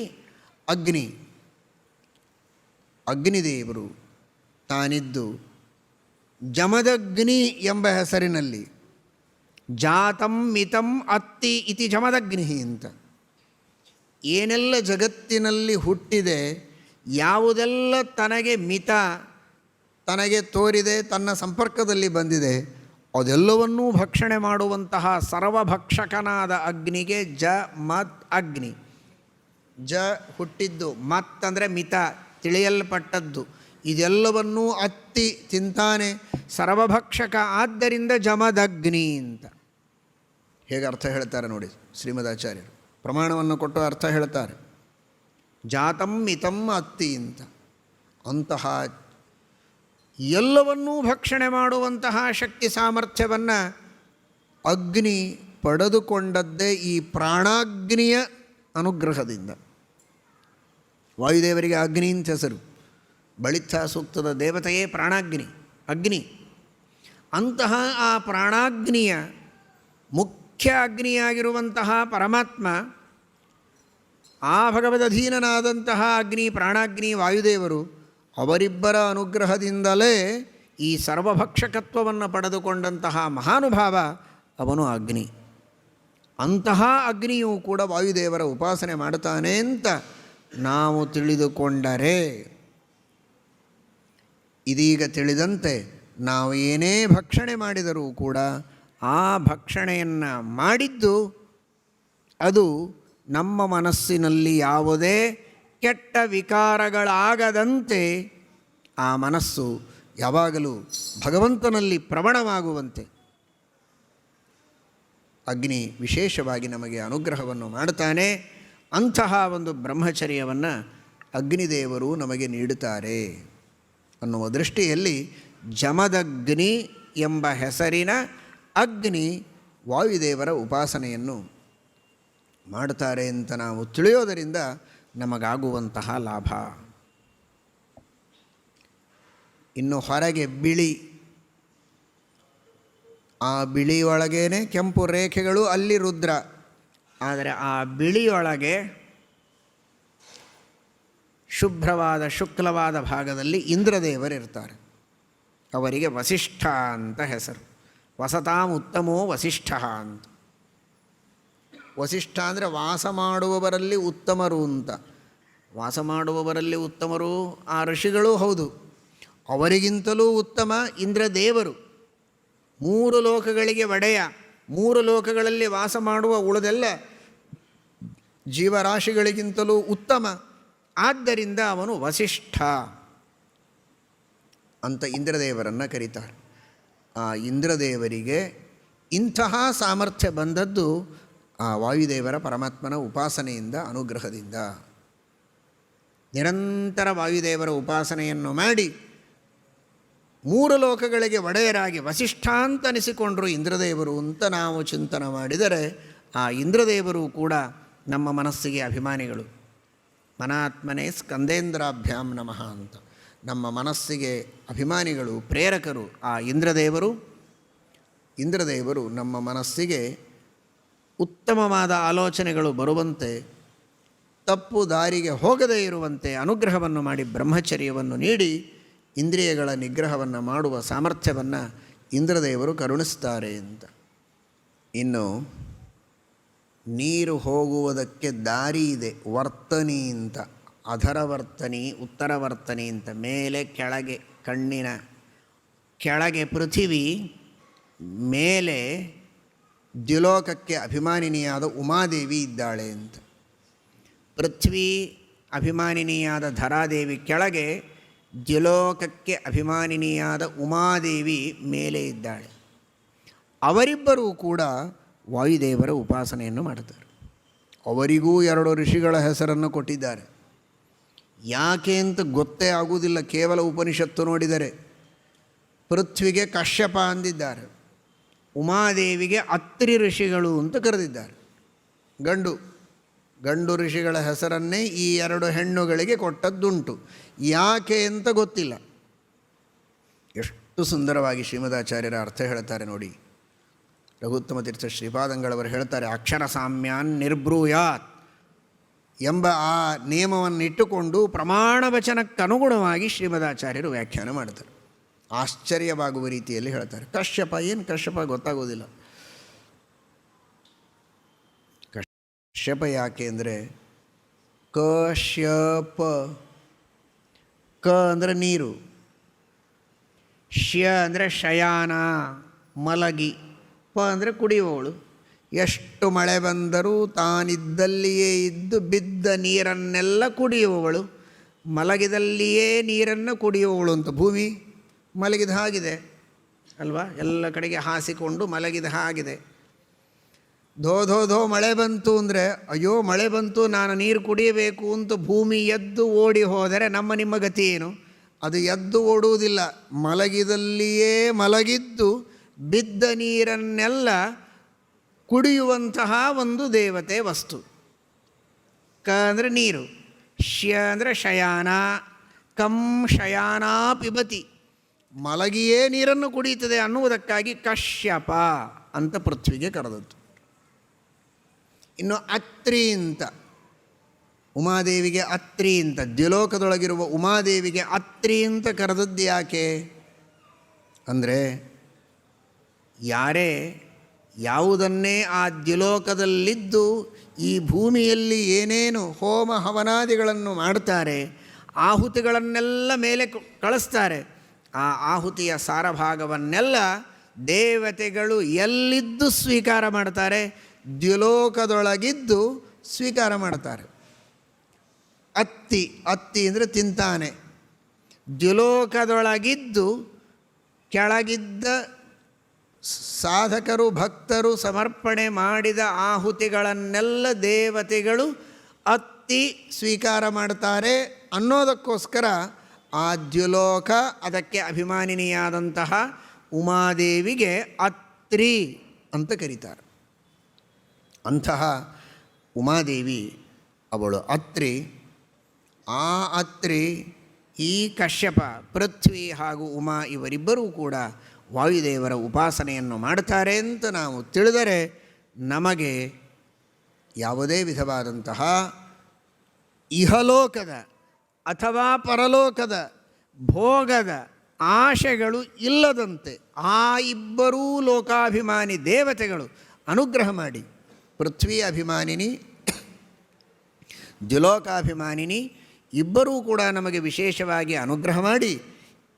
ಅಗ್ನಿದೇವರು ತಾನಿದ್ದು ಜಮದಗ್ನಿ ಎಂಬ ಹೆಸರಿನಲ್ಲಿ ಜಾತಂ ಮಿತಂ ಅತ್ತಿ ಇತಿ ಜಮದಗ್ನಿ ಅಂತ ಏನೆಲ್ಲ ಜಗತ್ತಿನಲ್ಲಿ ಹುಟ್ಟಿದೆ, ಯಾವುದೆಲ್ಲ ತನಗೆ ಮಿತ, ತನಗೆ ತೋರಿದೆ, ತನ್ನ ಸಂಪರ್ಕದಲ್ಲಿ ಬಂದಿದೆ, ಅದೆಲ್ಲವನ್ನೂ ಭಕ್ಷಣೆ ಮಾಡುವಂತಹ ಸರ್ವಭಕ್ಷಕನಾದ ಅಗ್ನಿಗೆ ಜ ಮತ್ ಅಗ್ನಿ. ಜ ಹುಟ್ಟಿದ್ದು, ಮತ್ ಅಂದರೆ ಮಿತ, ತಿಳಿಯಲ್ಪಟ್ಟದ್ದು, ಇದೆಲ್ಲವನ್ನೂ ಅತ್ತಿ ತಿಂತಾನೆ, ಸರ್ವಭಕ್ಷಕ, ಆದ್ದರಿಂದ ಜಮದಗ್ನಿ ಅಂತ. ಹೇಗೆ ಅರ್ಥ ಹೇಳ್ತಾರೆ ನೋಡಿ ಶ್ರೀಮದಾಚಾರ್ಯರು, ಪ್ರಮಾಣವನ್ನು ಕೊಟ್ಟು ಅರ್ಥ ಹೇಳ್ತಾರೆ. ಜಾತಂ ಮಿತಂ ಅತ್ತಿ ಅಂತ. ಅಂತಹ ಎಲ್ಲವನ್ನೂ ಭಕ್ಷಣೆ ಮಾಡುವಂತಹ ಶಕ್ತಿ ಸಾಮರ್ಥ್ಯವನ್ನು ಅಗ್ನಿ ಪಡೆದುಕೊಂಡದ್ದೇ ಈ ಪ್ರಾಣಾಗ್ನಿಯ ಅನುಗ್ರಹದಿಂದ. ವಾಯುದೇವರಿಗೆ ಅಗ್ನಿ ಅಂತ ಹೆಸರು. ಬಳಿತ್ಥ ಸೂಕ್ತದ ದೇವತೆಯೇ ಪ್ರಾಣಾಗ್ನಿ, ಅಗ್ನಿ. ಅಂತಹ ಆ ಪ್ರಾಣಾಗ್ನಿಯ ಮುಖ್ಯ ಅಗ್ನಿಯಾಗಿರುವಂತಹ ಪರಮಾತ್ಮ, ಆ ಭಗವದಧೀನನಾದಂತಹ ಅಗ್ನಿ ಪ್ರಾಣಾಗ್ನಿ ವಾಯುದೇವರು, ಅವರಿಬ್ಬರ ಅನುಗ್ರಹದಿಂದಲೇ ಈ ಸರ್ವಭಕ್ಷಕತ್ವವನ್ನು ಪಡೆದುಕೊಂಡಂತಹ ಮಹಾನುಭಾವ ಅವನು ಅಗ್ನಿ. ಅಂತಹ ಅಗ್ನಿಯೂ ಕೂಡ ವಾಯುದೇವರ ಉಪಾಸನೆ ಮಾಡುತ್ತಾನೆ ಅಂತ ನಾವು ತಿಳಿದುಕೊಂಡರೆ, ಇದೀಗ ತಿಳಿದಂತೆ ನಾವು ಏನೇ ಭಕ್ಷಣೆ ಮಾಡಿದರೂ ಕೂಡ ಆ ಭಕ್ಷಣೆಯನ್ನು ಮಾಡಿದ್ದು ಅದು ನಮ್ಮ ಮನಸ್ಸಿನಲ್ಲಿ ಯಾವುದೇ ಕೆಟ್ಟ ವಿಕಾರಗಳಾಗದಂತೆ ಆ ಮನಸ್ಸು ಯಾವಾಗಲೂ ಭಗವಂತನಲ್ಲಿ ಪ್ರವಣವಾಗುವಂತೆ ಅಗ್ನಿ ವಿಶೇಷವಾಗಿ ನಮಗೆ ಅನುಗ್ರಹವನ್ನು ಮಾಡುತ್ತಾನೆ. ಅಂತಹ ಒಂದು ಬ್ರಹ್ಮಚರ್ಯವನ್ನು ಅಗ್ನಿದೇವರು ನಮಗೆ ನೀಡುತ್ತಾರೆ ಅನ್ನುವ ದೃಷ್ಟಿಯಲ್ಲಿ ಜಮದಗ್ನಿ ಎಂಬ ಹೆಸರಿನ ಅಗ್ನಿ ವಾಯುದೇವರ ಉಪಾಸನೆಯನ್ನು ಮಾಡುತ್ತಾರೆ ಅಂತ ನಾವು ತಿಳಿಯೋದರಿಂದ ನಮಗಾಗುವಂತಹ ಲಾಭ. ಇನ್ನು ಹೊರಗೆ ಬಿಳಿ, ಆ ಬಿಳಿಯೊಳಗೇನೆ ಕೆಂಪು ರೇಖೆಗಳು, ಅಲ್ಲಿ ರುದ್ರ. ಆದರೆ ಆ ಬಿಳಿಯೊಳಗೆ ಶುಭ್ರವಾದ ಶುಕ್ಲವಾದ ಭಾಗದಲ್ಲಿ ಇಂದ್ರದೇವರಿರ್ತಾರೆ. ಅವರಿಗೆ ವಸಿಷ್ಠ ಅಂತ ಹೆಸರು. ವಸತಾಂ ಉತ್ತಮೋ ವಸಿಷ್ಠ ಅಂತ. ವಸಿಷ್ಠ ಅಂದರೆ ವಾಸ ಮಾಡುವವರಲ್ಲಿ ಉತ್ತಮರು ಅಂತ. ವಾಸ ಮಾಡುವವರಲ್ಲಿ ಉತ್ತಮರು ಆ ಋಷಿಗಳೂ ಹೌದು. ಅವರಿಗಿಂತಲೂ ಉತ್ತಮ ಇಂದ್ರದೇವರು. 3 ಲೋಕಗಳಿಗೆ ಒಡೆಯ, 3 ಲೋಕಗಳಲ್ಲಿ ವಾಸ ಮಾಡುವ ಉಳಿದೆಲ್ಲ ಜೀವರಾಶಿಗಳಿಗಿಂತಲೂ ಉತ್ತಮ. ಆದ್ದರಿಂದ ಅವನು ವಸಿಷ್ಠ ಅಂತ ಇಂದ್ರದೇವರನ್ನು ಕರೀತಾರೆ. ಆ ಇಂದ್ರದೇವರಿಗೆ ಇಂತಹ ಸಾಮರ್ಥ್ಯ ಬಂದದ್ದು ಆ ವಾಯುದೇವರ ಪರಮಾತ್ಮನ ಉಪಾಸನೆಯಿಂದ, ಅನುಗ್ರಹದಿಂದ. ನಿರಂತರ ವಾಯುದೇವರ ಉಪಾಸನೆಯನ್ನು ಮಾಡಿ ಮೂರು ಲೋಕಗಳಿಗೆ ಒಡೆಯರಾಗಿ ವಸಿಷ್ಠ ಅಂತ ಅನಿಸಿಕೊಂಡರು ಇಂದ್ರದೇವರು ಅಂತ ನಾವು ಚಿಂತನೆ ಮಾಡಿದರೆ ಆ ಇಂದ್ರದೇವರು ಕೂಡ ನಮ್ಮ ಮನಸ್ಸಿಗೆ ಅಭಿಮಾನಿಗಳು. ಮನಾತ್ಮನೇ ಸ್ಕಂದೇಂದ್ರಾಭ್ಯಾಂ ನಮಃ ಅಂತ ನಮ್ಮ ಮನಸ್ಸಿಗೆ ಅಭಿಮಾನಿಗಳು, ಪ್ರೇರಕರು ಆ ಇಂದ್ರದೇವರು ನಮ್ಮ ಮನಸ್ಸಿಗೆ ಉತ್ತಮವಾದ ಆಲೋಚನೆಗಳು ಬರುವಂತೆ, ತಪ್ಪು ದಾರಿಗೆ ಹೋಗದೇ ಇರುವಂತೆ ಅನುಗ್ರಹವನ್ನು ಮಾಡಿ ಬ್ರಹ್ಮಚರ್ಯವನ್ನು ನೀಡಿ ಇಂದ್ರಿಯಗಳ ನಿಗ್ರಹವನ್ನು ಮಾಡುವ ಸಾಮರ್ಥ್ಯವನ್ನು ಇಂದ್ರದೇವರು ಕರುಣಿಸ್ತಾರೆ ಅಂತ. ಇನ್ನು ನೀರು ಹೋಗುವುದಕ್ಕೆ ದಾರಿ ಇದೆ, ವರ್ತನಿ ಅಂತ. ಅಧರ ವರ್ತನಿ, ಉತ್ತರ ವರ್ತನಿ ಅಂತ. ಮೇಲೆ ಕೆಳಗೆ, ಕಣ್ಣಿನ ಕೆಳಗೆ ಪೃಥಿವಿ, ಮೇಲೆ ದ್ಯುಲೋಕಕ್ಕೆ ಅಭಿಮಾನಿನಿಯಾದ ಉಮಾದೇವಿ ಇದ್ದಾಳೆ ಅಂತ. ಪೃಥ್ವಿ ಅಭಿಮಾನಿನಿಯಾದ ಧರಾದೇವಿ ಕೆಳಗೆ, ದ್ಯುಲೋಕಕ್ಕೆ ಅಭಿಮಾನಿನಿಯಾದ ಉಮಾದೇವಿ ಮೇಲೆ ಇದ್ದಾಳೆ. ಅವರಿಬ್ಬರೂ ಕೂಡ ವಾಯುದೇವರ ಉಪಾಸನೆಯನ್ನು ಮಾಡುತ್ತಾರೆ. ಅವರಿಗೂ 2 ಋಷಿಗಳ ಹೆಸರನ್ನು ಕೊಟ್ಟಿದ್ದಾರೆ. ಯಾಕೆ ಅಂತ ಗೊತ್ತೇ ಆಗುವುದಿಲ್ಲ ಕೇವಲ ಉಪನಿಷತ್ತು ನೋಡಿದರೆ. ಪೃಥ್ವಿಗೆ ಕಶ್ಯಪ ಅಂದಿದ್ದಾರೆ, ಉಮಾದೇವಿಗೆ ಅತ್ರಿ ಋಷಿಗಳು ಅಂತ ಕರೆದಿದ್ದಾರೆ. ಗಂಡು ಋಷಿಗಳ ಹೆಸರನ್ನೇ ಈ 2 ಹೆಣ್ಣುಗಳಿಗೆ ಕೊಟ್ಟದ್ದುಂಟು. ಯಾಕೆ ಅಂತ ಗೊತ್ತಿಲ್ಲ. ಎಷ್ಟು ಸುಂದರವಾಗಿ ಶ್ರೀಮದಾಚಾರ್ಯರ ಅರ್ಥ ಹೇಳ್ತಾರೆ ನೋಡಿ. ರಘುತ್ತಮ ತೀರ್ಥ ಶ್ರೀಪಾದಂಗಳವರು ಹೇಳ್ತಾರೆ, ಅಕ್ಷರ ಸಾಮ್ಯಾನ್ ನಿರ್ಬ್ರೂಯಾತ್ ಎಂಬ ಆ ನಿಯಮವನ್ನು ಇಟ್ಟುಕೊಂಡು ಪ್ರಮಾಣ ವಚನಕ್ಕನುಗುಣವಾಗಿ ಶ್ರೀಮದಾಚಾರ್ಯರು ವ್ಯಾಖ್ಯಾನ ಮಾಡ್ತಾರೆ. ಆಶ್ಚರ್ಯವಾಗುವ ರೀತಿಯಲ್ಲಿ ಹೇಳ್ತಾರೆ. ಕಶ್ಯಪ ಏನು ಕಶ್ಯಪ ಗೊತ್ತಾಗೋದಿಲ್ಲ. ಕಶ್ಯಪ ಯಾಕೆ ಅಂದರೆ ಕಶ್ಯಪ, ಕ ಅಂದರೆ ನೀರು, ಶ್ಯ ಅಂದರೆ ಶಯಾನ ಮಲಗಿ, ಪ ಅಂದರೆ ಕುಡಿಯುವವಳು. ಎಷ್ಟು ಮಳೆ ಬಂದರೂ ತಾನಿದ್ದಲ್ಲಿಯೇ ಇದ್ದು ಬಿದ್ದ ನೀರನ್ನೆಲ್ಲ ಕುಡಿಯುವವಳು, ಮಲಗಿದಲ್ಲಿಯೇ ನೀರನ್ನು ಕುಡಿಯುವವಳು ಅಂತ. ಭೂಮಿ ಮಲಗಿದ ಹಾಗಿದೆ ಅಲ್ವಾ, ಎಲ್ಲ ಕಡೆಗೆ ಹಾಸಿಕೊಂಡು ಮಲಗಿದ ಹಾಗಿದೆ. ಧೋ ಮಳೆ ಬಂತು ಅಂದರೆ, ಅಯ್ಯೋ ಮಳೆ ಬಂತು ನಾನು ನೀರು ಕುಡಿಯಬೇಕು ಅಂತ ಭೂಮಿ ಎದ್ದು ಓಡಿ ಹೋದರೆ ನಮ್ಮ ನಿಮ್ಮ ಗತಿ ಏನು? ಅದು ಎದ್ದು ಓಡುವುದಿಲ್ಲ, ಮಲಗಿದಲ್ಲಿಯೇ ಮಲಗಿದ್ದು ಬಿದ್ದ ನೀರನ್ನೆಲ್ಲ ಕುಡಿಯುವಂತಹ ಒಂದು ದೇವತೆ ವಸ್ತು. ಕ ಅಂದರೆ ನೀರು, ಶ್ಯ ಅಂದರೆ ಶಯಾನ, ಕಂ ಶಯಾನ ಪಿಬತಿ, ಮಲಗಿಯೇ ನೀರನ್ನು ಕುಡಿಯುತ್ತದೆ ಅನ್ನುವುದಕ್ಕಾಗಿ ಕಶ್ಯಪ ಅಂತ ಪೃಥ್ವಿಗೆ ಕರೆದದ್ದು. ಇನ್ನು ಅತ್ರಿ ಅಂತ, ಉಮಾದೇವಿಗೆ ಅತ್ರಿ ಅಂತ, ದ್ಯುಲೋಕದೊಳಗಿರುವ ಉಮಾದೇವಿಗೆ ಅತ್ರಿ ಅಂತ ಕರೆದದ್ದು ಯಾಕೆ ಅಂದರೆ, ಯಾರೇ ಯಾವುದನ್ನೇ ಆ ದ್ಯುಲೋಕದಲ್ಲಿದ್ದು ಈ ಭೂಮಿಯಲ್ಲಿ ಏನೇನು ಹೋಮ ಹವನಾದಿಗಳನ್ನು ಮಾಡ್ತಾರೆ, ಆಹುತಿಗಳನ್ನೆಲ್ಲ ಮೇಲೆ ಕಳಿಸ್ತಾರೆ, ಆ ಆಹುತಿಯ ಸಾರಭಾಗವನ್ನೆಲ್ಲ ದೇವತೆಗಳು ಎಲ್ಲಿದ್ದು ಸ್ವೀಕಾರ ಮಾಡ್ತಾರೆ? ದ್ಯುಲೋಕದೊಳಗಿದ್ದು ಸ್ವೀಕಾರ ಮಾಡ್ತಾರೆ. ಅತ್ತಿ ಅಂದರೆ ತಿಂತಾನೆ. ದ್ಯುಲೋಕದೊಳಗಿದ್ದು ಕೆಳಗಿದ್ದ ಸಾಧಕರು ಭಕ್ತರು ಸಮರ್ಪಣೆ ಮಾಡಿದ ಆಹುತಿಗಳನ್ನೆಲ್ಲ ದೇವತೆಗಳು ಅತ್ತಿ ಸ್ವೀಕಾರ ಮಾಡ್ತಾರೆ ಅನ್ನೋದಕ್ಕೋಸ್ಕರ ಆ ದ್ಯುಲೋಕ, ಅದಕ್ಕೆ ಅಭಿಮಾನಿನಿಯಾದಂತಹ ಉಮಾದೇವಿಗೆ ಅತ್ರಿ ಅಂತ ಕರೀತಾರೆ. ಅಂತಹ ಉಮಾದೇವಿ ಅವಳು ಅತ್ರಿ. ಆ ಅತ್ರಿ ಈ ಕಶ್ಯಪ, ಪೃಥ್ವಿ ಹಾಗೂ ಉಮಾ ಇವರಿಬ್ಬರೂ ಕೂಡ ವಾಯುದೇವರ ಉಪಾಸನೆಯನ್ನು ಮಾಡ್ತಾರೆ ಅಂತ ನಾವು ತಿಳಿದರೆ ನಮಗೆ ಯಾವುದೇ ವಿಧವಾದಂತಹ ಇಹಲೋಕದ ಅಥವಾ ಪರಲೋಕದ ಭೋಗದ ಆಶೆಗಳು ಇಲ್ಲದಂತೆ ಆ ಇಬ್ಬರೂ ಲೋಕಾಭಿಮಾನಿ ದೇವತೆಗಳು ಅನುಗ್ರಹ ಮಾಡಿ, ಪೃಥ್ವಿ ಅಭಿಮಾನಿನಿ ದ್ಯುಲೋಕಾಭಿಮಾನಿನಿ ಇಬ್ಬರೂ ಕೂಡ ನಮಗೆ ವಿಶೇಷವಾಗಿ ಅನುಗ್ರಹ ಮಾಡಿ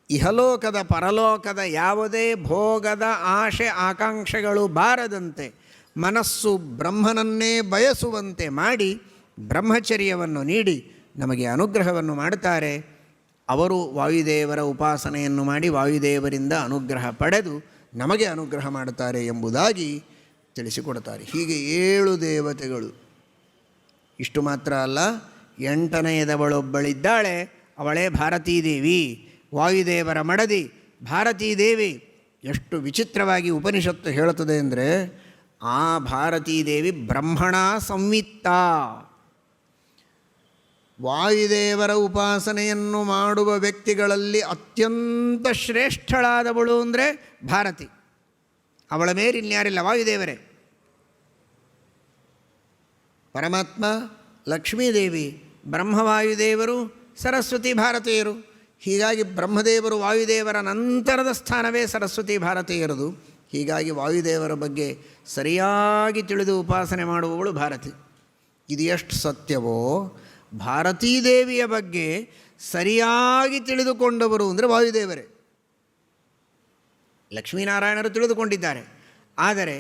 ಇಹಲೋಕದ ಪರಲೋಕದ ಯಾವುದೇ ಭೋಗದ ಆಶೆ ಆಕಾಂಕ್ಷೆಗಳು ಬಾರದಂತೆ ಮನಸ್ಸು ಬ್ರಹ್ಮನನ್ನೇ ಬಯಸುವಂತೆ ಮಾಡಿ ಬ್ರಹ್ಮಚರ್ಯವನ್ನು ನೀಡಿ ನಮಗೆ ಅನುಗ್ರಹವನ್ನು ಮಾಡುತ್ತಾರೆ. ಅವರು ವಾಯುದೇವರ ಉಪಾಸನೆಯನ್ನು ಮಾಡಿ ವಾಯುದೇವರಿಂದ ಅನುಗ್ರಹ ಪಡೆದು ನಮಗೆ ಅನುಗ್ರಹ ಮಾಡುತ್ತಾರೆ ಎಂಬುದಾಗಿ ತಿಳಿಸಿಕೊಡ್ತಾರೆ. ಹೀಗೆ 7 ದೇವತೆಗಳು. ಇಷ್ಟು ಮಾತ್ರ ಅಲ್ಲ, 8ನೆಯದವಳೊಬ್ಬಳಿದ್ದಾಳೆ, ಅವಳೇ ಭಾರತೀದೇವಿ, ವಾಯುದೇವರ ಮಡದಿ, ಭಾರತೀ ದೇವಿ ಎಷ್ಟು ವಿಚಿತ್ರವಾಗಿ ಉಪನಿಷತ್ತು ಹೇಳುತ್ತದೆ ಅಂದರೆ, ಆ ಭಾರತೀ ದೇವಿ ಬ್ರಹ್ಮಣ ಸಂವಿತ್ತ. ವಾಯುದೇವರ ಉಪಾಸನೆಯನ್ನು ಮಾಡುವ ವ್ಯಕ್ತಿಗಳಲ್ಲಿ ಅತ್ಯಂತ ಶ್ರೇಷ್ಠಳಾದವಳು ಅಂದರೆ ಭಾರತಿ. ಅವಳ ಮೇಲೆ ಇನ್ಯಾರಿಲ್ಲ, ವಾಯುದೇವರೇ. ಪರಮಾತ್ಮ ಲಕ್ಷ್ಮೀದೇವಿ, ಬ್ರಹ್ಮವಾಯುದೇವರು, ಸರಸ್ವತಿ ಭಾರತೀಯರು. ಹೀಗಾಗಿ ಬ್ರಹ್ಮದೇವರು ವಾಯುದೇವರ ನಂತರದ ಸ್ಥಾನವೇ ಸರಸ್ವತಿ ಭಾರತೀಯರದು. ಹೀಗಾಗಿ ವಾಯುದೇವರ ಬಗ್ಗೆ ಸರಿಯಾಗಿ ತಿಳಿದು ಉಪಾಸನೆ ಮಾಡುವವಳು ಭಾರತಿ. ಇದು ಎಷ್ಟು ಸತ್ಯವೋ, ಭಾರತೀ ದೇವಿಯ ಬಗ್ಗೆ ಸರಿಯಾಗಿ ತಿಳಿದುಕೊಂಡವರು ಅಂದರೆ ವಾಯುದೇವರೇ. ಲಕ್ಷ್ಮೀನಾರಾಯಣರು ತಿಳಿದುಕೊಂಡಿದ್ದಾರೆ, ಆದರೆ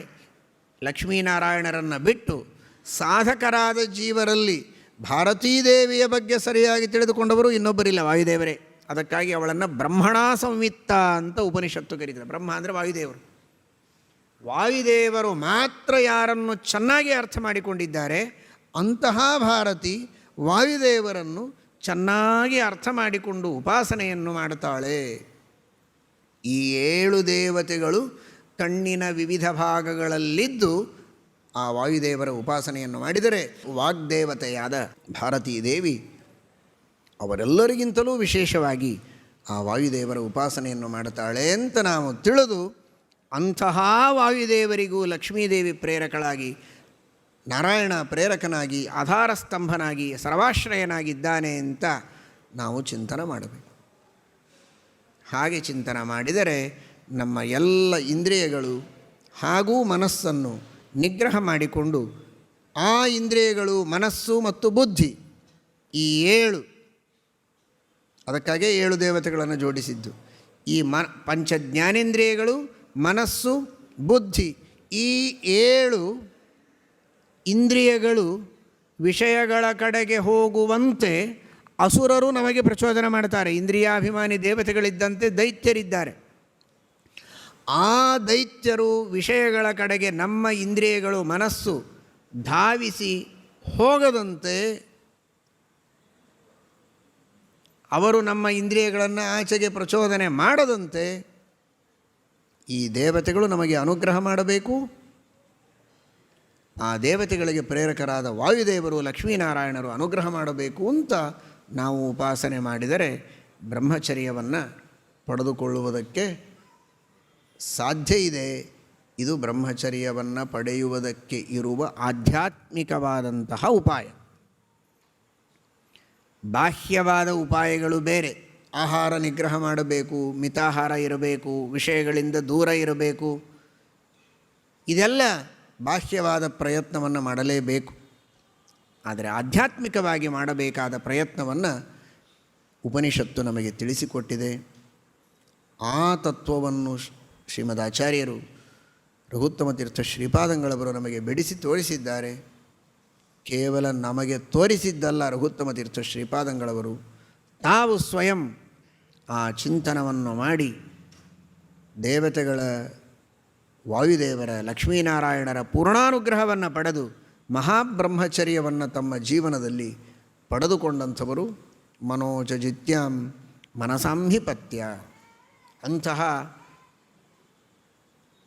ಲಕ್ಷ್ಮೀನಾರಾಯಣರನ್ನು ಬಿಟ್ಟು ಸಾಧಕರಾದ ಜೀವರಲ್ಲಿ ಭಾರತೀ ದೇವಿಯ ಬಗ್ಗೆ ಸರಿಯಾಗಿ ತಿಳಿದುಕೊಂಡವರು ಇನ್ನೊಬ್ಬರಿಲ್ಲ, ವಾಯುದೇವರೇ. ಅದಕ್ಕಾಗಿ ಅವಳನ್ನು ಬ್ರಹ್ಮಣ ಸಂವಿತ್ತ ಅಂತ ಉಪನಿಷತ್ತು ಕರೀತಾರೆ. ಬ್ರಹ್ಮ ಅಂದರೆ ವಾಯುದೇವರು. ವಾಯುದೇವರು ಮಾತ್ರ ಯಾರನ್ನು ಚೆನ್ನಾಗಿ ಅರ್ಥ ಮಾಡಿಕೊಂಡಿದ್ದಾರೆ, ಅಂತಹ ಭಾರತಿ ವಾಯುದೇವರನ್ನು ಚೆನ್ನಾಗಿ ಅರ್ಥ ಮಾಡಿಕೊಂಡು ಉಪಾಸನೆಯನ್ನು ಮಾಡುತ್ತಾಳೆ. ಈ 7 ದೇವತೆಗಳು ಕಣ್ಣಿನ ವಿವಿಧ ಭಾಗಗಳಲ್ಲಿದ್ದು ಆ ವಾಯುದೇವರ ಉಪಾಸನೆಯನ್ನು ಮಾಡಿದರೆ, ವಾಗ್ದೇವತೆಯಾದ ಭಾರತೀ ದೇವಿ ಅವರೆಲ್ಲರಿಗಿಂತಲೂ ವಿಶೇಷವಾಗಿ ಆ ವಾಯುದೇವರ ಉಪಾಸನೆಯನ್ನು ಮಾಡುತ್ತಾಳೆ ಅಂತ ನಾವು ತಿಳಿದು, ಅಂತಹ ವಾಯುದೇವರಿಗೂ ಲಕ್ಷ್ಮೀದೇವಿ ಪ್ರೇರಕಳಾಗಿ, ನಾರಾಯಣ ಪ್ರೇರಕನಾಗಿ, ಆಧಾರ ಸ್ತಂಭನಾಗಿ, ಸರ್ವಾಶ್ರಯನಾಗಿದ್ದಾನೆ ಅಂತ ನಾವು ಚಿಂತನೆ ಮಾಡಬೇಕು. ಹಾಗೆ ಚಿಂತನೆ ಮಾಡಿದರೆ ನಮ್ಮ ಎಲ್ಲ ಇಂದ್ರಿಯಗಳು ಹಾಗೂ ಮನಸ್ಸನ್ನು ನಿಗ್ರಹ ಮಾಡಿಕೊಂಡು, ಆ ಇಂದ್ರಿಯಗಳು, ಮನಸ್ಸು ಮತ್ತು ಬುದ್ಧಿ, ಈ 7, ಅದಕ್ಕಾಗೇ 7 ದೇವತೆಗಳನ್ನು ಜೋಡಿಸಿದ್ದು. ಈ ಪಂಚಜ್ಞಾನೇಂದ್ರಿಯಗಳು, ಮನಸ್ಸು, ಬುದ್ಧಿ, ಈ 7 ಇಂದ್ರಿಯಗಳು ವಿಷಯಗಳ ಕಡೆಗೆ ಹೋಗುವಂತೆ ಅಸುರರು ನಮಗೆ ಪ್ರಚೋದನೆ ಮಾಡ್ತಾರೆ. ಇಂದ್ರಿಯಾಭಿಮಾನಿ ದೇವತೆಗಳಿದ್ದಂತೆ ದೈತ್ಯರಿದ್ದಾರೆ. ಆ ದೈತ್ಯರು ವಿಷಯಗಳ ಕಡೆಗೆ ನಮ್ಮ ಇಂದ್ರಿಯಗಳು, ಮನಸ್ಸು ಧಾವಿಸಿ ಹೋಗದಂತೆ ಅವರು ನಮ್ಮ ಇಂದ್ರಿಯಗಳನ್ನು ಆಚೆಗೆ ಪ್ರಚೋದನೆ ಮಾಡದಂತೆ ಈ ದೇವತೆಗಳು ನಮಗೆ ಅನುಗ್ರಹ ಮಾಡಬೇಕು. ಆ ದೇವತೆಗಳಿಗೆ ಪ್ರೇರಕರಾದ ವಾಯುದೇವರು, ಲಕ್ಷ್ಮೀನಾರಾಯಣರು ಅನುಗ್ರಹ ಮಾಡಬೇಕು ಅಂತ ನಾವು ಉಪಾಸನೆ ಮಾಡಿದರೆ ಬ್ರಹ್ಮಚರ್ಯವನ್ನು ಪಡೆದುಕೊಳ್ಳುವುದಕ್ಕೆ ಸಾಧ್ಯ ಇದೆ. ಇದು ಬ್ರಹ್ಮಚರ್ಯವನ್ನು ಪಡೆಯುವುದಕ್ಕೆ ಇರುವ ಆಧ್ಯಾತ್ಮಿಕವಾದಂತಹ ಉಪಾಯ. ಬಾಹ್ಯವಾದ ಉಪಾಯಗಳು ಬೇರೆ. ಆಹಾರ ನಿಗ್ರಹ ಮಾಡಬೇಕು, ಮಿತಾಹಾರ ಇರಬೇಕು, ವಿಷಯಗಳಿಂದ ದೂರ ಇರಬೇಕು, ಇದೆಲ್ಲ ಬಾಹ್ಯವಾದ ಪ್ರಯತ್ನವನ್ನು ಮಾಡಲೇಬೇಕು. ಆದರೆ ಆಧ್ಯಾತ್ಮಿಕವಾಗಿ ಮಾಡಬೇಕಾದ ಪ್ರಯತ್ನವನ್ನು ಉಪನಿಷತ್ತು ನಮಗೆ ತಿಳಿಸಿಕೊಟ್ಟಿದೆ. ಆ ತತ್ವವನ್ನು ಶ್ರೀಮದ್ ಆಚಾರ್ಯರು ರಘುತ್ತಮ ತೀರ್ಥ ಶ್ರೀಪಾದಂಗಳವರು ನಮಗೆ ಬಿಡಿಸಿ ತೋರಿಸಿದ್ದಾರೆ. ಕೇವಲ ನಮಗೆ ತೋರಿಸಿದ್ದಲ್ಲ, ರಘುತ್ತಮ ತೀರ್ಥ ಶ್ರೀಪಾದಂಗಳವರು ತಾವು ಸ್ವಯಂ ಆ ಚಿಂತನವನ್ನು ಮಾಡಿ ದೇವತೆಗಳ, ವಾಯುದೇವರ, ಲಕ್ಷ್ಮೀನಾರಾಯಣರ ಪೂರ್ಣಾನುಗ್ರಹವನ್ನು ಪಡೆದು ಮಹಾಬ್ರಹ್ಮಚರ್ಯವನ್ನು ತಮ್ಮ ಜೀವನದಲ್ಲಿ ಪಡೆದುಕೊಂಡಂಥವರು ಮನೋಜಜಿತ್ಯಾಂ ಮನಸಾಂಹಿಪತ್ಯ. ಅಂತಹ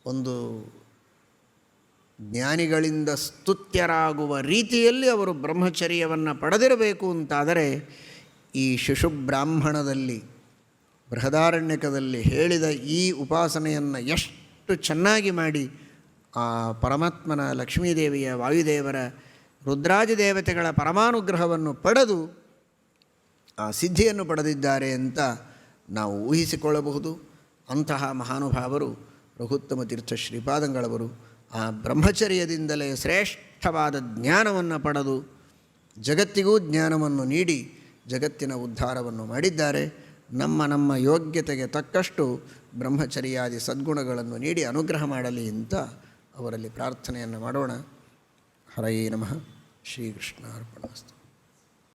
ಒಂದು ಜ್ಞಾನಿಗಳಿಂದ ಸ್ತುತ್ಯರಾಗುವ ರೀತಿಯಲ್ಲಿ ಅವರು ಬ್ರಹ್ಮಚರ್ಯವನ್ನು ಪಡೆದಿರಬೇಕು ಅಂತಾದರೆ ಈ ಶಿಶುಬ್ರಾಹ್ಮಣದಲ್ಲಿ, ಬೃಹದಾರಣ್ಯಕದಲ್ಲಿ ಹೇಳಿದ ಈ ಉಪಾಸನೆಯನ್ನು ಎಷ್ಟು ಚೆನ್ನಾಗಿ ಮಾಡಿ ಆ ಪರಮಾತ್ಮನ, ಲಕ್ಷ್ಮೀದೇವಿಯ, ವಾಯುದೇವರ, ರುದ್ರಾದಿ ದೇವತೆಗಳ ಪರಮಾನುಗ್ರಹವನ್ನು ಪಡೆದು ಆ ಸಿದ್ಧಿಯನ್ನು ಪಡೆದಿದ್ದಾರೆ ಅಂತ ನಾವು ಊಹಿಸಿಕೊಳ್ಳಬಹುದು. ಅಂತಹ ಮಹಾನುಭಾವರು ರಘುತ್ತಮ ತೀರ್ಥ ಶ್ರೀಪಾದಂಗಳವರು ಆ ಬ್ರಹ್ಮಚರ್ಯದಿಂದಲೇ ಶ್ರೇಷ್ಠವಾದ ಜ್ಞಾನವನ್ನು ಪಡೆದು ಜಗತ್ತಿಗೂ ಜ್ಞಾನವನ್ನು ನೀಡಿ ಜಗತ್ತಿನ ಉದ್ಧಾರವನ್ನು ಮಾಡಿದ್ದಾರೆ. ನಮ್ಮ ಯೋಗ್ಯತೆಗೆ ತಕ್ಕಷ್ಟು ಬ್ರಹ್ಮಚರ್ಯಾದಿ ಸದ್ಗುಣಗಳನ್ನು ನೀಡಿ ಅನುಗ್ರಹ ಮಾಡಲಿ ಅಂತ ಅವರಲ್ಲಿ ಪ್ರಾರ್ಥನೆಯನ್ನು ಮಾಡೋಣ. ಹರಯೇ ನಮಃ. ಶ್ರೀಕೃಷ್ಣಾರ್ಪಣಮಸ್ತು.